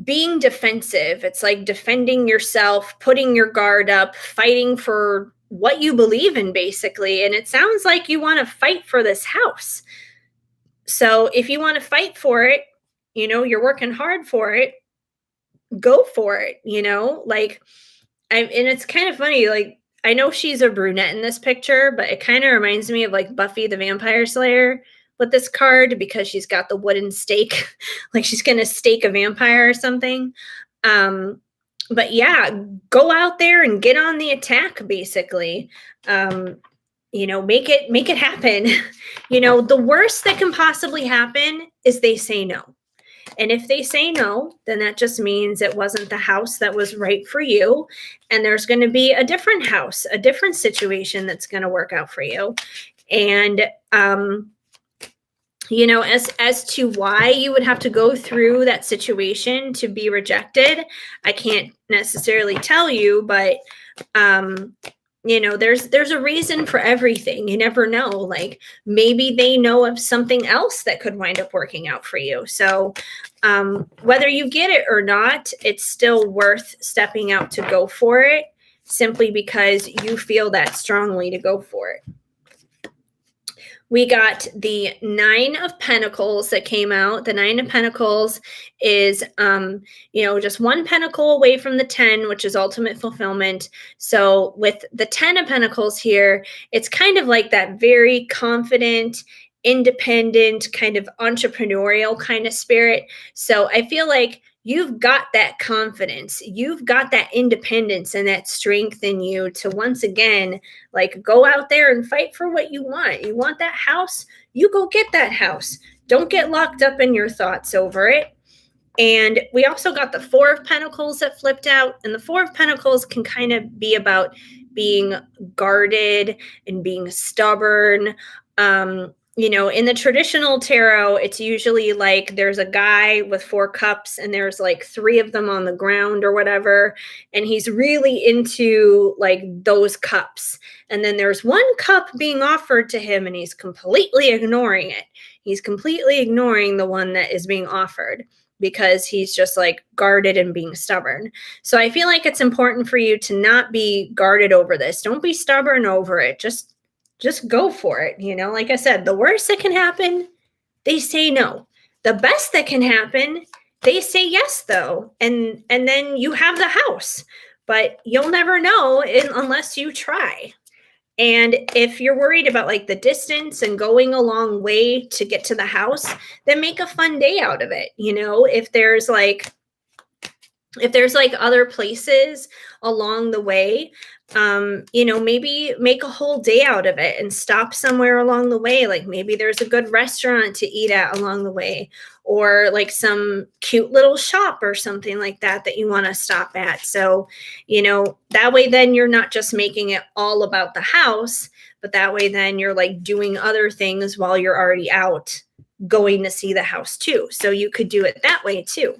being defensive. It's like defending yourself, putting your guard up, fighting for what you believe in, basically. And it sounds like you want to fight for this house. So if you want to fight for it, you're working hard for it, go for it, and it's kind of funny, like, I know she's a brunette in this picture, but it kind of reminds me of like Buffy the Vampire Slayer with this card because she's got the wooden stake, like she's going to stake a vampire or something. But yeah, go out there and get on the attack, basically. Make it happen. The worst that can possibly happen is they say no. And if they say no, then that just means it wasn't the house that was right for you. And there's going to be a different house, a different situation that's going to work out for you. And, as to why you would have to go through that situation to be rejected, I can't necessarily tell you, but, there's a reason for everything. You never know. Like maybe they know of something else that could wind up working out for you. So whether you get it or not, it's still worth stepping out to go for it simply because you feel that strongly to go for it. We got the Nine of Pentacles that came out. The Nine of Pentacles is, just one pentacle away from the 10, which is ultimate fulfillment. So with the 10 of Pentacles here, it's kind of like that very confident, independent, kind of entrepreneurial kind of spirit. So I feel like you've got that confidence, you've got that independence and that strength in you to once again, like go out there and fight for what you want. You want that house, you go get that house. Don't get locked up in your thoughts over it. And we also got the Four of Pentacles that flipped out. And the Four of Pentacles can kind of be about being guarded and being stubborn. in the traditional tarot, it's usually like there's a guy with 4 cups and there's like 3 of them on the ground or whatever. And he's really into like those cups. And then there's 1 cup being offered to him and he's completely ignoring it. He's completely ignoring the one that is being offered because he's just like guarded and being stubborn. So I feel like it's important for you to not be guarded over this. Don't be stubborn over it. Just go for it. Like I said, the worst that can happen, they say no. The best that can happen, they say yes though. And then you have the house. But you'll never know unless you try. And if you're worried about like the distance and going a long way to get to the house, then make a fun day out of it. If there's like other places along the way, maybe make a whole day out of it and stop somewhere along the way. Like maybe there's a good restaurant to eat at along the way, or like some cute little shop or something like that you want to stop at. So, that way then you're not just making it all about the house, but that way then you're like doing other things while you're already out going to see the house too. So you could do it that way too.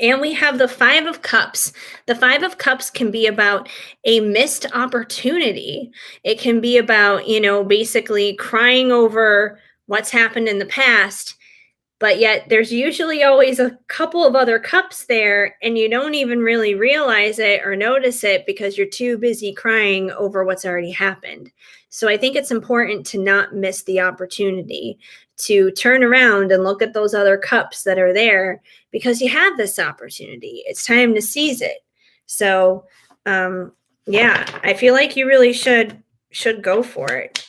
And we have the 5 of Cups. The 5 of Cups can be about a missed opportunity. It can be about, basically crying over what's happened in the past, but yet there's usually always a couple of other cups there and you don't even really realize it or notice it because you're too busy crying over what's already happened. So I think it's important to not miss the opportunity to turn around and look at those other cups that are there because you have this opportunity. It's time to seize it. So, I feel like you really should go for it,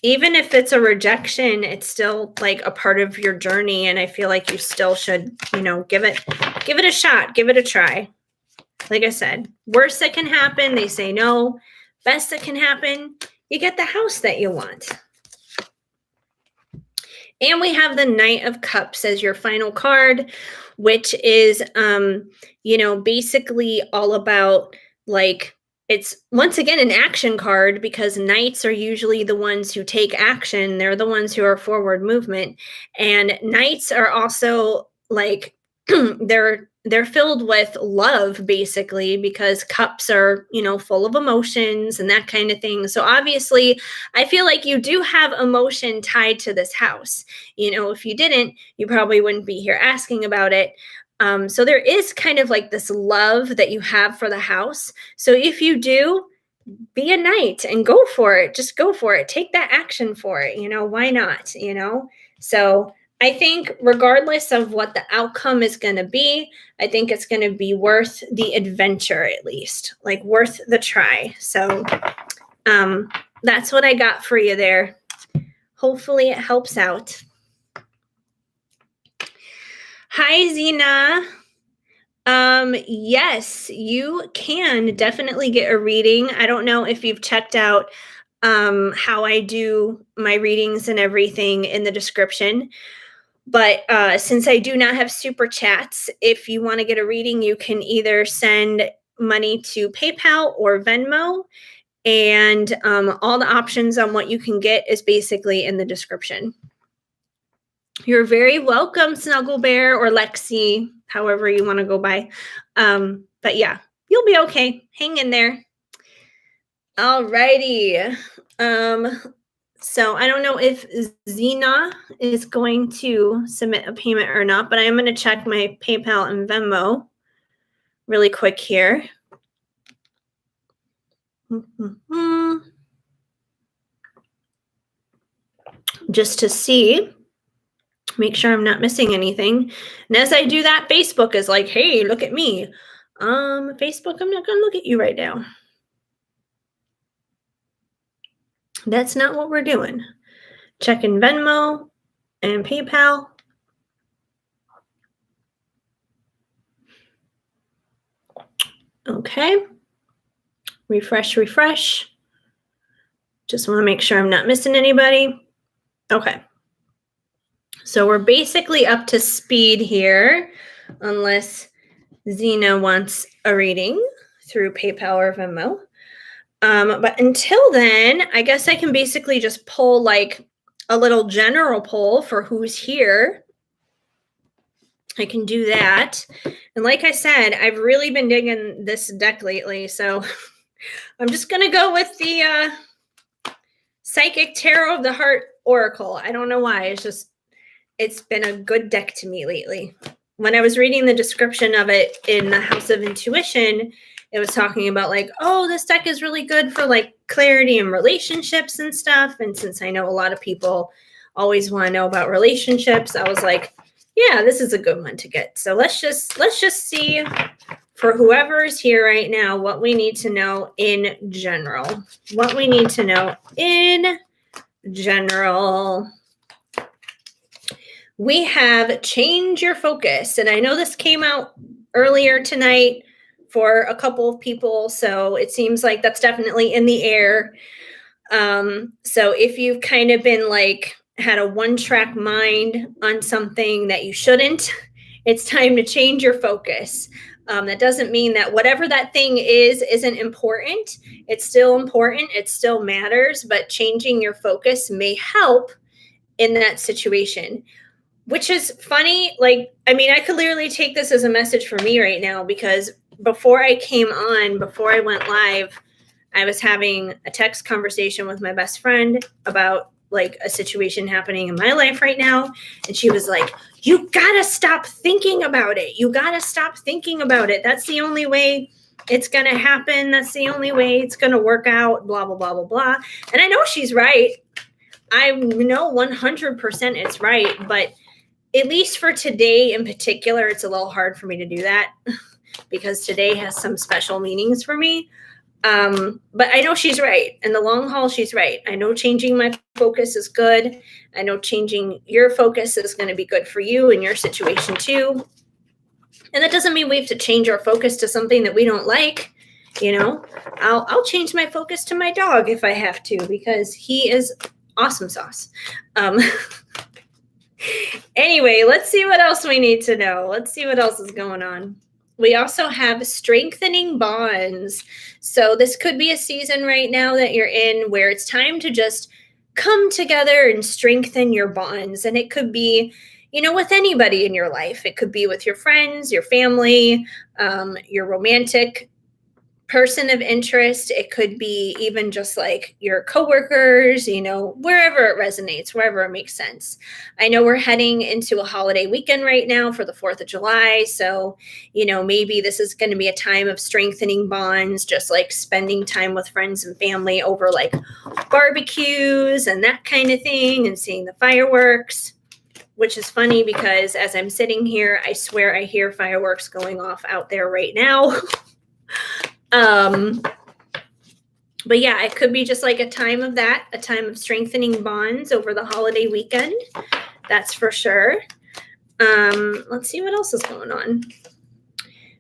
even if it's a rejection, it's still like a part of your journey. And I feel like you still should, give it a shot, give it a try. Like I said, worst that can happen, they say no. Best that can happen, you get the house that you want. And we have the Knight of Cups as your final card, which is, basically all about like, it's once again an action card because knights are usually the ones who take action. They're the ones who are forward movement. And knights are also like, they're filled with love basically because cups are, full of emotions and that kind of thing. So obviously I feel like you do have emotion tied to this house. If you didn't, you probably wouldn't be here asking about it. So there is kind of like this love that you have for the house. So if you do, be a knight and go for it. Just go for it. Take that action for it. Why not? So I think regardless of what the outcome is going to be, I think it's going to be worth the adventure, at least, like worth the try. So that's what I got for you there. Hopefully it helps out. Hi, Zena. Yes, you can definitely get a reading. I don't know if you've checked out how I do my readings and everything in the description. But since I do not have super chats, if you want to get a reading, you can either send money to PayPal or Venmo. And all the options on what you can get is basically in the description. You're very welcome, Snuggle Bear or Lexi, however you want to go by. But yeah, you'll be okay. Hang in there. All righty. So I don't know if Zena is going to submit a payment or not, but I'm going to check my PayPal and Venmo really quick here. Just to see, make sure I'm not missing anything. And as I do that, Facebook is like, hey, look at me. Facebook, I'm not going to look at you right now. That's not what we're doing. Checking Venmo and PayPal. Okay. Refresh. Just want to make sure I'm not missing anybody. Okay. So we're basically up to speed here, unless Zena wants a reading through PayPal or Venmo. But until then, I guess I can basically just pull like a little general poll for who's here. I can do that. And like I said, I've really been digging this deck lately. So I'm just going to go with the Psychic Tarot of the Heart Oracle. I don't know why. It's been a good deck to me lately. When I was reading the description of it in the House of Intuition, it was talking about like, oh, this deck is really good for like clarity and relationships and stuff. And since I know a lot of people always want to know about relationships, I was like, yeah, this is a good one to get. So let's just see for whoever is here right now what we need to know in general. What we need to know in general. We have change your focus. And I know this came out earlier tonight for a couple of people. So it seems like that's definitely in the air. So if you've kind of been like had a one-track mind on something that you shouldn't, it's time to change your focus. That doesn't mean that whatever that thing isn't important. It's still important. It still matters, but changing your focus may help in that situation. Which is funny. Like, I mean, I could literally take this as a message for me right now, because before I went live, I was having a text conversation with my best friend about like a situation happening in my life right now. And she was like, you gotta stop thinking about it. You gotta stop thinking about it. That's the only way it's gonna happen. That's the only way it's gonna work out, blah, blah, blah, blah, blah. And I know she's right. I know 100% it's right, but at least for today in particular, it's a little hard for me to do that because today has some special meanings for me. But I know she's right. In the long haul, she's right. I know changing my focus is good. I know changing your focus is going to be good for you in your situation too. And that doesn't mean we have to change our focus to something that we don't like. You know, I'll change my focus to my dog if I have to, because he is awesome sauce. Anyway, let's see what else we need to know. Let's see what else is going on. We also have strengthening bonds. So this could be a season right now that you're in where it's time to just come together and strengthen your bonds. And it could be, you know, with anybody in your life. It could be with your friends, your family, your romantic person of interest. It could be even just like your coworkers, you know, wherever it resonates, wherever it makes sense. I know we're heading into a holiday weekend right now for the 4th of July. So, you know, maybe this is going to be a time of strengthening bonds, just like spending time with friends and family over like barbecues and that kind of thing, and seeing the fireworks. Which is funny because as I'm sitting here, I swear I hear fireworks going off out there right now. But yeah, it could be just like a time of that, a time of strengthening bonds over the holiday weekend. That's for sure. Let's see what else is going on.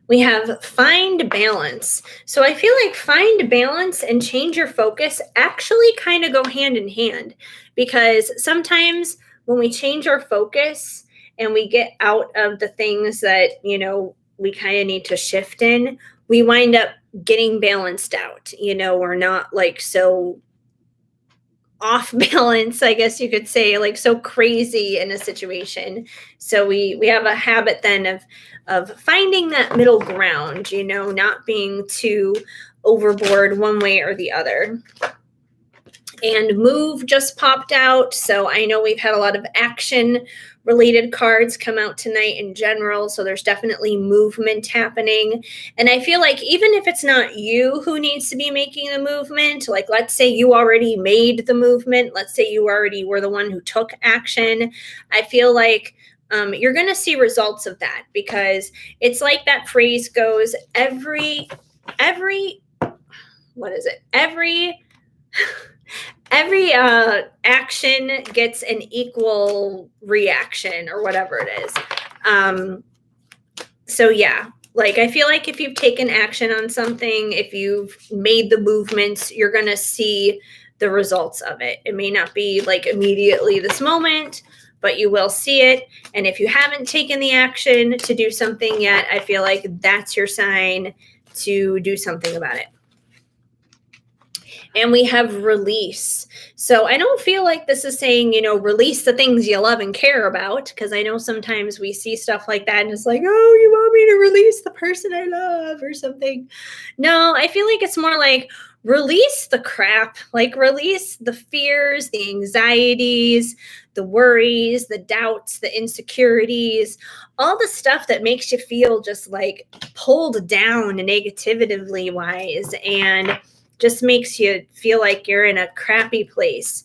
We have find balance. So I feel like find balance and change your focus actually kind of go hand in hand, because sometimes when we change our focus and we get out of the things that, you know, we kind of need to shift in, we wind up getting balanced out. You know, we're not like so off balance, I guess you could say, like so crazy in a situation. So we have a habit then of finding that middle ground, you know, not being too overboard one way or the other. And move just popped out. So I know we've had a lot of action related cards come out tonight in general. So there's definitely movement happening. And I feel like even if it's not you who needs to be making the movement, like let's say you already made the movement, let's say you already were the one who took action, I feel like you're going to see results of that, because it's like that phrase goes, every action gets an equal reaction, or whatever it is. So yeah, like I feel like if you've taken action on something, if you've made the movements, you're going to see the results of it. It may not be like immediately this moment, but you will see it. And if you haven't taken the action to do something yet, I feel like that's your sign to do something about it. And we have release. So I don't feel like this is saying, release the things you love and care about, because I know sometimes we see stuff like that and it's like, oh, you want me to release the person I love or something. No, I feel like it's more like release the crap, like release the fears, the anxieties, the worries, the doubts, the insecurities, all the stuff that makes you feel just like pulled down negatively wise, and just makes you feel like you're in a crappy place.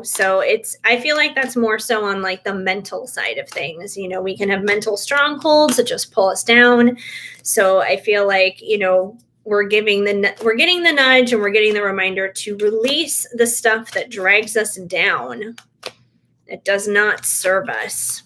So I feel like that's more so on like the mental side of things. We can have mental strongholds that just pull us down. So I feel like, we're getting the nudge, and we're getting the reminder to release the stuff that drags us down. It does not serve us.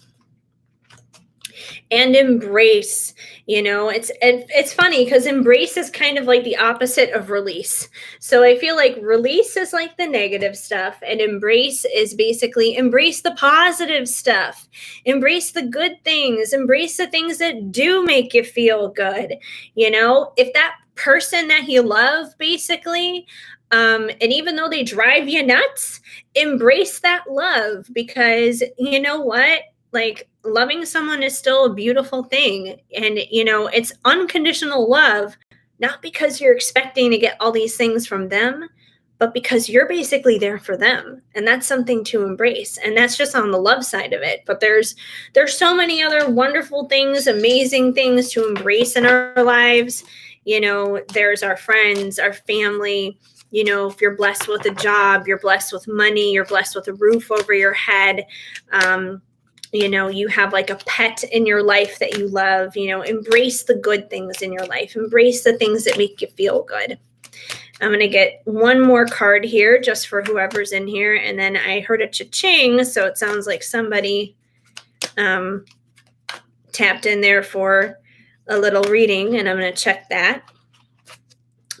And embrace. It's funny because embrace is kind of like the opposite of release. So I feel like release is like the negative stuff, and embrace is basically embrace the positive stuff, embrace the good things, embrace the things that do make you feel good. If that person that you love, basically, and even though they drive you nuts, embrace that love, because you know what, like, loving someone is still a beautiful thing. And it's unconditional love, not because you're expecting to get all these things from them, but because you're basically there for them. And that's something to embrace. And that's just on the love side of it. But there's so many other wonderful things, amazing things to embrace in our lives. There's our friends, our family. If you're blessed with a job, you're blessed with money, you're blessed with a roof over your head. You have like a pet in your life that you love. Embrace the good things in your life. Embrace the things that make you feel good. I'm going to get one more card here just for whoever's in here. And then I heard a cha-ching, so it sounds like somebody tapped in there for a little reading, and I'm going to check that.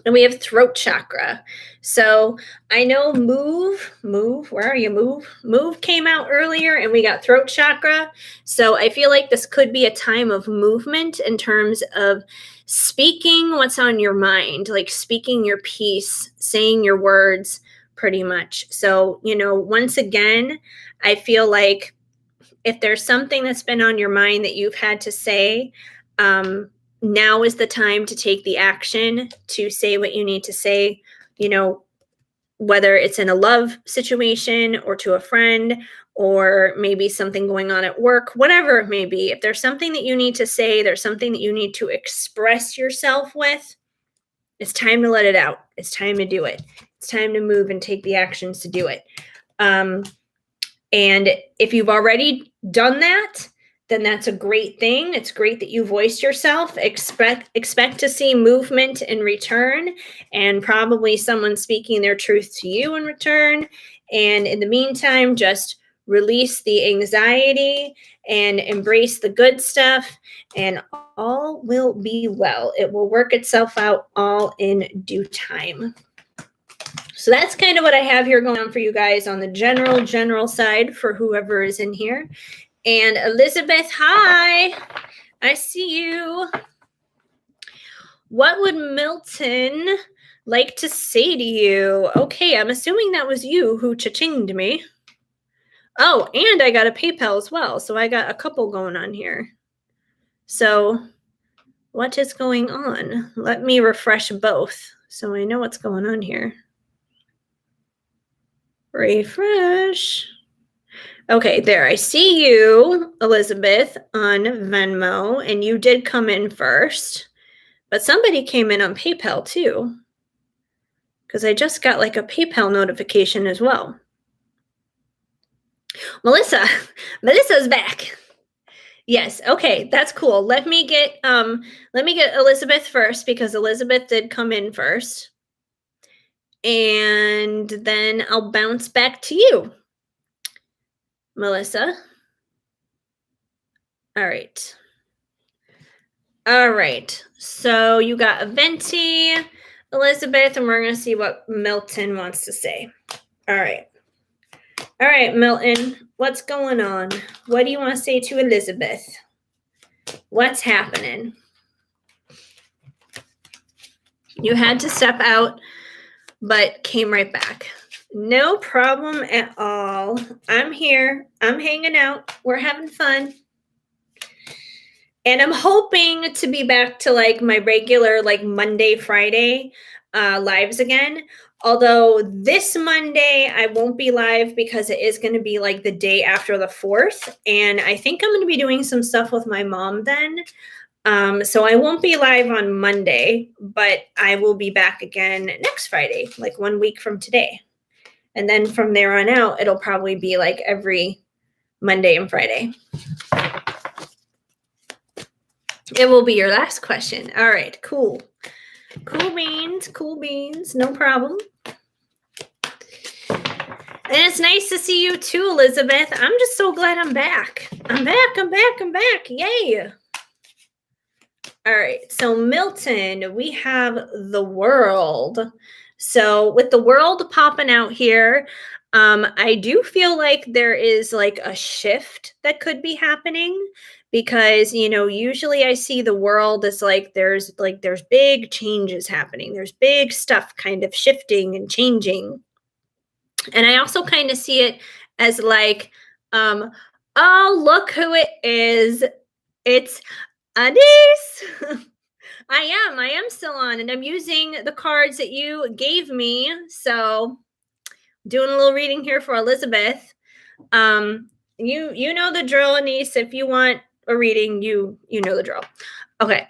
And we have throat chakra. So I know move, where are you? Move came out earlier, and we got throat chakra. So I feel like this could be a time of movement in terms of speaking what's on your mind, like speaking your piece, saying your words, pretty much. So, once again, I feel like if there's something that's been on your mind that you've had to say, now is the time to take the action to say what you need to say, whether it's in a love situation or to a friend, or maybe something going on at work, whatever it may be. If there's something that you need to say, there's something that you need to express yourself with, it's time to let it out. It's time to do it. It's time to move and take the actions to do it. And if you've already done that, then that's a great thing. It's great that you voiced yourself. Expect to see movement in return, and probably someone speaking their truth to you in return. And in the meantime, just release the anxiety and embrace the good stuff, and all will be well. It will work itself out all in due time. So that's kind of what I have here going on for you guys on the general side for whoever is in here. And Elizabeth, hi, I see you. What would Milton like to say to you? Okay, I'm assuming that was you who cha-chinged me. Oh, and I got a PayPal as well. So I got a couple going on here. So what is going on? Let me refresh both so I know what's going on here. Refresh. Okay, there. I see you, Elizabeth, on Venmo, and you did come in first. But somebody came in on PayPal too, because I just got like a PayPal notification as well. Melissa's back. Yes, okay, that's cool. Let me get Elizabeth first, because Elizabeth did come in first. And then I'll bounce back to you, Melissa. All right. So you got a Venti, Elizabeth, and we're going to see what Milton wants to say. All right, Milton, what's going on? What do you want to say to Elizabeth? What's happening? You had to step out but came right back. No problem at all. I'm here. I'm hanging out. We're having fun. And I'm hoping to be back to like my regular like Monday, Friday lives again. Although this Monday I won't be live because it is going to be like the day after the 4th. And I think I'm going to be doing some stuff with my mom then. So I won't be live on Monday, but I will be back again next Friday, like 1 week from today. And then from there on out, it'll probably be like every Monday and Friday. It will be your last question. All right, cool. Cool beans, no problem. And it's nice to see you too, Elizabeth. I'm just so glad I'm back. I'm back. Yay. All right, so Milton, we have the world. So with the world popping out here, I do feel like there is like a shift that could be happening because, you know, usually I see the world as like there's big changes happening. There's big stuff kind of shifting and changing. And I also kind of see it as like, oh, look who it is. It's Adis. I am still on, and I'm using the cards that you gave me. So doing a little reading here for Elizabeth. You know the drill, Anise. If you want a reading, you know the drill. Okay.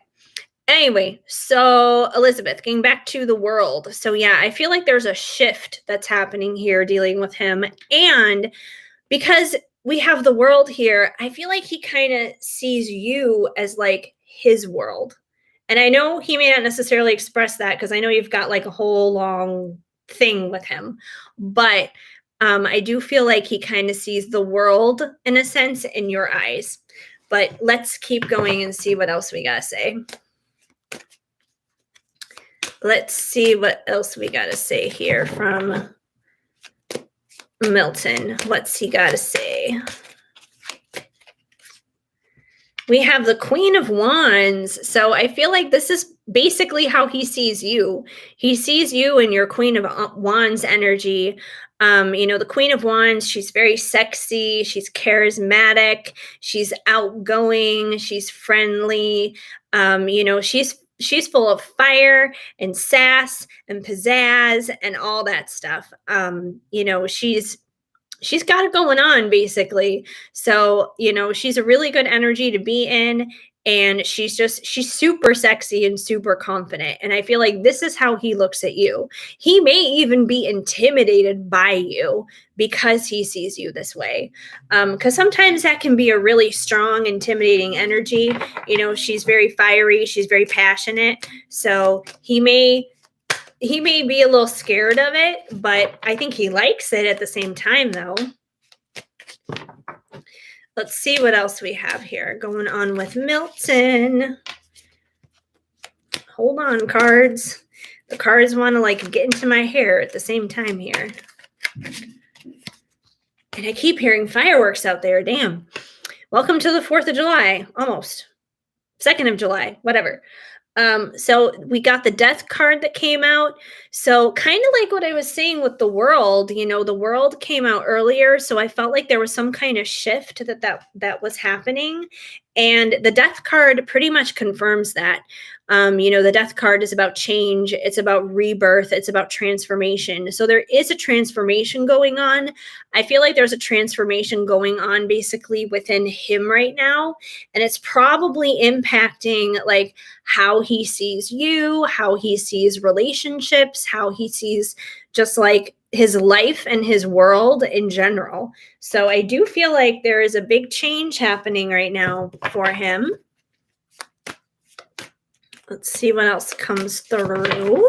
Anyway, so Elizabeth, getting back to the world. So yeah, I feel like there's a shift that's happening here dealing with him. And because we have the world here, I feel like he kind of sees you as like his world. And I know he may not necessarily express that because I know you've got like a whole long thing with him. But I do feel like he kind of sees the world in a sense in your eyes. But let's keep going and see what else we got to say. Let's see what else we got to say here from Milton. What's he got to say? We have the Queen of Wands. So I feel like this is basically how he sees you. He sees you in your Queen of Wands energy. You know, the Queen of Wands, she's very sexy. She's charismatic. She's outgoing. She's friendly. You know, she's full of fire and sass and pizzazz and all that stuff. You know, she's got it going on basically. So, you know, she's a really good energy to be in. And she's super sexy and super confident. And I feel like this is how he looks at you. He may even be intimidated by you because he sees you this way. Because sometimes that can be a really strong, intimidating energy. You know, she's very fiery. She's very passionate. So he may be a little scared of it, but I think he likes it at the same time, though. Let's see what else we have here going on with Milton. Hold on, cards. The cards want to like get into my hair at the same time here. And I keep hearing fireworks out there. Damn. Welcome to the 4th of July. Almost. 2nd of July. Whatever. So we got the death card that came out. So kind of like what I was saying with the world, you know, the world came out earlier. So I felt like there was some kind of shift that was happening. And the death card pretty much confirms that. You know, the death card is about change. It's about rebirth. It's about transformation. So there is a transformation going on. I feel like there's a transformation going on basically within him right now. And it's probably impacting like how he sees you, how he sees relationships, how he sees just like his life and his world in general. So I do feel like there is a big change happening right now for him. Let's see what else comes through.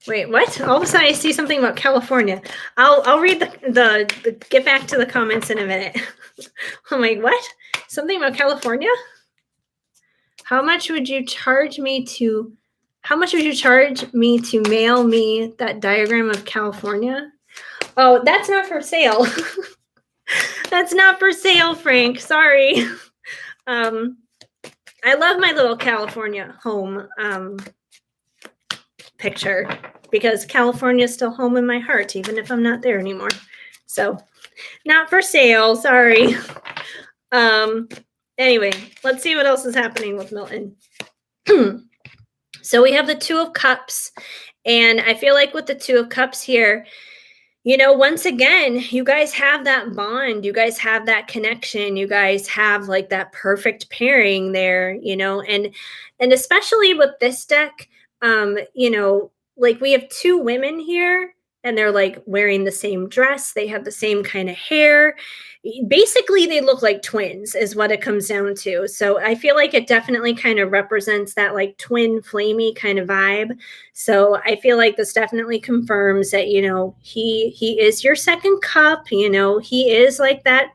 Wait, what? All of a sudden I see something about California. I'll read the get back to the comments in a minute. I'm like, what? Something about California? How much would you charge me to mail me that diagram of California? Oh, that's not for sale. That's not for sale, Frank. Sorry. Um, I love my little California home picture because California is still home in my heart, even if I'm not there anymore. So, not for sale. Sorry. Um, anyway, let's see what else is happening with Milton. So we have the Two of Cups, and I feel like with the Two of Cups here, once again, you guys have that bond, you guys have that connection, you guys have like that perfect pairing there, and especially with this deck, like we have two women here and they're like wearing the same dress, they have the same kind of hair. Basically, they look like twins, is what it comes down to. So I feel like it definitely kind of represents that like twin flamey kind of vibe. So I feel like this definitely confirms that he is your second cup. He is like that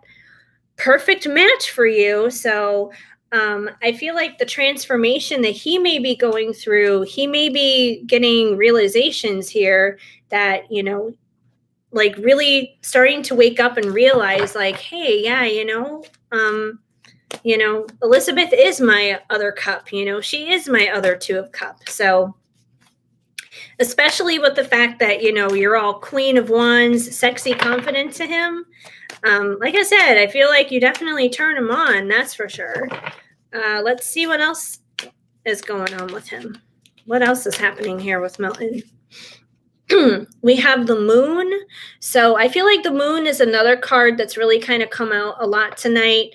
perfect match for you. So I feel like the transformation that he may be going through, he may be getting realizations here that like really starting to wake up and realize like, hey, yeah, Elizabeth is my other cup. She is my other Two of Cups. So especially with the fact that you're all Queen of Wands, sexy, confident to him. Like I said, I feel like you definitely turn him on, that's for sure. Let's see what else is going on with him. What else is happening here with Milton? We have the Moon. So I feel like the Moon is another card that's really kind of come out a lot tonight,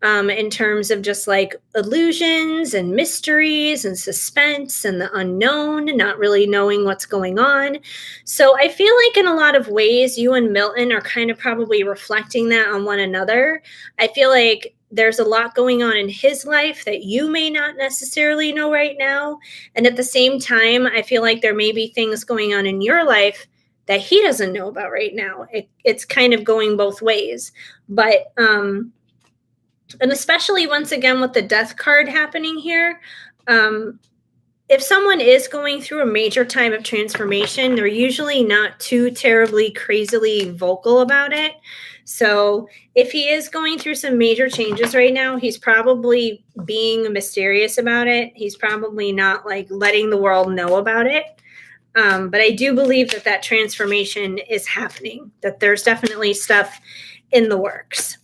in terms of just like illusions and mysteries and suspense and the unknown, not really knowing what's going on. So I feel like in a lot of ways, you and Milton are kind of probably reflecting that on one another. I feel like there's a lot going on in his life that you may not necessarily know right now. And at the same time, I feel like there may be things going on in your life that he doesn't know about right now. It's kind of going both ways. But, and especially once again with the Death card happening here, if someone is going through a major time of transformation, they're usually not too terribly crazily vocal about it. So if he is going through some major changes right now, he's probably being mysterious about it. He's probably not like letting the world know about it. But I do believe that transformation is happening, that there's definitely stuff in the works.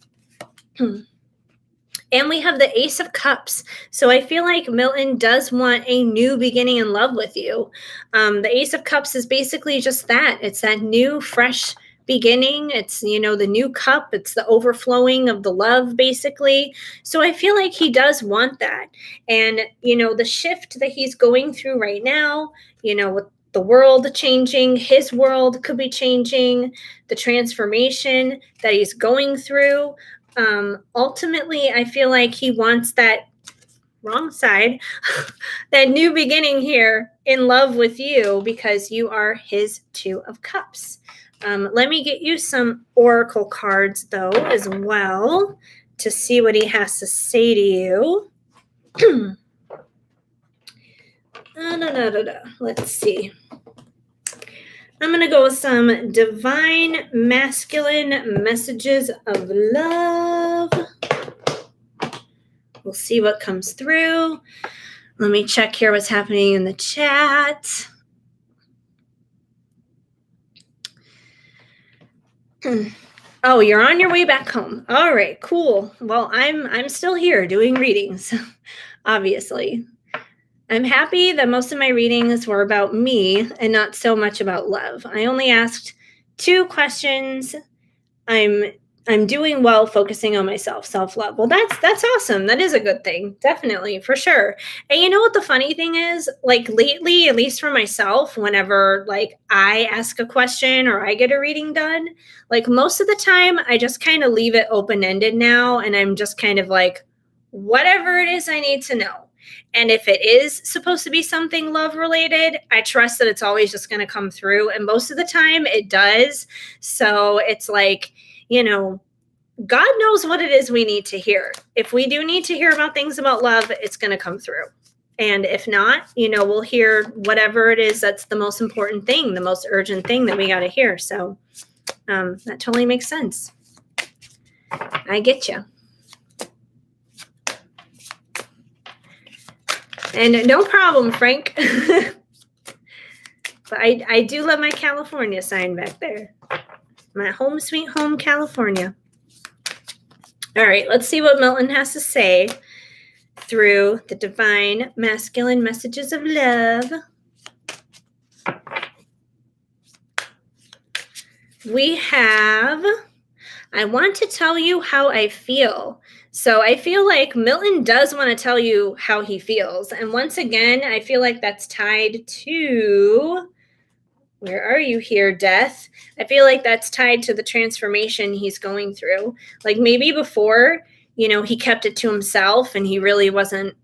And we have the Ace of Cups. So I feel like Milton does want a new beginning in love with you. The Ace of Cups is basically just that. It's that new, fresh beginning. It's, the new cup. It's the overflowing of the love, basically. So I feel like he does want that. And, the shift that he's going through right now, with the world changing, his world could be changing, the transformation that he's going through. Ultimately, I feel like he wants that wrong side, that new beginning here in love with you because you are his Two of Cups. Let me get you some oracle cards, though, as well, to see what he has to say to you. Let's see. I'm going to go with some divine masculine messages of love. We'll see what comes through. Let me check here what's happening in the chat. Oh, you're on your way back home. All right, cool. Well, I'm still here doing readings, obviously. I'm happy that most of my readings were about me and not so much about love. I only asked 2 questions. I'm doing well focusing on myself, self-love. Well, that's awesome. That is a good thing. Definitely, for sure. And you know what the funny thing is? Like lately, at least for myself, whenever like I ask a question or I get a reading done, like most of the time I just kind of leave it open-ended now and I'm just kind of like whatever it is I need to know. And if it is supposed to be something love related, I trust that it's always just going to come through. And most of the time it does. So it's like, God knows what it is we need to hear. If we do need to hear about things about love, it's going to come through. And if not, we'll hear whatever it is that's the most important thing, the most urgent thing that we got to hear. So that totally makes sense. I get you. And no problem, Frank. But I do love my California sign back there. My home sweet home, California. All right, let's see what Milton has to say through the divine masculine messages of love. We have, I want to tell you how I feel. So I feel like Milton does want to tell you how he feels. And once again, I feel like that's tied to, where are you here, Death? I feel like that's tied to the transformation he's going through. Like maybe before, he kept it to himself and he really wasn't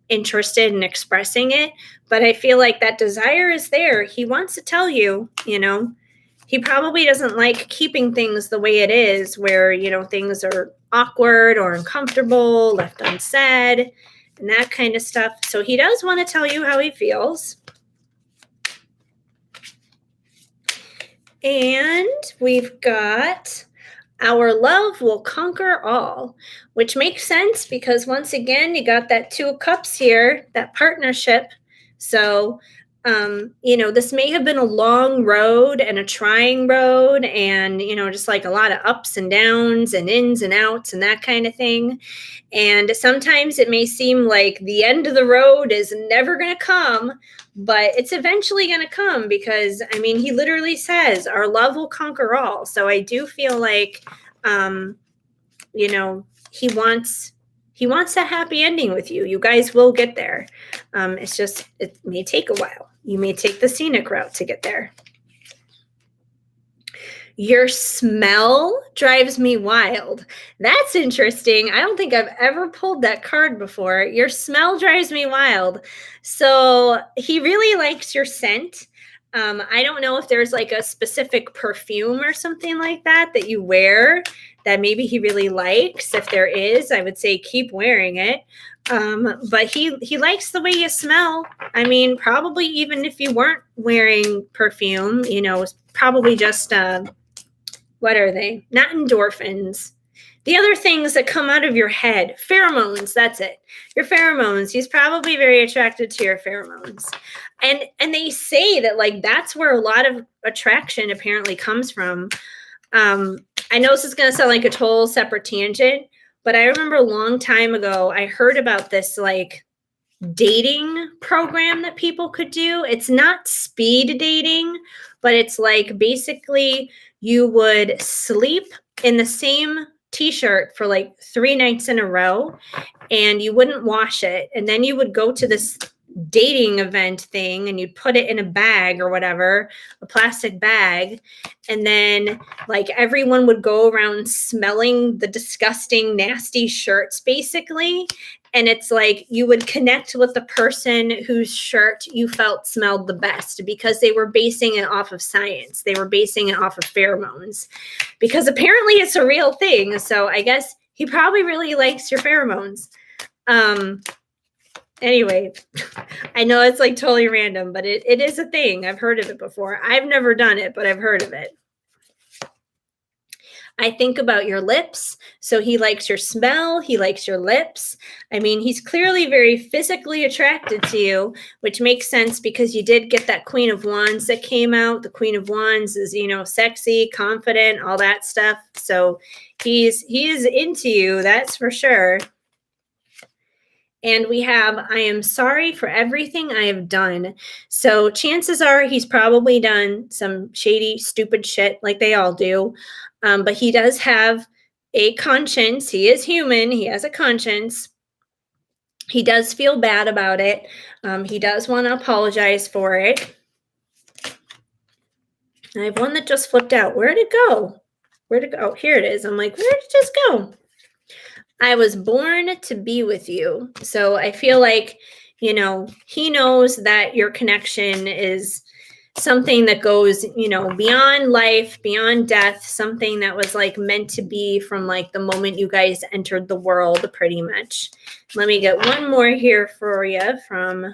interested in expressing it. But I feel like that desire is there. He wants to tell you, he probably doesn't like keeping things the way it is, where, things are awkward or uncomfortable, left unsaid, and that kind of stuff. So he does want to tell you how he feels. And we've got our love will conquer all, which makes sense because once again, you got that 2 of Cups here, that partnership. So, this may have been a long road and a trying road and, just like a lot of ups and downs and ins and outs and that kind of thing. And sometimes it may seem like the end of the road is never going to come, but it's eventually going to come because, he literally says our love will conquer all. So I do feel like, he wants a happy ending with you. You guys will get there. It's just, it may take a while. You may take the scenic route to get there. Your smell drives me wild. That's interesting. I don't think I've ever pulled that card before. Your smell drives me wild. So he really likes your scent. I don't know if there's like a specific perfume or something like that you wear that maybe he really likes. If there is, I would say keep wearing it. But he likes the way you smell. Probably even if you weren't wearing perfume, probably just what are they? Not endorphins. The other things that come out of your head, pheromones, that's it. Your pheromones. He's probably very attracted to your pheromones. And they say that like that's where a lot of attraction apparently comes from. I know this is going to sound like a total separate tangent, but I remember a long time ago I heard about this like dating program that people could do. It's not speed dating, but it's like basically you would sleep in the same t-shirt for like 3 nights in a row and you wouldn't wash it. And then you would go to this dating event thing and you'd put it in a bag or whatever, a plastic bag. And then like everyone would go around smelling the disgusting, nasty shirts basically. And it's like you would connect with the person whose shirt you felt smelled the best because they were basing it off of science. They were basing it off of pheromones because apparently it's a real thing. So I guess he probably really likes your pheromones. Anyway, I know it's like totally random, but it is a thing. I've heard of it before. I've never done it, but I've heard of it. I think about your lips. So he likes your smell. He likes your lips. He's clearly very physically attracted to you, which makes sense because you did get that Queen of Wands that came out. The Queen of Wands is, sexy, confident, all that stuff. So he is into you. That's for sure. And we have, I am sorry for everything I have done. So chances are he's probably done some shady, stupid shit like they all do. But he does have a conscience. He is human. He has a conscience. He does feel bad about it. He does want to apologize for it. I have one that just flipped out. Where'd it go? Oh, here it is. I'm like, where did it just go? I was born to be with you. So I feel like, he knows that your connection is something that goes, beyond life, beyond death, something that was like meant to be from like the moment you guys entered the world, pretty much. Let me get one more here for you from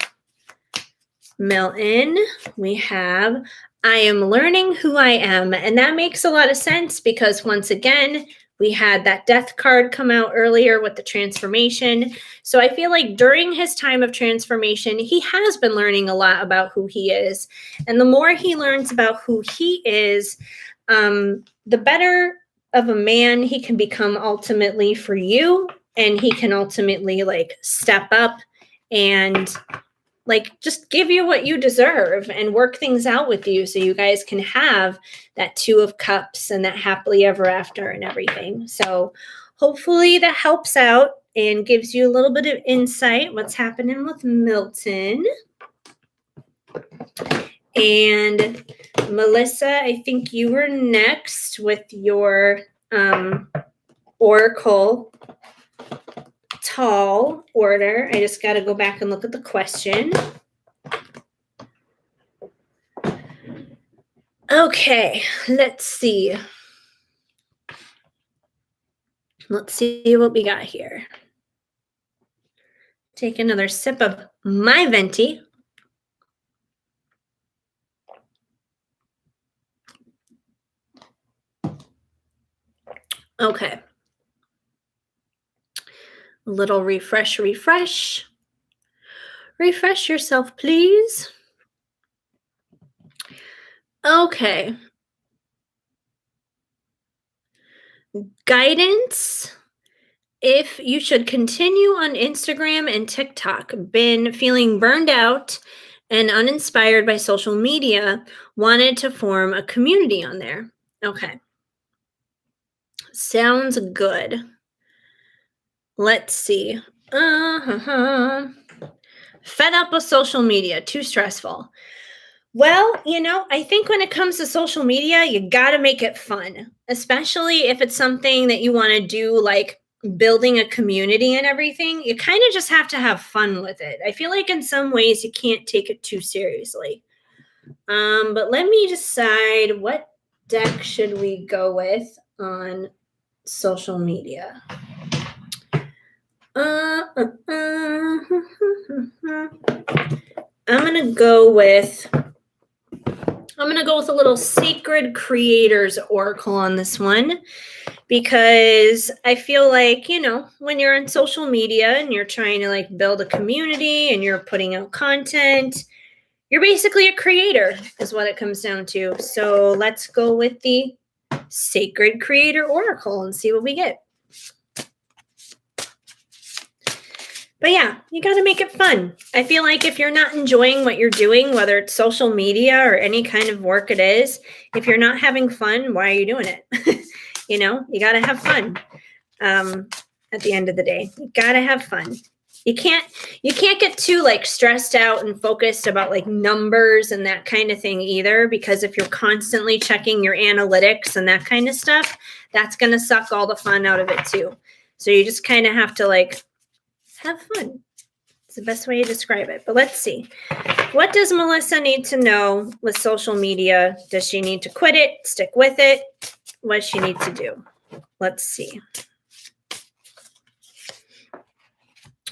Milton. We have, I am learning who I am. And that makes a lot of sense because once again, We had that death card come out earlier with the transformation. So I feel like during his time of transformation, he has been learning a lot about who he is. And the more he learns about who he is, the better of a man he can become ultimately for you. And he can ultimately like step up and like just give you what you deserve and work things out with you so you guys can have that 2 of Cups and that happily ever after and everything. So hopefully that helps out and gives you a little bit of insight what's happening with Milton. And Melissa, I think you were next with your Oracle tall order. I just got to go back and look at the question. Okay, let's see. Let's see what we got here. Take another sip of my Venti. Okay. A little refresh. Refresh yourself, please. Okay. Guidance. If you should continue on Instagram and TikTok, been feeling burned out and uninspired by social media, wanted to form a community on there. Okay. Sounds good. Let's see. Fed up with social media, too stressful. Well, I think when it comes to social media, you got to make it fun, especially if it's something that you want to do, like building a community and everything. You kind of just have to have fun with it. I feel like in some ways you can't take it too seriously. But let me decide what deck should we go with on social media. I'm gonna go with a little Sacred Creators Oracle on this one, because I feel like, when you're on social media and you're trying to like build a community and you're putting out content, you're basically a creator is what it comes down to. So let's go with the Sacred Creator Oracle and see what we get. But yeah, you got to make it fun. I feel like if you're not enjoying what you're doing, whether it's social media or any kind of work it is, if you're not having fun, why are you doing it? You got to have fun. At the end of the day, you got to have fun. You can't get too like stressed out and focused about like numbers and that kind of thing either, because if you're constantly checking your analytics and that kind of stuff, that's going to suck all the fun out of it too. So you just kind of have to like have fun. It's the best way to describe it. But let's see. What does Melissa need to know with social media? Does she need to quit it, stick with it? What does she need to do? Let's see.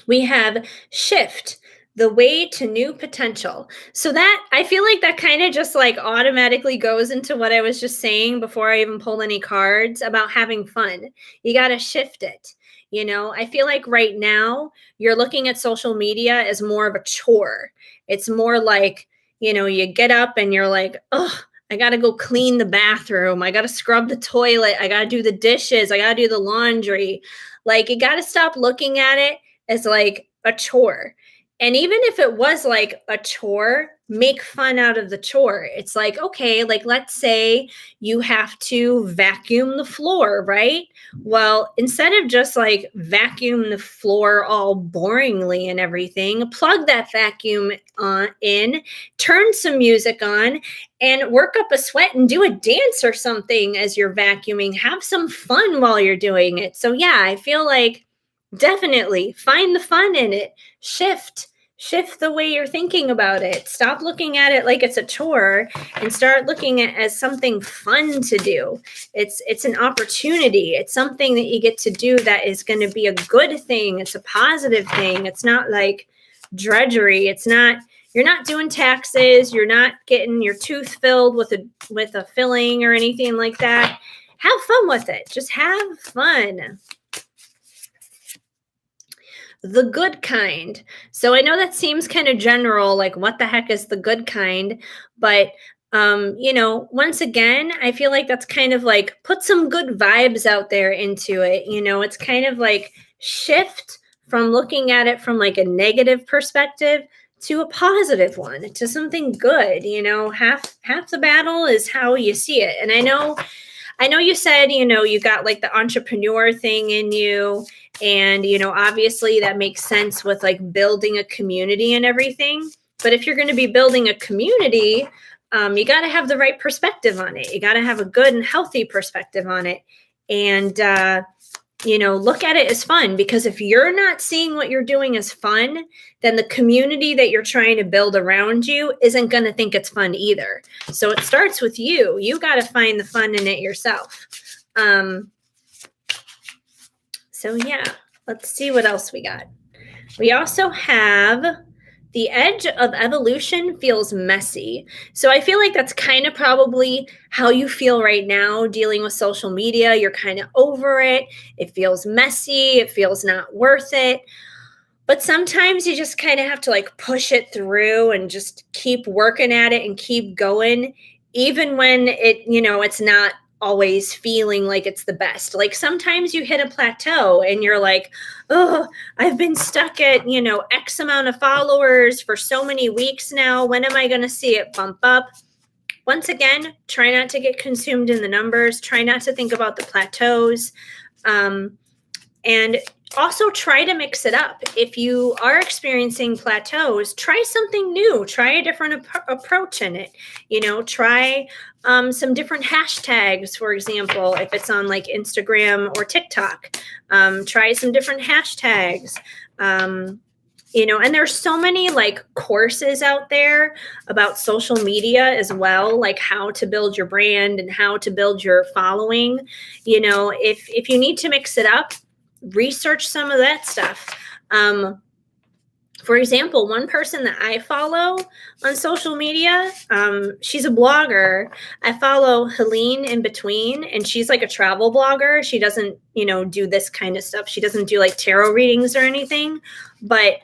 We have shift, the way to new potential. So that, I feel like that kind of just like automatically goes into what I was just saying before I even pulled any cards about having fun. You got to shift it. I feel like right now you're looking at social media as more of a chore. It's more like, you get up and you're like, oh, I got to go clean the bathroom. I got to scrub the toilet. I got to do the dishes. I got to do the laundry. Like, you got to stop looking at it as like a chore. And even if it was like a chore, make fun out of the chore. It's like, okay, like let's say you have to vacuum the floor, right? Well, instead of just like vacuum the floor all boringly and everything, plug that vacuum in, turn some music on, and work up a sweat and do a dance or something as you're vacuuming. Have some fun while you're doing it. So yeah, I feel like definitely find the fun in it. Shift the way you're thinking about it. Stop looking at it like it's a chore and start looking at it as something fun to do. It's an opportunity. It's something that you get to do that is going to be a good thing. It's a positive thing. It's not like drudgery. You're not doing taxes. You're not getting your tooth filled with a filling or anything like that. have fun with it. Just have fun. The good kind. So I know that seems kind of general, like what the heck is the good kind? But once again, I feel like that's kind of like put some good vibes out there into it. It's kind of like shift from looking at it from like a negative perspective to a positive one, to something good. Half the battle is how you see it. And I know you said, you got like the entrepreneur thing in you. And, obviously that makes sense with like building a community and everything. But if you're going to be building a community, you got to have the right perspective on it. You got to have a good and healthy perspective on it. And, look at it as fun, because if you're not seeing what you're doing as fun, then the community that you're trying to build around you isn't going to think it's fun either. So it starts with you. You got to find the fun in it yourself. So yeah, let's see what else we got. We also have the edge of evolution feels messy. So I feel like that's kind of probably how you feel right now dealing with social media. You're kind of over it. It feels messy. It feels not worth it. But sometimes you just kind of have to like push it through and just keep working at it and keep going, even when it's not always feeling like it's the best. Like sometimes you hit a plateau and you're like, oh, I've been stuck at, X amount of followers for so many weeks now. When am I going to see it bump up? Once again, try not to get consumed in the numbers. Try not to think about the plateaus. And also try to mix it up. If you are experiencing plateaus, try something new. Try a different approach in it. Try some different hashtags, for example, if it's on like Instagram or TikTok. Try some different hashtags. And there's so many like courses out there about social media as well, like how to build your brand and how to build your following. If you need to mix it up, research some of that stuff. For example, one person that I follow on social media, she's a blogger. I follow Helene in Between, and she's like a travel blogger. She doesn't, do this kind of stuff. She doesn't do like tarot readings or anything, but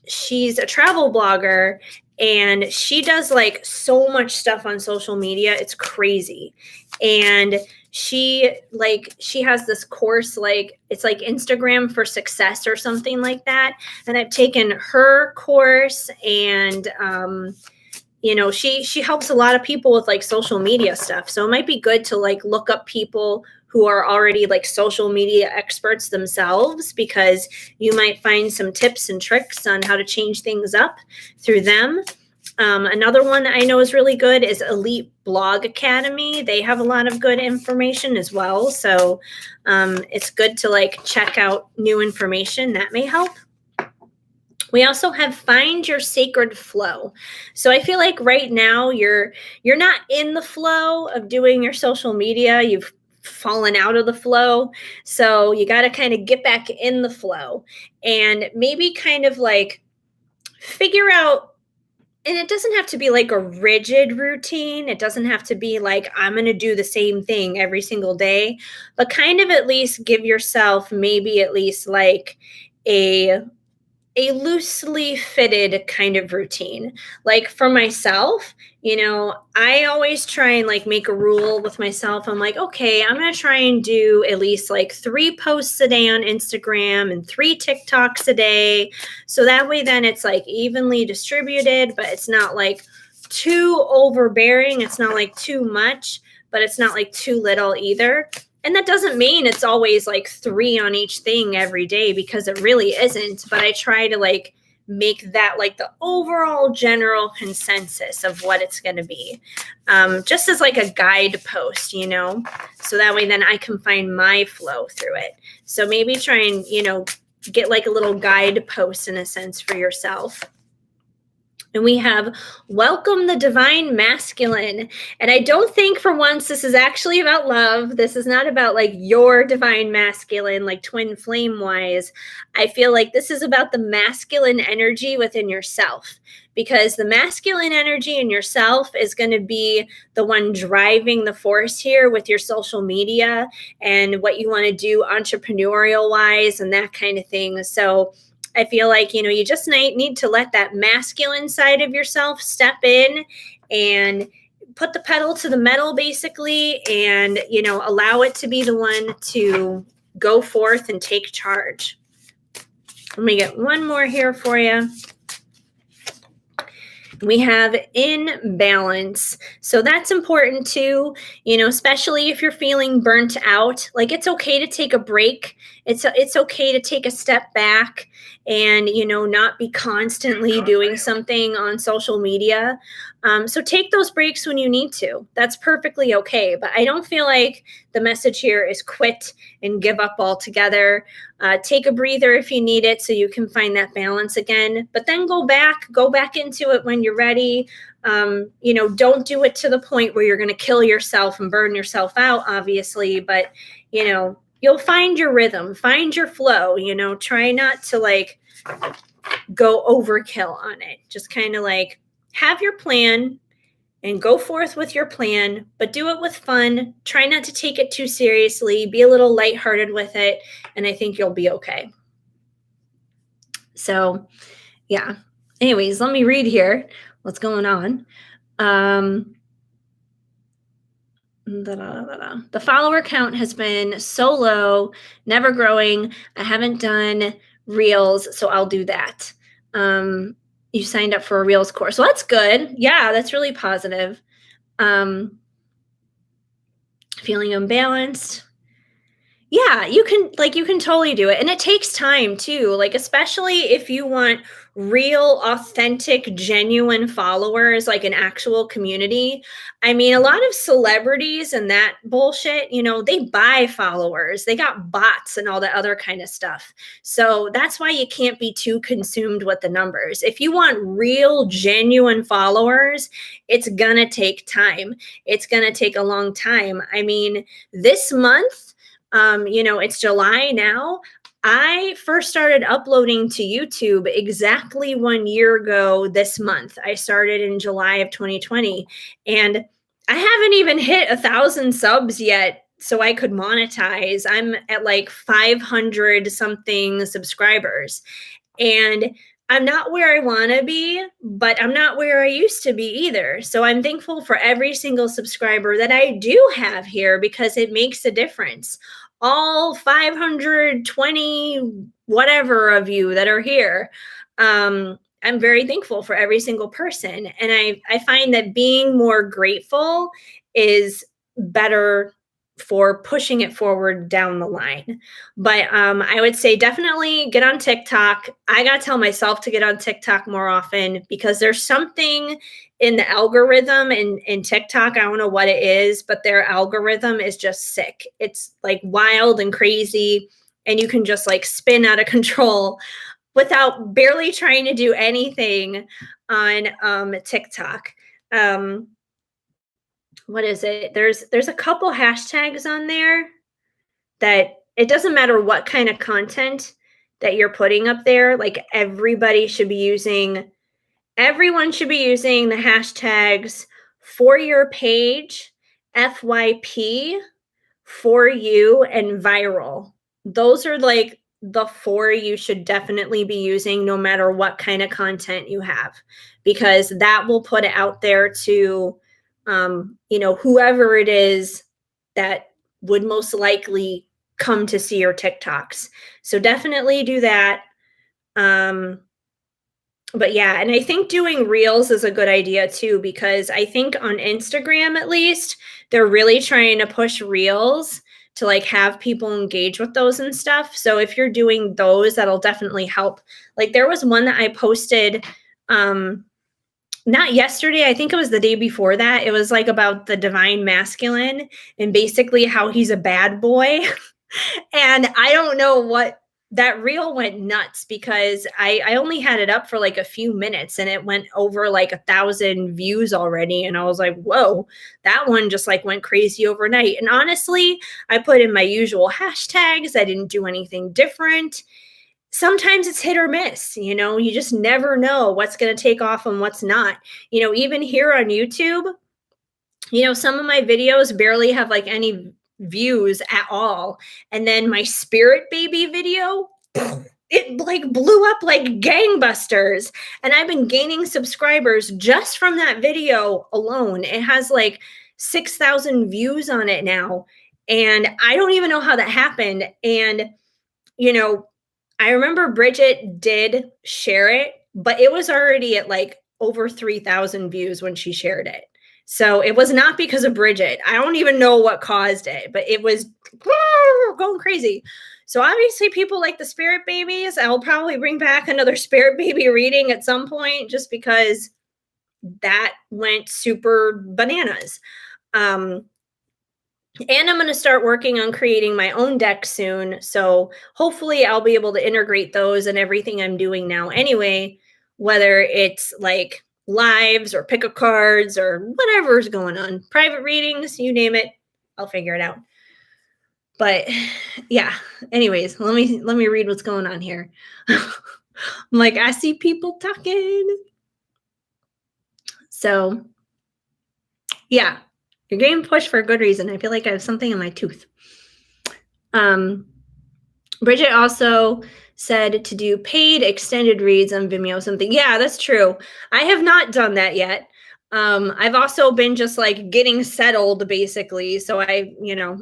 she's a travel blogger, and she does like so much stuff on social media. It's crazy. And she has this course, like it's like Instagram for Success or something like that. And I've taken her course, and she helps a lot of people with like social media stuff. So it might be good to like look up people who are already like social media experts themselves, because you might find some tips and tricks on how to change things up through them. Another one that I know is really good is Elite Blog Academy. They have a lot of good information as well. So it's good to like check out new information. That may help. We also have Find Your Sacred Flow. So I feel like right now you're not in the flow of doing your social media. You've fallen out of the flow. So you got to kind of get back in the flow and maybe kind of like figure out. And it doesn't have to be like a rigid routine. It doesn't have to be like, I'm going to do the same thing every single day, but kind of at least give yourself maybe at least like a loosely fitted kind of routine. Like for myself, I always try and like make a rule with myself. I'm like, okay, I'm going to try and do at least like 3 posts a day on Instagram and 3 TikToks a day. So that way then it's like evenly distributed, but it's not like too overbearing. It's not like too much, but it's not like too little either. And that doesn't mean it's always like 3 on each thing every day, because it really isn't. But I try to like make that like the overall general consensus of what it's going to be, just as like a guidepost, so that way then I can find my flow through it. So maybe try and, get like a little guidepost in a sense for yourself. And we have Welcome the Divine Masculine. And I don't think for once this is actually about love. This is not about like your divine masculine, like twin flame wise. I feel like this is about the masculine energy within yourself, because the masculine energy in yourself is going to be the one driving the force here with your social media and what you want to do entrepreneurial wise and that kind of thing. So I feel like, you just need to let that masculine side of yourself step in and put the pedal to the metal, basically, and, allow it to be the one to go forth and take charge. Let me get one more here for you. We have in balance. So that's important too, especially if you're feeling burnt out. Like, it's okay to take a break. It's okay to take a step back and, not be constantly doing something on social media. So take those breaks when you need to. That's perfectly okay. But I don't feel like the message here is quit and give up altogether. Take a breather if you need it so you can find that balance again, but then go back into it when you're ready. Don't do it to the point where you're going to kill yourself and burn yourself out, obviously, but, you'll find your rhythm, find your flow, try not to like go overkill on it. Just kind of like have your plan and go forth with your plan, but do it with fun. Try not to take it too seriously. Be a little lighthearted with it, and I think you'll be okay. So, yeah. Anyways, let me read here what's going on. The follower count has been so low, never growing. I haven't done reels, so I'll do that. You signed up for a reels course. So that's good. Yeah, that's really positive. Feeling unbalanced. Yeah, you can totally do it. And it takes time too. Like, especially if you want real, authentic, genuine followers, like an actual community. I mean, a lot of celebrities and that bullshit, they buy followers. They got bots and all that other kind of stuff. So that's why you can't be too consumed with the numbers. If you want real, genuine followers, it's gonna take time. It's gonna take a long time. I mean, this month, it's July now. I first started uploading to YouTube exactly 1 year ago this month. I started in July of 2020, and I haven't even hit 1,000 subs yet, so I could monetize. I'm at like 500 something subscribers, and I'm not where I want to be, but I'm not where I used to be either. So I'm thankful for every single subscriber that I do have here, because it makes a difference. All 520 whatever of you that are here, I'm very thankful for every single person. And I find that being more grateful is better for pushing it forward down the line. But I would say definitely get on TikTok. I got to tell myself to get on TikTok more often, because there's something in the algorithm in TikTok. I don't know what it is, but their algorithm is just sick. It's like wild and crazy, and you can just like spin out of control without barely trying to do anything on TikTok. What is it? There's a couple hashtags on there that it doesn't matter what kind of content that you're putting up there. Like, everyone should be using the hashtags for your page, FYP, for you, and viral. Those are like the four you should definitely be using no matter what kind of content you have, because that will put it out there to whoever it is that would most likely come to see your TikToks. So definitely do that. But yeah, and I think doing reels is a good idea too, because I think on Instagram, at least, they're really trying to push reels to like have people engage with those and stuff. So if you're doing those, that'll definitely help. Like, there was one that I posted not yesterday, I think it was the day before that. It was like about the divine masculine and basically how he's a bad boy. And I don't know what that reel went nuts because I only had it up for like a few minutes and it went over like 1,000 views already. And I was like, whoa, that one just like went crazy overnight. And honestly, I put in my usual hashtags. I didn't do anything different. Sometimes it's hit or miss, you just never know what's going to take off and what's not. Even here on YouTube, some of my videos barely have like any views at all. And then my Spirit Baby video, it like blew up like gangbusters. And I've been gaining subscribers just from that video alone. It has like 6,000 views on it now. And I don't even know how that happened. And, I remember Bridget did share it, but it was already at like over 3,000 views when she shared it. So it was not because of Bridget. I don't even know what caused it, but it was going crazy. So obviously people like the Spirit Babies. I'll probably bring back another Spirit Baby reading at some point just because that went super bananas. And I'm going to start working on creating my own deck soon. So hopefully I'll be able to integrate those and everything I'm doing now anyway, whether it's like lives or pick a cards or whatever's going on, private readings, you name it, I'll figure it out. But yeah, anyways, let me read what's going on here. I'm like, I see people talking. So yeah, you're getting pushed for a good reason. I feel like I have something in my tooth. Bridget also said to do paid extended reads on Vimeo something. Yeah, that's true. I have not done that yet. I've also been just like getting settled basically. So I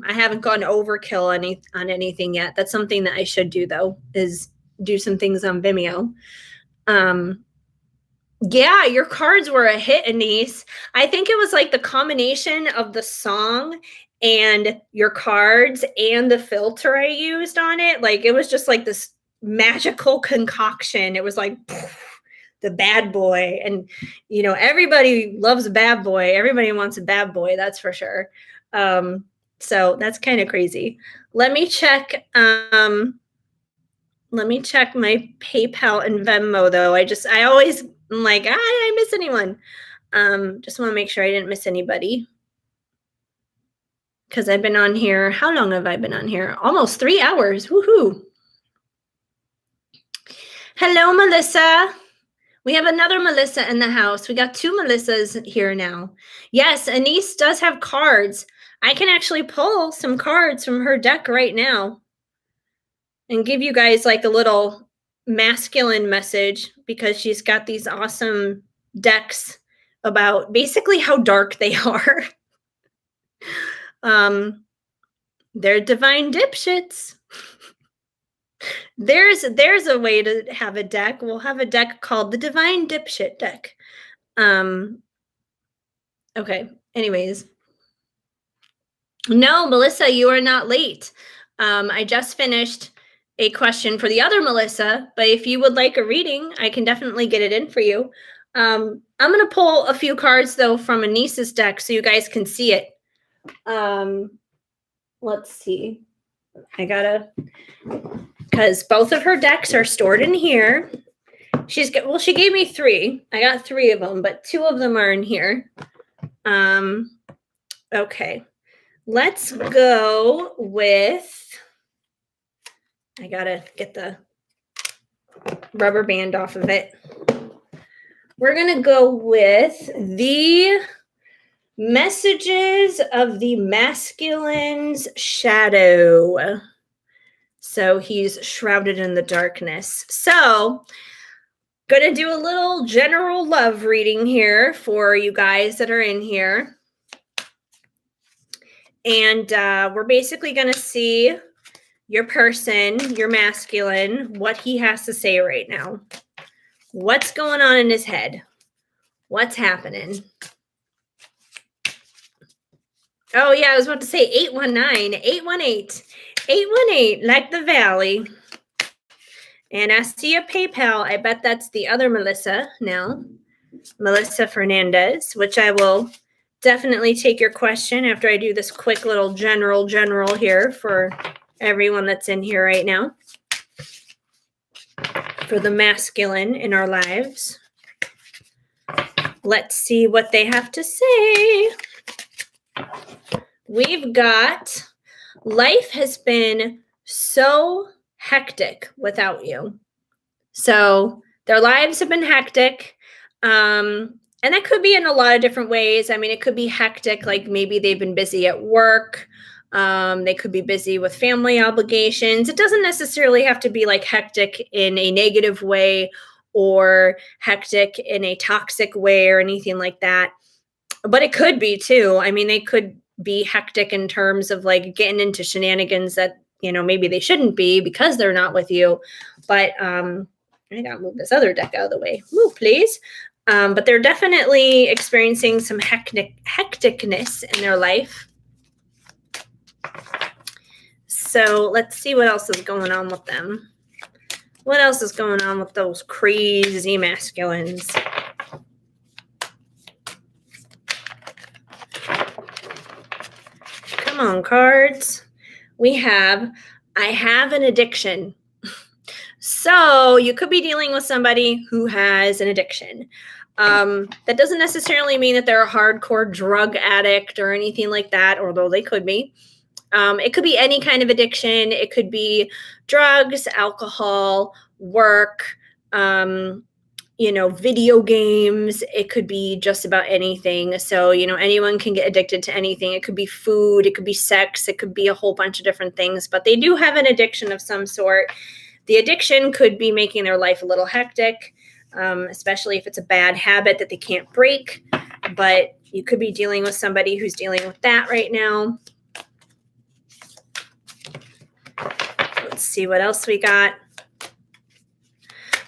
haven't gone overkill on anything yet. That's something that I should do though, is do some things on Vimeo. Yeah, your cards were a hit, Anise. I think it was like the combination of the song and your cards and the filter I used on it. Like it was just like this magical concoction. It was like the bad boy. And, everybody loves a bad boy. Everybody wants a bad boy, that's for sure. So that's kind of crazy. Let me check my PayPal and Venmo though. I always I'm like, did I miss anyone? Just want to make sure I didn't miss anybody. Because I've been on here. How long have I been on here? Almost 3 hours. Woohoo. Hello, Melissa. We have another Melissa in the house. We got 2 Melissas here now. Yes, Anise does have cards. I can actually pull some cards from her deck right now and give you guys like a little masculine message because she's got these awesome decks about basically how dark they are. They're divine dipshits. There's a way to have a deck. We'll have a deck called the Divine Dipshit deck. Okay. Anyways. No, Melissa, you are not late. I just finished a question for the other Melissa, but if you would like a reading, I can definitely get it in for you. I'm going to pull a few cards, though, from Anisa's deck so you guys can see it. Let's see. Because both of her decks are stored in here. She gave me 3. I got 3 of them, but 2 of them are in here. Okay. Let's go with, I gotta get the rubber band off of it. We're gonna go with the messages of the masculine's shadow. So he's shrouded in the darkness. So gonna do a little general love reading here for you guys that are in here. And we're basically going to see your person, your masculine, what he has to say right now. What's going on in his head? What's happening? Oh, yeah, I was about to say 819, 818, 818, like the valley. And I see a PayPal. I bet that's the other Melissa now, Melissa Fernandez, which I will definitely take your question after I do this quick little general here for everyone that's in here right now. for the masculine in our lives. Let's see what they have to say. We've got, life has been so hectic without you. So their lives have been hectic. And that could be in a lot of different ways. I mean, it could be hectic, like maybe they've been busy at work. They could be busy with family obligations. It doesn't necessarily have to be like hectic in a negative way or hectic in a toxic way or anything like that. But it could be too. I mean, they could be hectic in terms of like getting into shenanigans that, maybe they shouldn't be because they're not with you. But I gotta move this other deck out of the way. Move, please. But they're definitely experiencing some hecticness in their life. So let's see what else is going on with them. What else is going on with those crazy masculines? Come on, cards. We have, I have an addiction. So you could be dealing with somebody who has an addiction. That doesn't necessarily mean that they're a hardcore drug addict or anything like that, although they could be. It could be any kind of addiction. It could be drugs, alcohol, work, video games. It could be just about anything. So, anyone can get addicted to anything. It could be food. It could be sex. It could be a whole bunch of different things. But they do have an addiction of some sort. The addiction could be making their life a little hectic, especially if it's a bad habit that they can't break. But you could be dealing with somebody who's dealing with that right now. Let's see what else we got.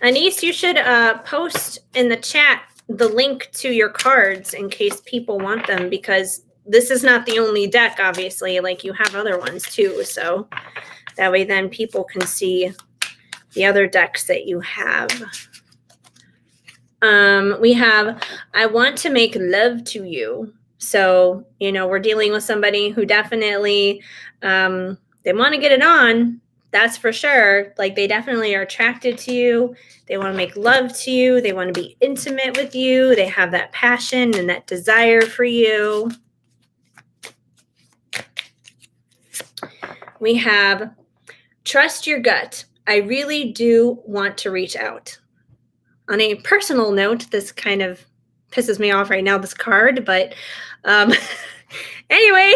Anise, you should post in the chat the link to your cards in case people want them, because this is not the only deck, obviously. Like, you have other ones too. So that way then people can see the other decks that you have. We have, I want to make love to you. So, we're dealing with somebody who definitely, they want to get it on. That's for sure. Like, they definitely are attracted to you. They want to make love to you. They want to be intimate with you. They have that passion and that desire for you. We have, trust your gut. I really do want to reach out. On a personal note, this kind of pisses me off right now, this card, but anyway,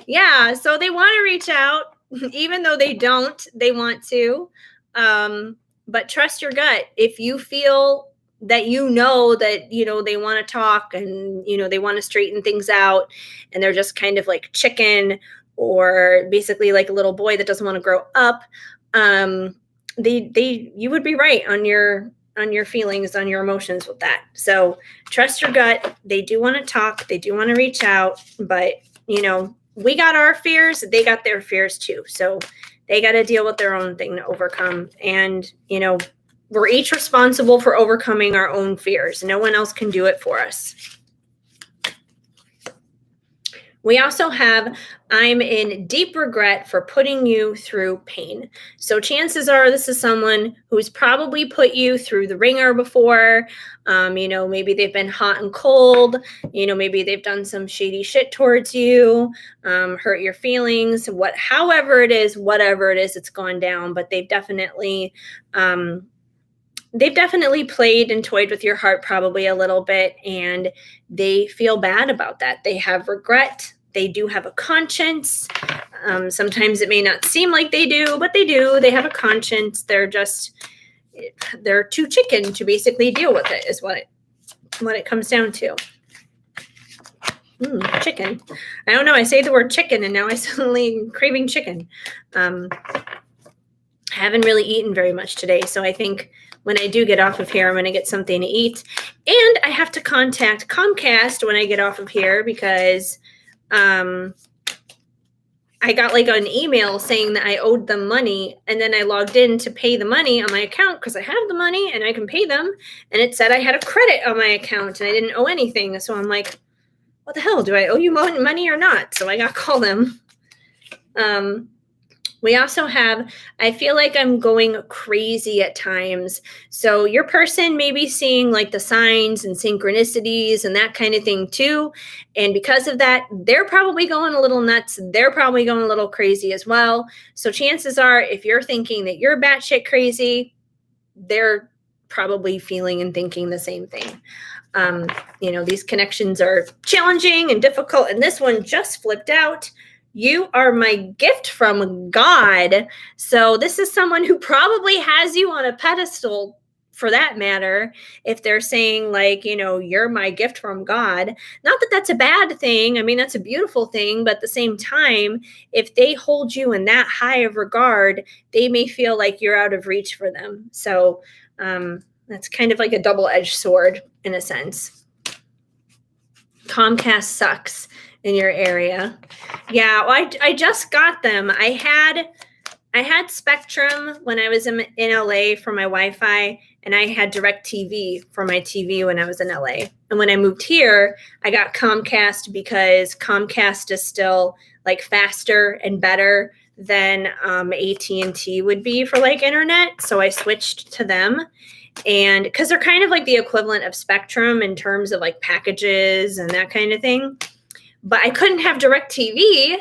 yeah, so they want to reach out, even though they don't, they want to, but trust your gut. If you feel that that, they want to talk and, they want to straighten things out and they're just kind of like chicken or basically like a little boy that doesn't want to grow up, you would be right on your feelings, on your emotions with that. So trust your gut. They do want to talk. They do want to reach out, but we got our fears. They got their fears too. So they got to deal with their own thing to overcome. And, we're each responsible for overcoming our own fears. No one else can do it for us. We also have, I'm in deep regret for putting you through pain. So chances are this is someone who's probably put you through the ringer before. Maybe they've been hot and cold. Maybe they've done some shady shit towards you, hurt your feelings, whatever it is, it's gone down. But they've definitely played and toyed with your heart probably a little bit, and they feel bad about that. They have regret. They do have a conscience. Sometimes it may not seem like they do, but they do. They have a conscience. They're too chicken to basically deal with it, is what it comes down to. Chicken. I don't know. I say the word chicken and now I suddenly am craving chicken. I haven't really eaten very much today, so I think when I do get off of here, I'm going to get something to eat. And I have to contact Comcast when I get off of here because I got like an email saying that I owed them money, and then I logged in to pay the money on my account because I have the money and I can pay them, and it said I had a credit on my account and I didn't owe anything. So I'm like, what the hell? Do I owe you money or not? So I got to call them. We also have, I feel like I'm going crazy at times. So your person may be seeing like the signs and synchronicities and that kind of thing too. And because of that, they're probably going a little nuts. They're probably going a little crazy as well. So chances are, if you're thinking that you're batshit crazy, they're probably feeling and thinking the same thing. Um, these connections are challenging and difficult, and this one just flipped out. You are my gift from God. So this is someone who probably has you on a pedestal, for that matter, if they're saying like, you're my gift from God. Not that that's a bad thing. I mean, that's a beautiful thing, but at the same time, if they hold you in that high of regard, they may feel like you're out of reach for them. So that's kind of like a double-edged sword in a sense. Comcast sucks in your area. Yeah, well, I just got them. I had Spectrum when I was in LA for my Wi-Fi, and I had DirecTV for my TV when I was in LA. And when I moved here, I got Comcast because Comcast is still like faster and better than AT&T would be for like internet. So I switched to them. And because they're kind of like the equivalent of Spectrum in terms of like packages and that kind of thing. But I couldn't have DirecTV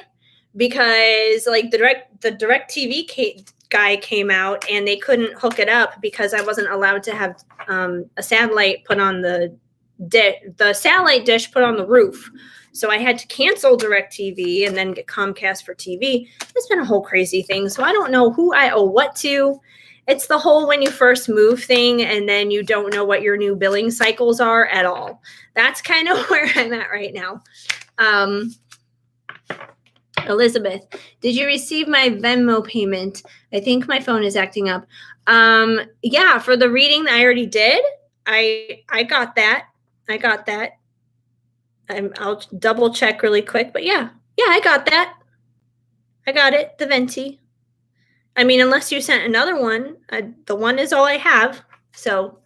because like the DirecTV guy came out and they couldn't hook it up because I wasn't allowed to have a satellite put on the satellite dish put on the roof. So I had to cancel DirecTV and then get Comcast for TV. It's been a whole crazy thing. So I don't know who I owe what to. It's the whole when you first move thing and then you don't know what your new billing cycles are at all. That's kind of where I'm at right now. Elizabeth, did you receive my Venmo payment? I think my phone is acting up. Yeah, for the reading that I already did, I got that. I'll double check really quick, but yeah, I got that. I got it, the Venti. I mean, unless you sent another one, the one is all I have. So,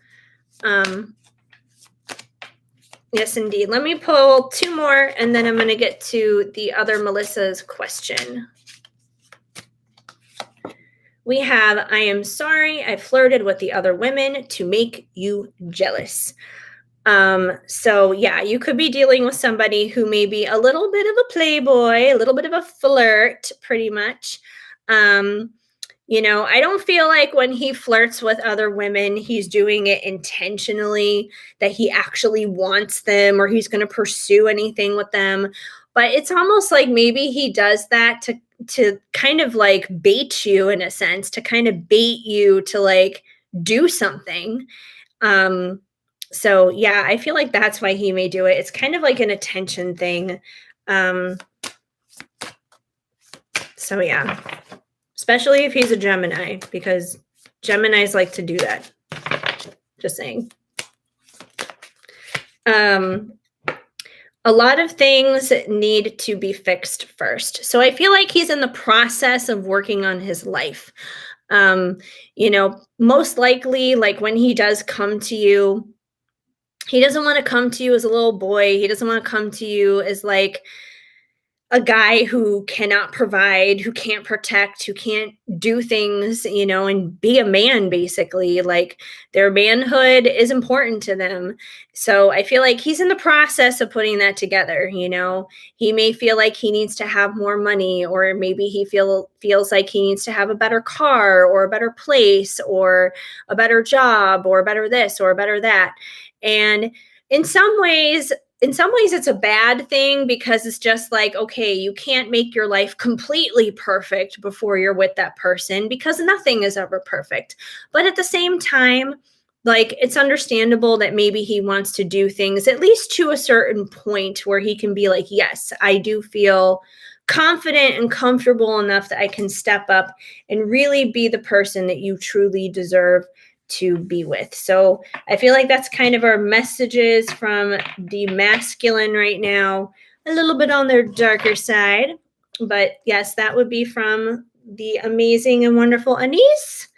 yes, indeed. Let me pull two more, and then I'm going to get to the other Melissa's question. We have, I am sorry I flirted with the other women to make you jealous. So yeah, you could be dealing with somebody who may be a little bit of a playboy, a little bit of a flirt, pretty much. I don't feel like when he flirts with other women, he's doing it intentionally, that he actually wants them or he's going to pursue anything with them. But it's almost like maybe he does that to kind of like bait you in a sense, to kind of bait you to like do something. So yeah, I feel like that's why he may do it. It's kind of like an attention thing. So yeah. Especially if he's a Gemini, because Geminis like to do that. Just saying. A lot of things need to be fixed first. So I feel like he's in the process of working on his life. Most likely, like when he does come to you, he doesn't want to come to you as a little boy. He doesn't want to come to you as like a guy who cannot provide, who can't protect, who can't do things, and be a man, basically. Like their manhood is important to them. So I feel like he's in the process of putting that together. He may feel like he needs to have more money, or maybe he feels like he needs to have a better car or a better place or a better job or better this or better that. And in some ways it's a bad thing, because it's just like, okay, you can't make your life completely perfect before you're with that person, because nothing is ever perfect. But at the same time, like, it's understandable that maybe he wants to do things at least to a certain point where he can be like, yes, I do feel confident and comfortable enough that I can step up and really be the person that you truly deserve to be with. So I feel like that's kind of our messages from the masculine right now, a little bit on their darker side. But yes, that would be from the amazing and wonderful Anise.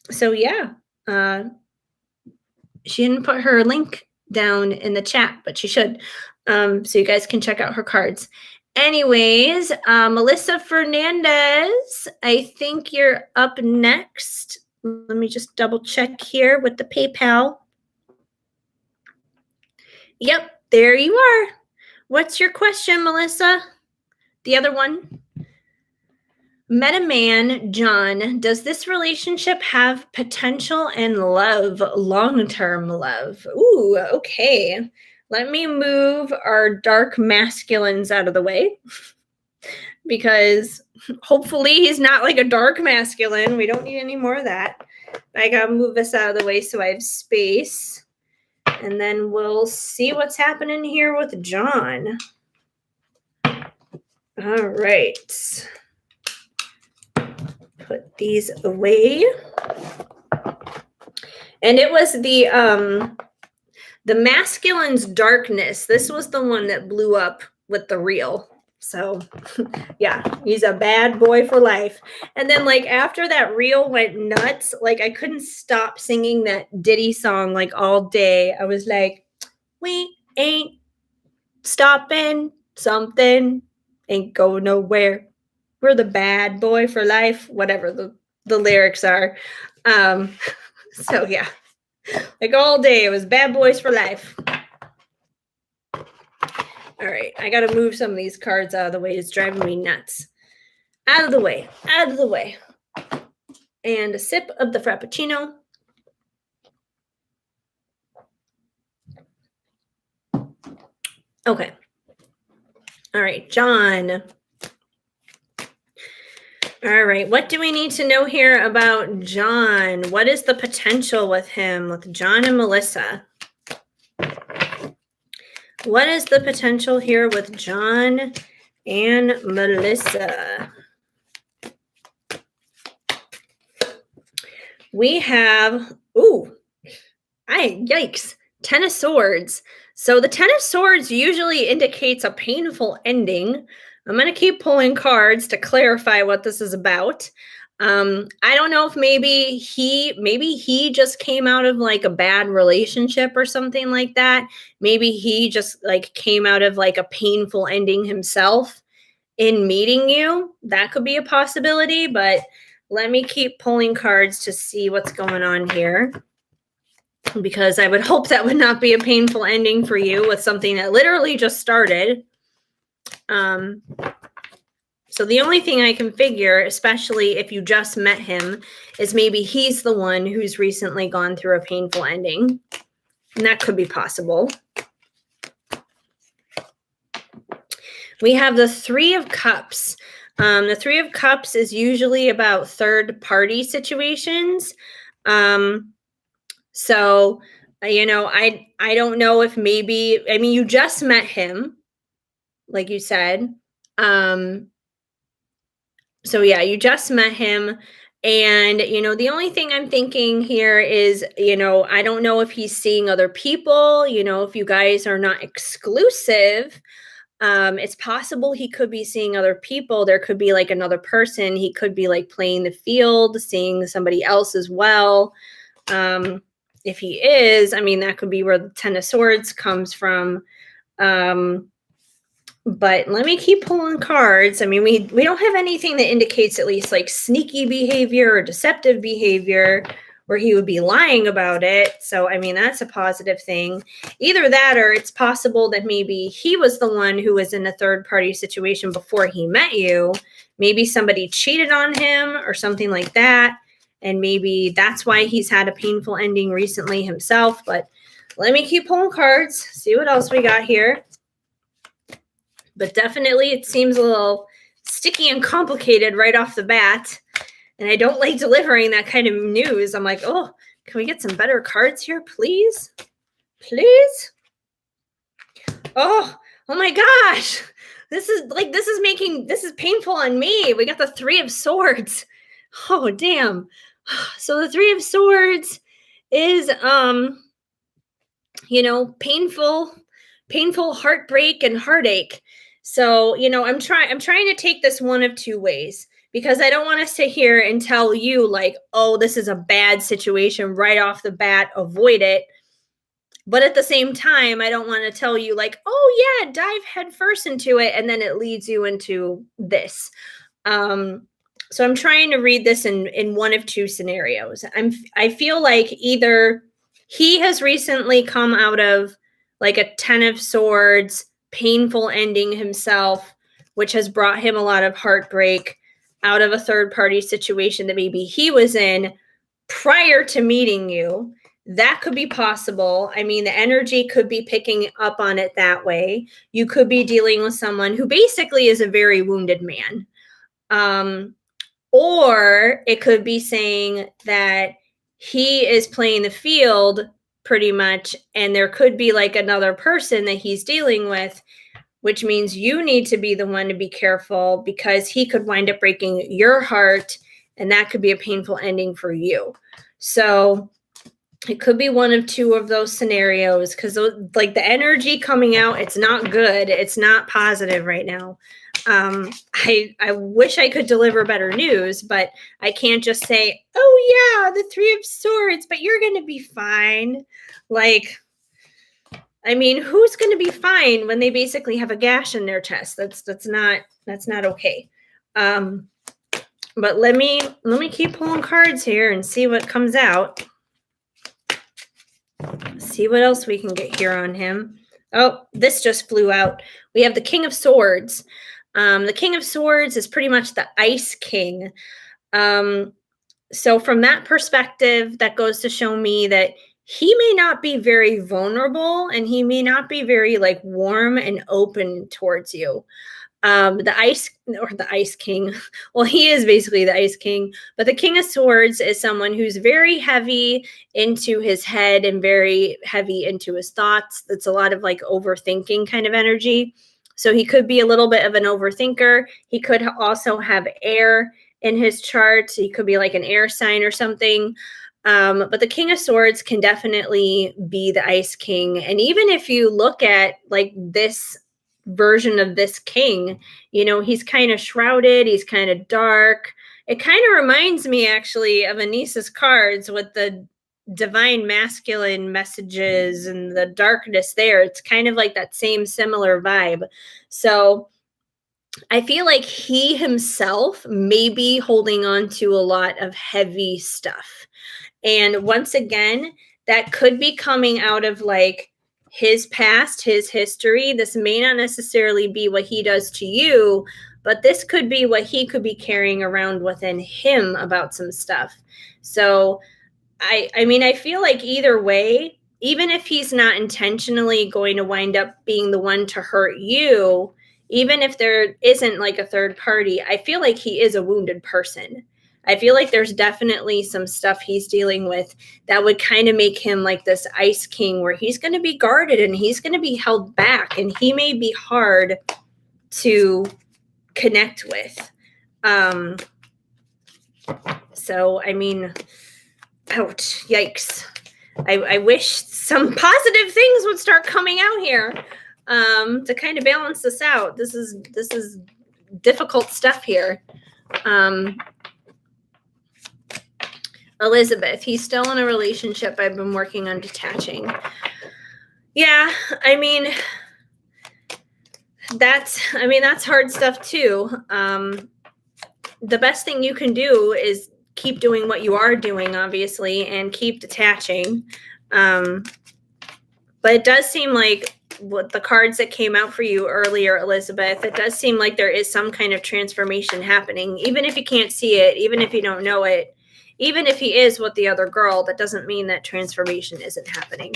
So yeah, she didn't put her link down in the chat, but she should. So you guys can check out her cards. Anyways, Melissa Fernandez, I think you're up next. Let me just double check here with the PayPal. Yep, there you are. What's your question, Melissa? The other one? Met a man, John. Does this relationship have potential and love, long-term love? Ooh, okay. Let me move our dark masculines out of the way because hopefully he's not like a dark masculine. We don't need any more of that. I gotta move this out of the way so I have space. And then we'll see what's happening here with John. All right. Put these away. And it was the masculine's darkness. This was the one that blew up with the reel. So yeah, he's a bad boy for life. And then like after that reel went nuts, like I couldn't stop singing that Diddy song like all day. I was like, we ain't stopping, something ain't go nowhere. We're the bad boy for life, whatever the lyrics are. So yeah, like all day it was bad boys for life. All right, I gotta move some of these cards out of the way. It's driving me nuts. Out of the way, out of the way. And a sip of the Frappuccino. Okay. All right, John. All right, what do we need to know here about John? What is the potential with him, with John and Melissa? What is the potential here with John and Melissa? We have, yikes, Ten of Swords. So the Ten of Swords usually indicates a painful ending. I'm going to keep pulling cards to clarify what this is about. I don't know if maybe he just came out of like a bad relationship or something like that. Maybe he just like came out of like a painful ending himself in meeting you. That could be a possibility, but let me keep pulling cards to see what's going on here, because I would hope that would not be a painful ending for you with something that literally just started. So the only thing I can figure, especially if you just met him, is maybe he's the one who's recently gone through a painful ending. And that could be possible. We have the Three of Cups. The Three of Cups is usually about third-party situations. So, you know, I don't know if maybe, I mean, you just met him, like you said. So yeah, you just met him. And, you know, the only thing I'm thinking here is, you know, I don't know if he's seeing other people, you know, if you guys are not exclusive. It's possible he could be seeing other people. There could be like another person. He could be like playing the field, seeing somebody else as well. If he is, I mean, that could be where the Ten of Swords comes from. But let me keep pulling cards. I mean, we don't have anything that indicates at least like sneaky behavior or deceptive behavior where he would be lying about it. So, I mean, that's a positive thing. Either that or it's possible that maybe he was the one who was in a third-party situation before he met you. Maybe somebody cheated on him or something like that. And maybe that's why he's had a painful ending recently himself. But let me keep pulling cards, see what else we got here. But definitely it seems a little sticky and complicated right off the bat. And I don't like delivering that kind of news. I'm like, oh, can we get some better cards here, please? Please? Oh my gosh. This is painful on me. We got the Three of Swords. Oh, damn. So the Three of Swords is, you know, painful heartbreak and heartache. So, you know, I'm trying to take this one of two ways, because I don't want to sit here and tell you like, oh, this is a bad situation right off the bat, avoid it. But at the same time, I don't want to tell you like, oh yeah, dive headfirst into it, and then it leads you into this. Um, so I'm trying to read this in one of two scenarios. I feel like either he has recently come out of like a 10 of swords, painful ending himself, which has brought him a lot of heartbreak out of a third party situation that maybe he was in prior to meeting you. That could be possible. I mean, the energy could be picking up on it that way. You could be dealing with someone who basically is a very wounded man. Um, or it could be saying that he is playing the field pretty much, and there could be like another person that he's dealing with, which means you need to be the one to be careful because he could wind up breaking your heart, and that could be a painful ending for you. So it could be one of two of those scenarios because like the energy coming out, it's not good. It's not positive right now. I wish I could deliver better news, but I can't just say, oh yeah, the 3 of swords, but you're going to be fine. Like, I mean, who's going to be fine when they basically have a gash in their chest? That's not okay. But let me keep pulling cards here and see what comes out. See what else we can get here on him. Oh, this just flew out. We have the King of Swords. The King of Swords is pretty much the Ice King. So from that perspective, that goes to show me that he may not be very vulnerable and he may not be very like warm and open towards you. The Ice King. Well, he is basically the Ice King, but the King of Swords is someone who's very heavy into his head and very heavy into his thoughts. That's a lot of like overthinking kind of energy. So he could be a little bit of an overthinker. He could also have air in his chart. He could be like an air sign or something. But the King of Swords can definitely be the Ice King. And even if you look at like this version of this king, he's kind of shrouded, he's kind of dark. It kind of reminds me actually of Anissa's cards with the divine masculine messages and the darkness there. It's kind of like that same similar vibe. So I feel like he himself may be holding on to a lot of heavy stuff. And once again, that could be coming out of like his past, his history. This may not necessarily be what he does to you, but this could be what he could be carrying around within him about some stuff. So I mean, I feel like either way, even if he's not intentionally going to wind up being the one to hurt you, even if there isn't like a third party, I feel like he is a wounded person. I feel like there's definitely some stuff he's dealing with that would kind of make him like this Ice King where he's going to be guarded and he's going to be held back and he may be hard to connect with. So, I mean, ouch, yikes. I wish some positive things would start coming out here to kind of balance this out. This is difficult stuff here. Elizabeth, he's still in a relationship. I've been working on detaching. Yeah, I mean, that's hard stuff too. The best thing you can do is keep doing what you are doing, obviously, and keep detaching. But it does seem like what the cards that came out for you earlier, Elizabeth, it does seem like there is some kind of transformation happening, even if you can't see it, even if you don't know it. Even if he is with the other girl, that doesn't mean that transformation isn't happening.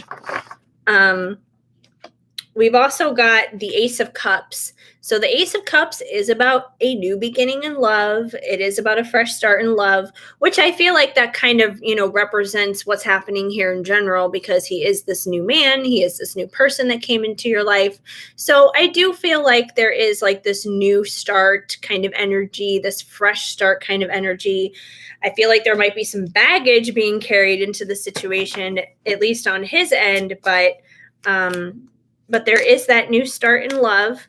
We've also got the Ace of Cups. So the Ace of Cups is about a new beginning in love. It is about a fresh start in love, which I feel like that kind of, represents what's happening here in general because he is this new man. He is this new person that came into your life. So I do feel like there is like this new start kind of energy, this fresh start kind of energy. I feel like there might be some baggage being carried into the situation, at least on his end, but there is that new start in love,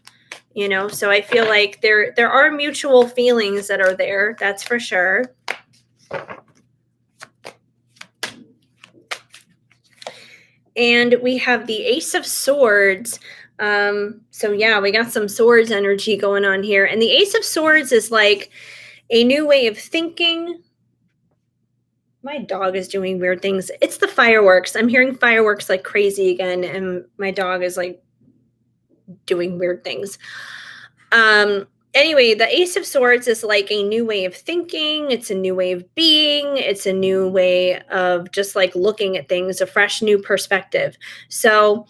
so I feel like there are mutual feelings that are there. That's for sure. And we have the Ace of Swords. So yeah, we got some swords energy going on here. And the Ace of Swords is like a new way of thinking. My dog is doing weird things. It's the fireworks. I'm hearing fireworks like crazy again, and my dog is like doing weird things. Anyway, the Ace of Swords is like a new way of thinking. It's a new way of being. It's a new way of just like looking at things, a fresh new perspective. So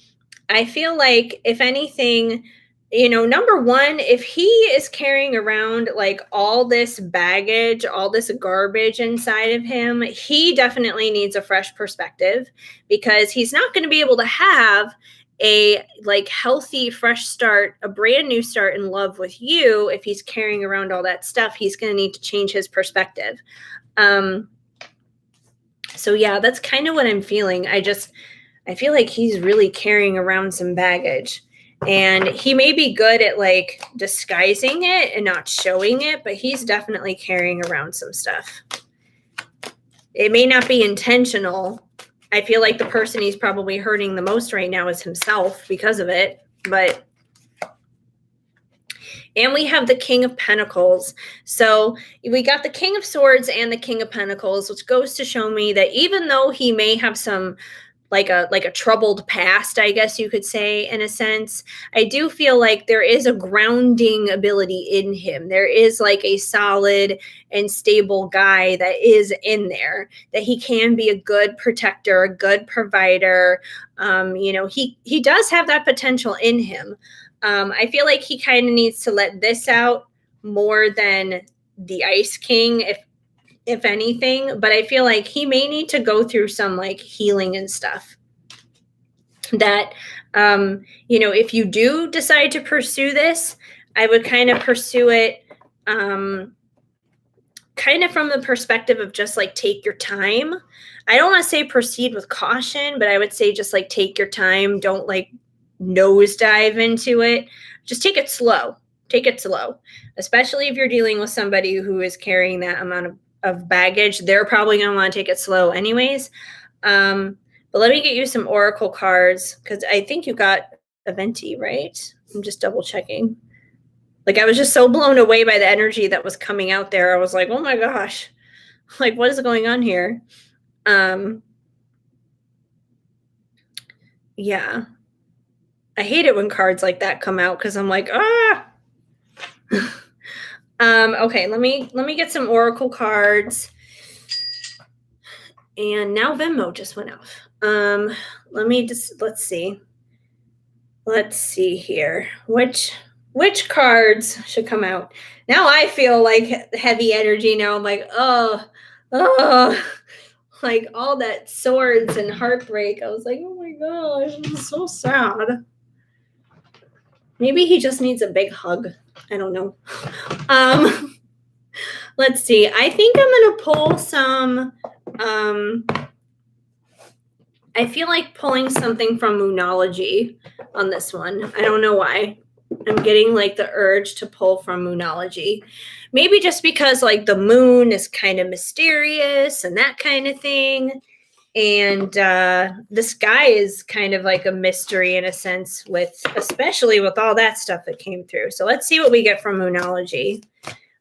I feel like, if anything, number one, if he is carrying around like all this baggage, all this garbage inside of him, he definitely needs a fresh perspective, because he's not going to be able to have a like healthy, fresh start, a brand new start in love with you. If he's carrying around all that stuff, he's going to need to change his perspective. So yeah, that's kind of what I'm feeling. I feel like he's really carrying around some baggage, and he may be good at like disguising it and not showing it, but he's definitely carrying around some stuff. It may not be intentional. I feel like the person he's probably hurting the most right now is himself because of it, and we have the King of Pentacles. So we got the King of Swords and the King of Pentacles, which goes to show me that even though he may have some like a troubled past, I guess you could say, in a sense, I do feel like there is a grounding ability in him. There is like a solid and stable guy that is in there, that he can be a good protector, a good provider. He does have that potential in him. I feel like he kind of needs to let this out more than the Ice King, if anything, but I feel like he may need to go through some like healing and stuff. That, if you do decide to pursue this, I would kind of pursue it kind of from the perspective of just like take your time. I don't want to say proceed with caution, but I would say just like take your time. Don't like nosedive into it. Just take it slow. Take it slow, especially if you're dealing with somebody who is carrying that amount of baggage. They're probably going to want to take it slow anyways. But let me get you some oracle cards, because I think you got a Venti, right? I'm just double checking. Like, I was just so blown away by the energy that was coming out there. I was like, oh my gosh, like, what is going on here? Yeah. I hate it when cards like that come out, because I'm like, ah. Okay, let me get some oracle cards. And now Venmo just went off. Let's see. Let's see here. Which cards should come out? Now I feel like heavy energy. Now I'm like, oh, like all that swords and heartbreak. I was like, oh my gosh, I'm so sad. Maybe he just needs a big hug. I don't know. Let's see. I think I'm going to pull some, I feel like pulling something from Moonology on this one. I don't know why. I'm getting like the urge to pull from Moonology. Maybe just because like the moon is kind of mysterious and that kind of thing. And the sky is kind of like a mystery in a sense, especially with all that stuff that came through. So let's see what we get from Moonology.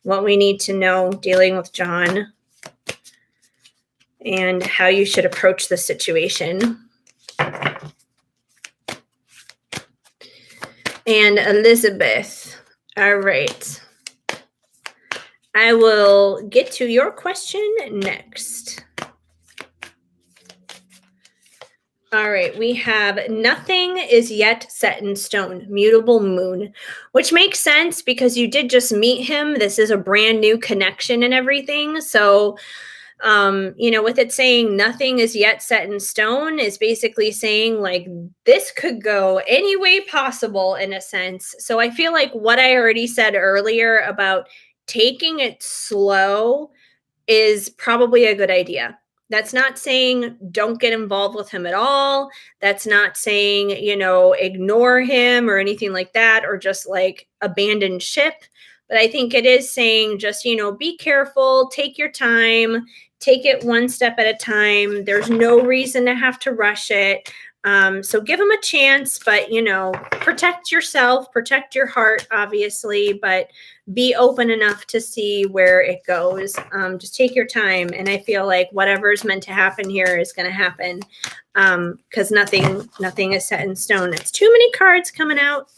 What we need to know dealing with John, and how you should approach the situation. And Elizabeth. All right. I will get to your question next. All right, we have nothing is yet set in stone, mutable moon, which makes sense because you did just meet him. This is a brand new connection and everything. So, with it saying nothing is yet set in stone is basically saying like this could go any way possible in a sense. So I feel like what I already said earlier about taking it slow is probably a good idea. That's not saying don't get involved with him at all. That's not saying, ignore him or anything like that, or just like abandon ship. But I think it is saying just, be careful, take your time, take it one step at a time. There's no reason to have to rush it. So give him a chance, but protect yourself, protect your heart, obviously, but be open enough to see where it goes. Just take your time, and I feel like whatever's meant to happen here is going to happen, because nothing is set in stone. It's too many cards coming out.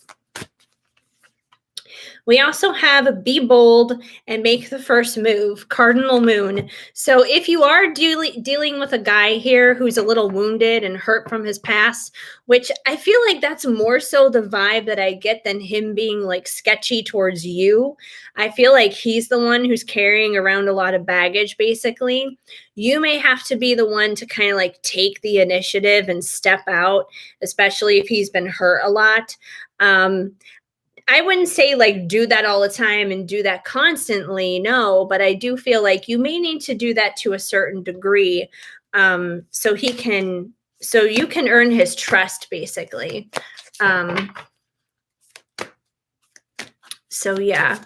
We also have Be Bold and Make the First Move, Cardinal Moon. So if you are dealing with a guy here who's a little wounded and hurt from his past, which I feel like that's more so the vibe that I get than him being like sketchy towards you. I feel like he's the one who's carrying around a lot of baggage, basically. You may have to be the one to kind of like take the initiative and step out, especially if he's been hurt a lot. I wouldn't say like do that all the time and do that constantly, no, but I do feel like you may need to do that to a certain degree, so you can earn his trust, basically. So yeah,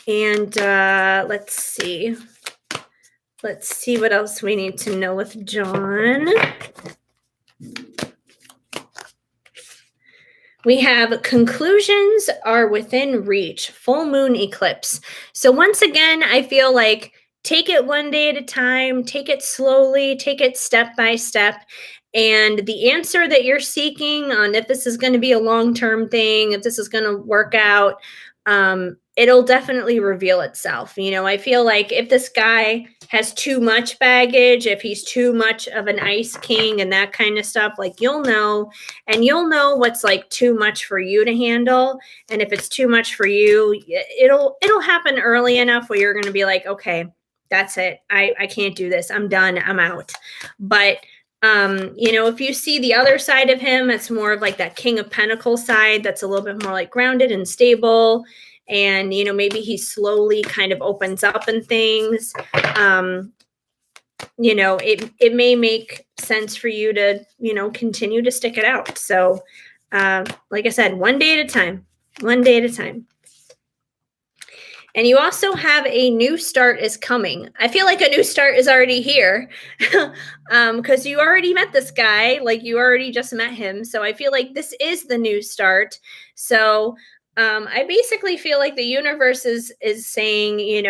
and let's see what else we need to know with John. We have conclusions are within reach, full moon eclipse. So once again, I feel like take it one day at a time, take it slowly, take it step by step. And the answer that you're seeking on if this is going to be a long-term thing, if this is going to work out, it'll definitely reveal itself. I feel like if this guy has too much baggage, if he's too much of an ice king and that kind of stuff, like you'll know what's like too much for you to handle. And if it's too much for you, it'll happen early enough where you're going to be like, okay, that's it. I can't do this. I'm done. I'm out. But if you see the other side of him, it's more of like that King of Pentacles side that's a little bit more like grounded and stable. And, maybe he slowly kind of opens up and things. It may make sense for you to, continue to stick it out. So, like I said, one day at a time. And you also have a new start is coming. I feel like a new start is already here because you already met this guy. Like you already just met him. So I feel like this is the new start. So I basically feel like the universe is saying,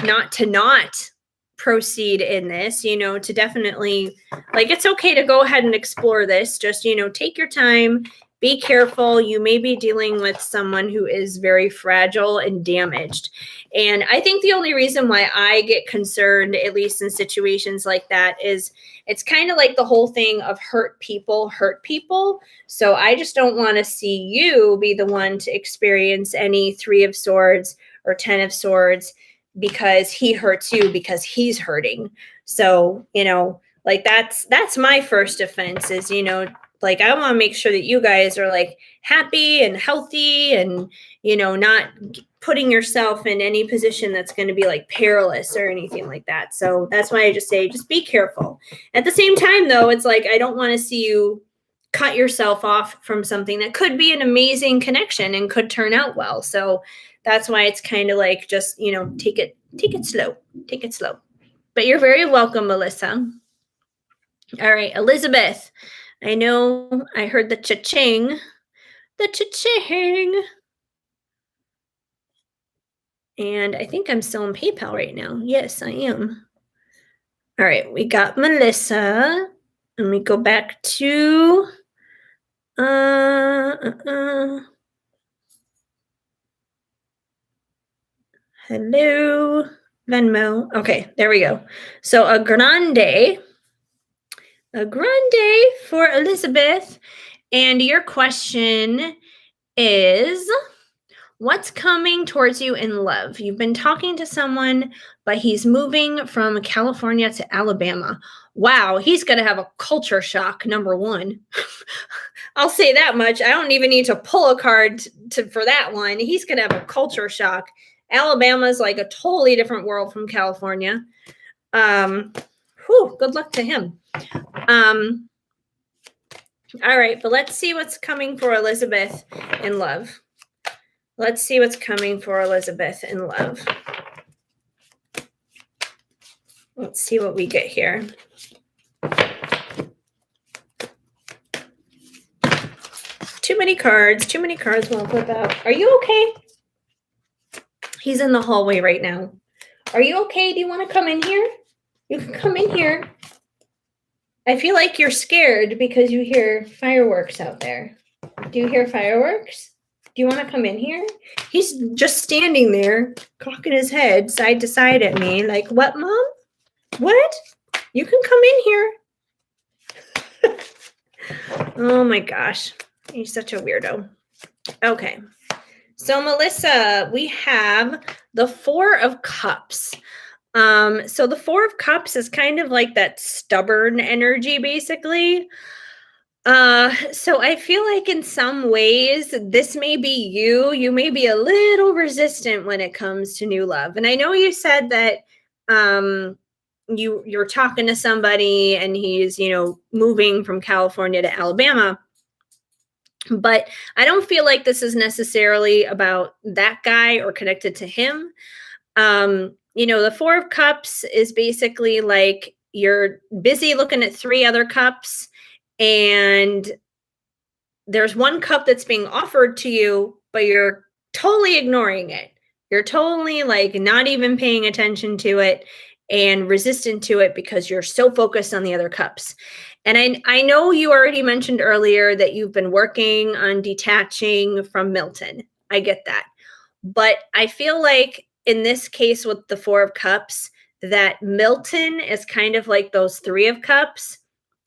not proceed in this, to definitely, like, it's okay to go ahead and explore this. Just, take your time. Be careful. You may be dealing with someone who is very fragile and damaged. And I think the only reason why I get concerned, at least in situations like that, is it's kind of like the whole thing of hurt people. So I just don't want to see you be the one to experience any 3 of Swords or 10 of Swords because he hurts you because he's hurting. So, like that's my first offense is, like I want to make sure that you guys are like happy and healthy and, not putting yourself in any position that's going to be like perilous or anything like that. So that's why I just say, just be careful. At the same time, though, it's like, I don't want to see you cut yourself off from something that could be an amazing connection and could turn out well. So that's why it's kind of like, just, take it slow. But you're very welcome, Melissa. All right, Elizabeth. I know I heard the cha-ching. And I think I'm still in PayPal right now. Yes, I am. All right, we got Melissa. Let me go back to hello, Venmo. Okay, there we go. So a grande for Elizabeth. And your question is, what's coming towards you in love? You've been talking to someone, but he's moving from California to Alabama. Wow, he's going to have a culture shock, number one. I'll say that much. I don't even need to pull a card for that one. He's going to have a culture shock. Alabama's like a totally different world from California. Good luck to him. All right, but let's see what's coming for Elizabeth in love. Let's see what's coming for Elizabeth in love. Let's see what we get here. Too many cards. Too many cards won't flip out. Are you okay? He's in the hallway right now. Are you okay? Do you want to come in here? You can come in here. I feel like you're scared because you hear fireworks out there. Do you hear fireworks? Do you want to come in here? He's just standing there, cocking his head side to side at me, like, what, Mom? What? You can come in here. Oh my gosh. He's such a weirdo. Okay. So, Melissa, we have the Four of Cups. So the Four of Cups is kind of like that stubborn energy, basically. So I feel like in some ways, this may be you. You may be a little resistant when it comes to new love. And I know you said that you're talking to somebody and he's, moving from California to Alabama. But I don't feel like this is necessarily about that guy or connected to him. The Four of Cups is basically like you're busy looking at three other cups, and there's one cup that's being offered to you, but you're totally ignoring it. You're totally like not even paying attention to it and resistant to it because you're so focused on the other cups. And I know you already mentioned earlier that you've been working on detaching from Milton. I get that. But I feel like in this case with the Four of Cups, that Milton is kind of like those Three of Cups.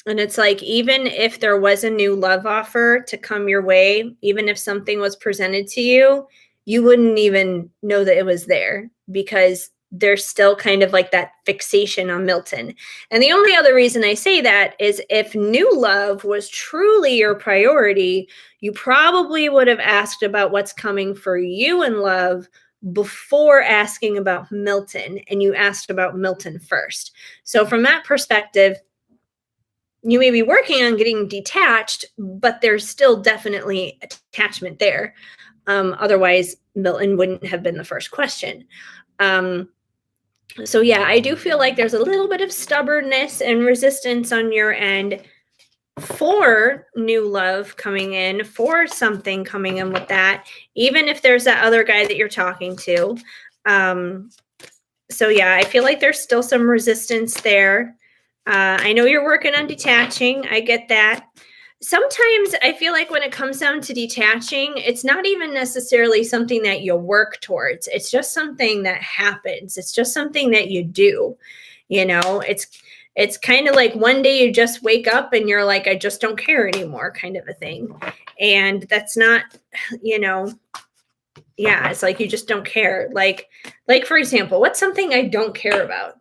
And it's like, even if there was a new love offer to come your way, even if something was presented to you, you wouldn't even know that it was there because there's still kind of like that fixation on Milton. And the only other reason I say that is if new love was truly your priority, you probably would have asked about what's coming for you in love before asking about Milton, and you asked about Milton first. So from that perspective, you may be working on getting detached, but there's still definitely attachment there. Otherwise, Milton wouldn't have been the first question. So yeah, I do feel like there's a little bit of stubbornness and resistance on your end for new love coming in, for something coming in with that, even if there's that other guy that you're talking to. So yeah, I feel like there's still some resistance there. I know you're working on detaching. I get that. Sometimes I feel like when it comes down to detaching, it's not even necessarily something that you work towards. It's just something that happens. It's just something that you do. It's kind of like one day you just wake up and you're like, I just don't care anymore, kind of a thing. And that's not, yeah, it's like you just don't care. Like for example, what's something I don't care about?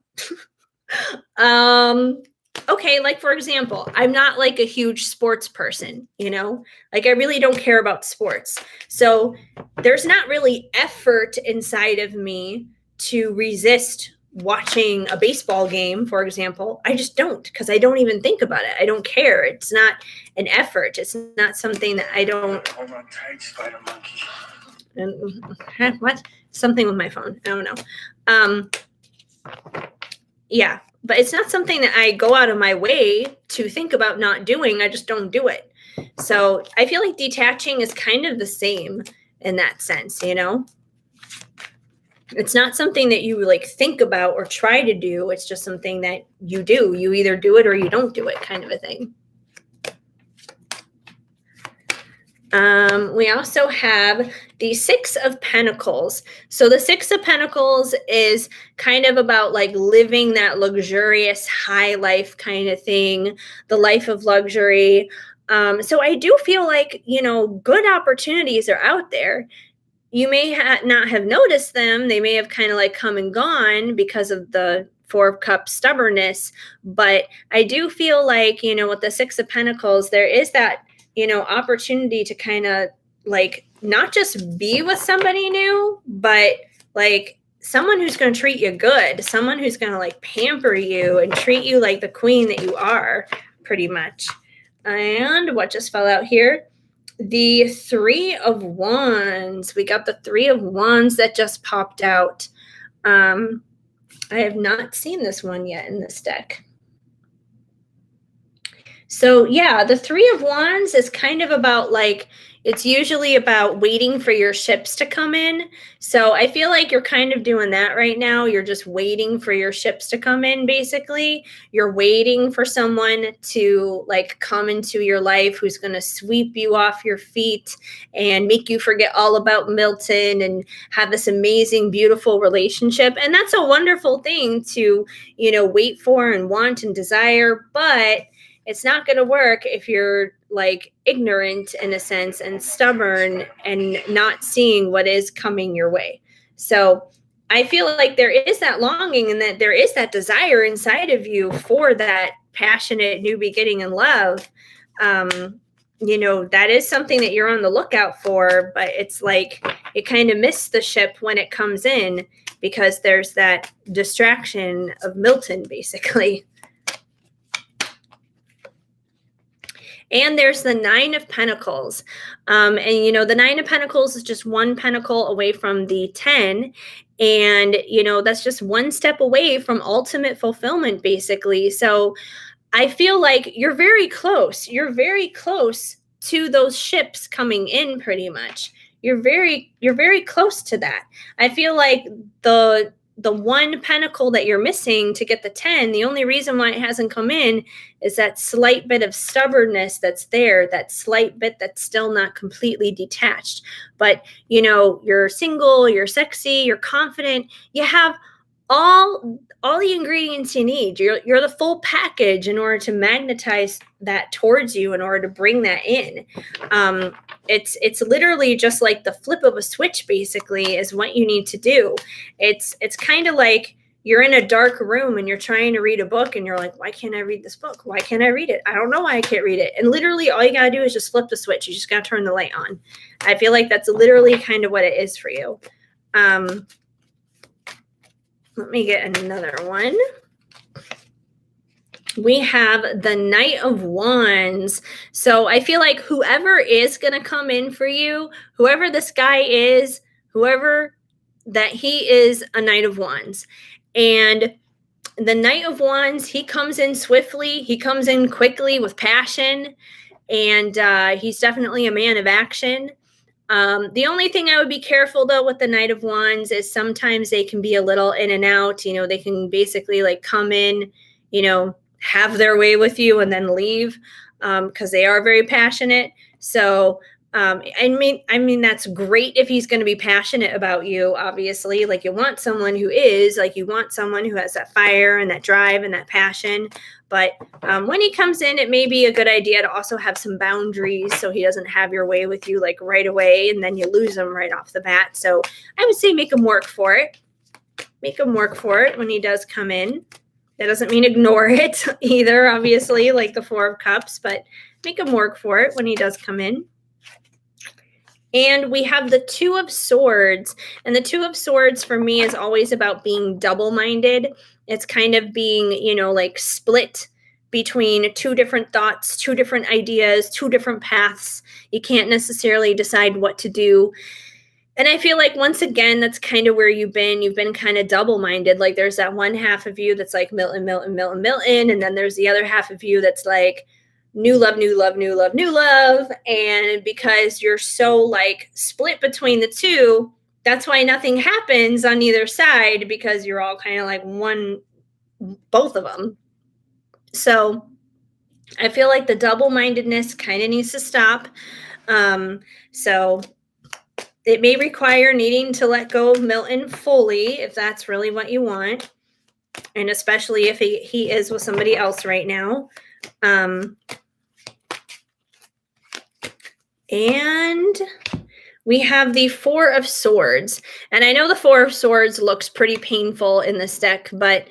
Okay, like for example, I'm not like a huge sports person, like I really don't care about sports. So there's not really effort inside of me to resist watching a baseball game, for example. I just don't, because I don't even think about it. I don't care. It's not an effort. It's not something that I don't. Hold on tight, spider monkey. And what? Something with my phone. I don't know. Yeah, but it's not something that I go out of my way to think about not doing. I just don't do it. So I feel like detaching is kind of the same in that sense, It's not something that you like think about or try to do. It's just something that you do. You either do it or you don't do it, kind of a thing. We also have the Six of Pentacles. So the Six of Pentacles is kind of about like living that luxurious high life kind of thing, the life of luxury. So I do feel like, good opportunities are out there. You may not have noticed them. They may have kind of like come and gone because of the Four of Cups stubbornness. But I do feel like, with the Six of Pentacles, there is that, opportunity to kind of like not just be with somebody new, but like someone who's going to treat you good, someone who's going to like pamper you and treat you like the queen that you are, pretty much. And what just fell out here? The Three of Wands. We got the Three of Wands that just popped out. I have not seen this one yet in this deck. So yeah, the Three of Wands is kind of about like it's usually about waiting for your ships to come in. So I feel like you're kind of doing that right now. You're just waiting for your ships to come in, basically. You're waiting for someone to like come into your life who's going to sweep you off your feet and make you forget all about Milton and have this amazing, beautiful relationship. And that's a wonderful thing to, wait for and want and desire. But it's not going to work if you're like ignorant in a sense and stubborn and not seeing what is coming your way. So I feel like there is that longing and that there is that desire inside of you for that passionate new beginning in love. That is something that you're on the lookout for, but it's like it kind of missed the ship when it comes in because there's that distraction of Milton, basically. And there's the Nine of Pentacles. The Nine of Pentacles is just one pentacle away from the 10. And, that's just one step away from ultimate fulfillment, basically. So I feel like you're very close. You're very close to those ships coming in pretty much. You're very close to that. I feel like the one pentacle that you're missing to get the 10, the only reason why it hasn't come in is that slight bit of stubbornness that's there, that slight bit that's still not completely detached. But, you're single, you're sexy, you're confident, you have all the ingredients you need. You're the full package in order to magnetize that towards you, in order to bring that in. It's literally just like the flip of a switch, basically, is what you need to do. It's kind of like you're in a dark room and you're trying to read a book and you're like, why can't I read this book? Why can't I read it? I don't know why I can't read it. And literally all you got to do is just flip the switch. You just got to turn the light on. I feel like that's literally kind of what it is for you. Let me get another one. We have the Knight of Wands. So I feel like whoever is going to come in for you, whoever this guy is, whoever that he is, a Knight of Wands. And the Knight of Wands, he comes in swiftly. He comes in quickly with passion. And he's definitely a man of action. The only thing I would be careful though with the Knight of Wands is sometimes they can be a little in and out. They can basically like come in, have their way with you and then leave because they are very passionate. So I mean that's great if he's going to be passionate about you. Obviously, like you want someone who is like you want someone who has that fire and that drive and that passion. But when he comes in, it may be a good idea to also have some boundaries so he doesn't have your way with you like right away and then you lose him right off the bat. So I would say make him work for it. Make him work for it when he does come in. That doesn't mean ignore it either, obviously, like the Four of Cups, but make him work for it when he does come in. And we have the Two of Swords. And the Two of Swords for me is always about being double-minded. It's kind of being, like split between two different thoughts, two different ideas, two different paths. You can't necessarily decide what to do. And I feel like once again, that's kind of where you've been. You've been kind of double-minded. Like there's that one half of you that's like Milton, Milton, Milton, Milton. And then there's the other half of you that's like new love, new love, new love, new love. And because you're so like split between the two, that's why nothing happens on either side, because you're all kind of like both of them. So I feel like the double-mindedness kind of needs to stop. So it may require needing to let go of Milton fully if that's really what you want. And especially if he is with somebody else right now. And we have the Four of Swords. And I know the Four of Swords looks pretty painful in this deck, but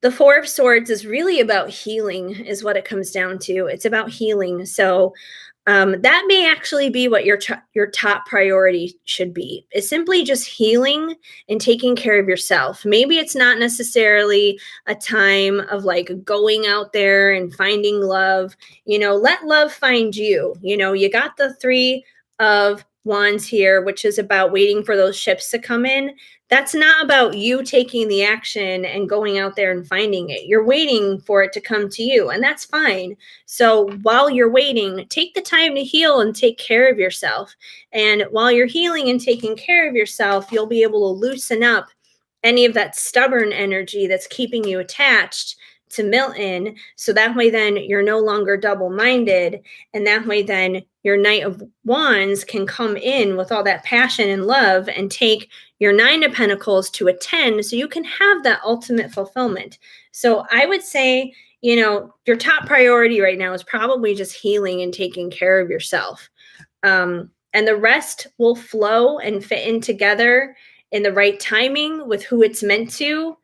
the Four of Swords is really about healing is what it comes down to. It's about healing. So that may actually be what your top priority should be, is simply just healing and taking care of yourself. Maybe it's not necessarily a time of like going out there and finding love. Let love find you. You got the Three of Wands here, which is about waiting for those ships to come in. That's not about you taking the action and going out there and finding it. You're waiting for it to come to you, and that's fine. So while you're waiting, take the time to heal and take care of yourself. And while you're healing and taking care of yourself, you'll be able to loosen up any of that stubborn energy that's keeping you attached to Milton. So that way, then you're no longer double minded. And that way, then your Knight of Wands can come in with all that passion and love and take your Nine of Pentacles to a 10 so you can have that ultimate fulfillment. So I would say, your top priority right now is probably just healing and taking care of yourself. And the rest will flow and fit in together in the right timing with who it's meant to.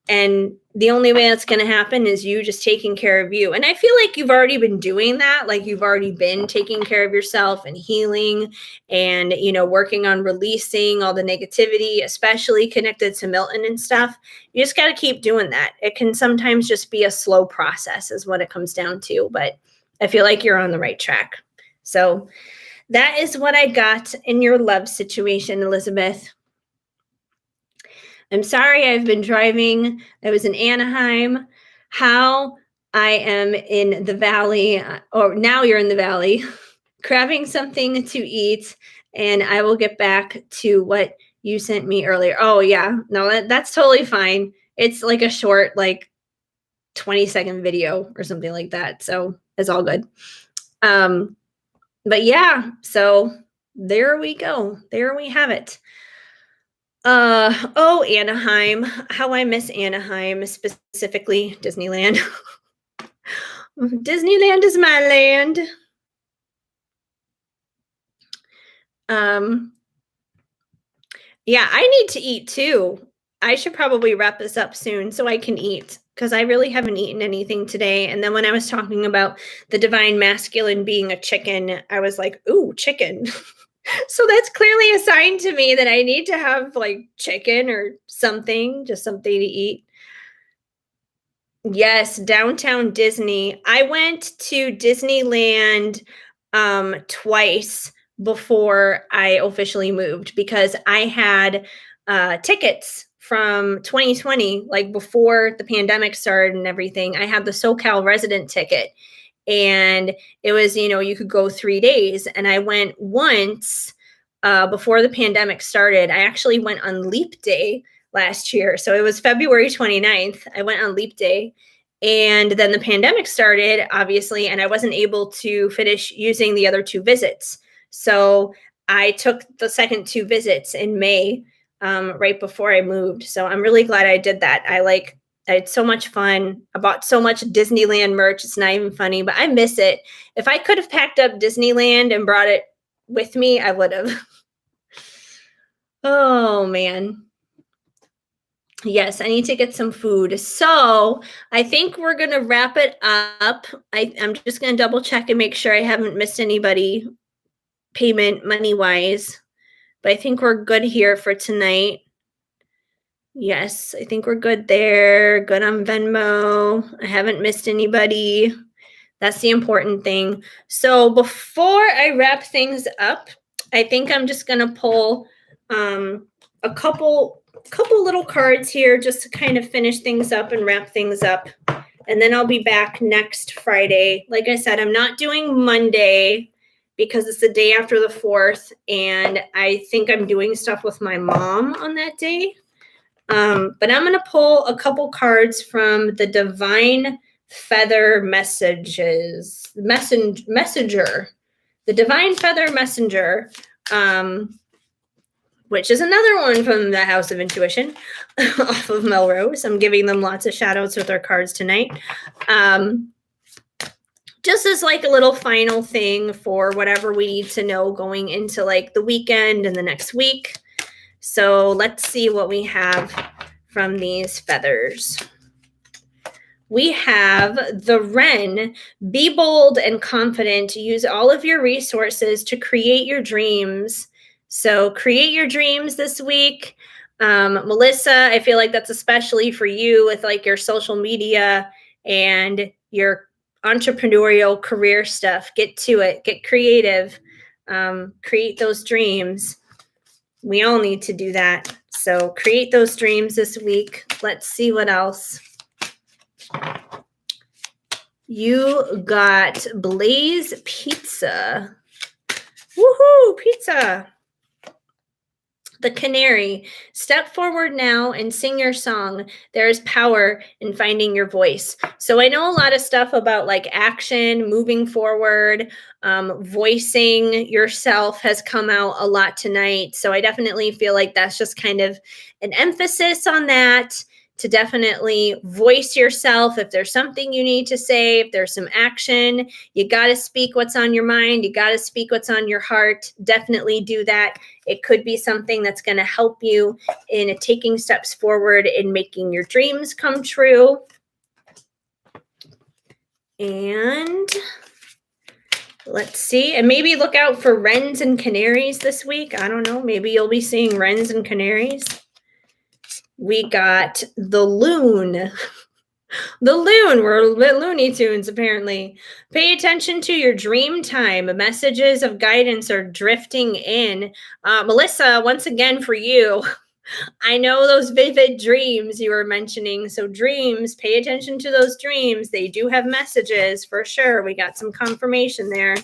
And the only way that's going to happen is you just taking care of you. And I feel like you've already been doing that. Like you've already been taking care of yourself and healing and, working on releasing all the negativity, especially connected to Milton and stuff. You just got to keep doing that. It can sometimes just be a slow process is what it comes down to. But I feel like you're on the right track. So that is what I got in your love situation, Elizabeth. I'm sorry I've been driving. I was in Anaheim. How I am in the valley, or now you're in the valley, grabbing something to eat, and I will get back to what you sent me earlier. Oh, yeah. No, that's totally fine. It's like a short, 20-second video or something like that. So it's all good. But yeah, so there we go. There we have it. Anaheim. How I miss Anaheim, specifically Disneyland. Disneyland is my land. Yeah, I need to eat too. I should probably wrap this up soon so I can eat because I really haven't eaten anything today. And then when I was talking about the divine masculine being a chicken, I was like, ooh, chicken. So that's clearly a sign to me that I need to have chicken or something, just something to eat. Yes, downtown Disney. I went to Disneyland twice before I officially moved because I had tickets from 2020, like before the pandemic started and everything. I had the SoCal resident ticket. And it was, you could go 3 days. And I went once before the pandemic started. I actually went on Leap Day last year. So it was February 29th. I went on Leap Day. And then the pandemic started, obviously, and I wasn't able to finish using the other 2 visits. So I took the second 2 visits in May, right before I moved. So I'm really glad I did that. I had so much fun. I bought so much Disneyland merch. It's not even funny, but I miss it. If I could have packed up Disneyland and brought it with me, I would have. Oh, man. Yes, I need to get some food. So I think we're going to wrap it up. I'm just going to double check and make sure I haven't missed anybody payment money-wise. But I think we're good here for tonight. Yes, I think we're good there. Good on Venmo. I haven't missed anybody. That's the important thing. So before I wrap things up, I think I'm just going to pull a couple little cards here just to kind of finish things up and wrap things up. And then I'll be back next Friday. Like I said, I'm not doing Monday because it's the day after the 4th. And I think I'm doing stuff with my mom on that day. But I'm going to pull a couple cards from the Divine Feather Messenger, the Divine Feather Messenger, which is another one from the House of Intuition off of Melrose. I'm giving them lots of shout outs with their cards tonight. Just as a little final thing for whatever we need to know going into the weekend and the next week. So let's see what we have from these feathers. We have the Wren. Be bold and confident. Use all of your resources to create your dreams. So create your dreams this week. Melissa, I feel like that's especially for you with your social media and your entrepreneurial career stuff. Get to it. Get creative. Create those dreams. We all need to do that. So create those dreams this week. Let's see what else. You got Blaze Pizza. Woohoo, pizza. The Canary. Step forward now and sing your song. There is power in finding your voice. So I know a lot of stuff about like action, moving forward, voicing yourself has come out a lot tonight. So I definitely feel like that's just kind of an emphasis on that, to definitely voice yourself. If there's something you need to say, if there's some action, you got to speak what's on your mind. You got to speak what's on your heart. Definitely do that. It could be something that's going to help you in taking steps forward in making your dreams come true. And let's see. And maybe look out for wrens and canaries this week. I don't know. Maybe you'll be seeing wrens and canaries. We got the loon. The loon. We're Looney Tunes, apparently. Pay attention to your dream time. Messages of guidance are drifting in. Melissa, once again for you. I know those vivid dreams you were mentioning. So dreams, pay attention to those dreams. They do have messages for sure. We got some confirmation there.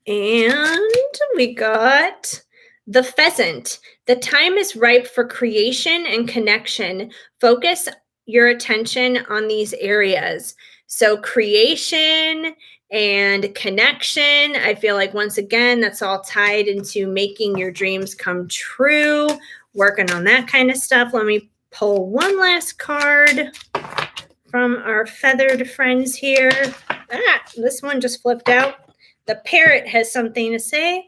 And we got the pheasant. The time is ripe for creation and connection. Focus your attention on these areas. So creation and connection, I feel like once again, that's all tied into making your dreams come true, working on that kind of stuff. Let me pull one last card from our feathered friends here. This one just flipped out. The parrot has something to say.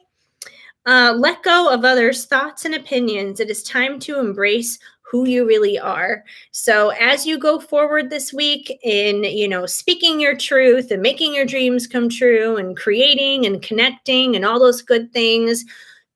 Let go of others' thoughts and opinions. It is time to embrace who you really are. So as you go forward this week in, speaking your truth and making your dreams come true and creating and connecting and all those good things,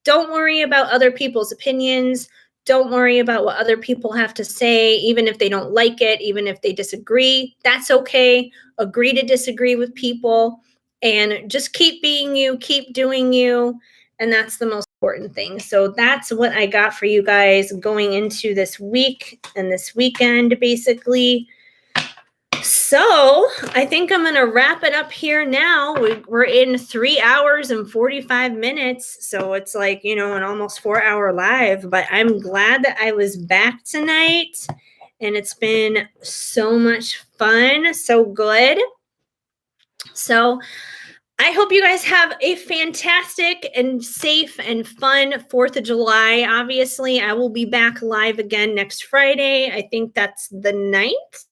don't worry about other people's opinions. Don't worry about what other people have to say, even if they don't like it, even if they disagree. That's okay. Agree to disagree with people and just keep being you, keep doing you. And that's the most important thing. So that's what I got for you guys going into this week and this weekend, basically. So I think I'm going to wrap it up here now. We're in 3 hours and 45 minutes. So it's like, an almost 4-hour live. But I'm glad that I was back tonight. And it's been so much fun, so good. So I hope you guys have a fantastic and safe and fun 4th of July. Obviously, I will be back live again next Friday. I think that's the 9th.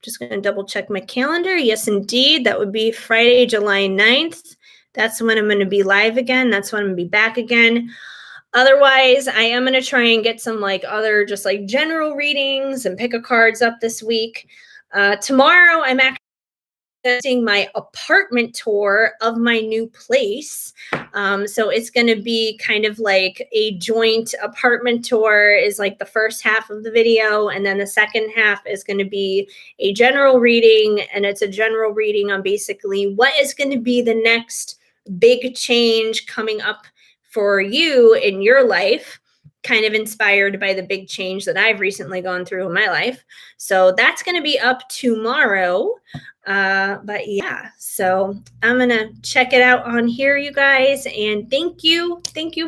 Just going to double check my calendar. Yes, indeed. That would be Friday, July 9th. That's when I'm going to be live again. That's when I'm going to be back again. Otherwise, I am going to try and get some other just general readings and pick a cards up this week. Tomorrow, I'm actually doing my apartment tour of my new place. So it's going to be kind of like a joint apartment tour is the first half of the video. And then the second half is going to be a general reading. And it's a general reading on basically what is going to be the next big change coming up for you in your life, kind of inspired by the big change that I've recently gone through in my life. So that's going to be up tomorrow. But yeah, so I'm going to check it out on here, you guys. And thank you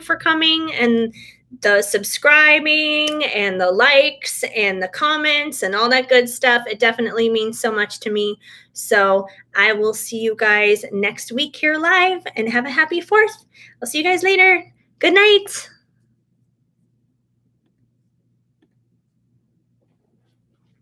for coming and the subscribing and the likes and the comments and all that good stuff. It definitely means so much to me. So I will see you guys next week here live and have a happy 4th. I'll see you guys later. Good night.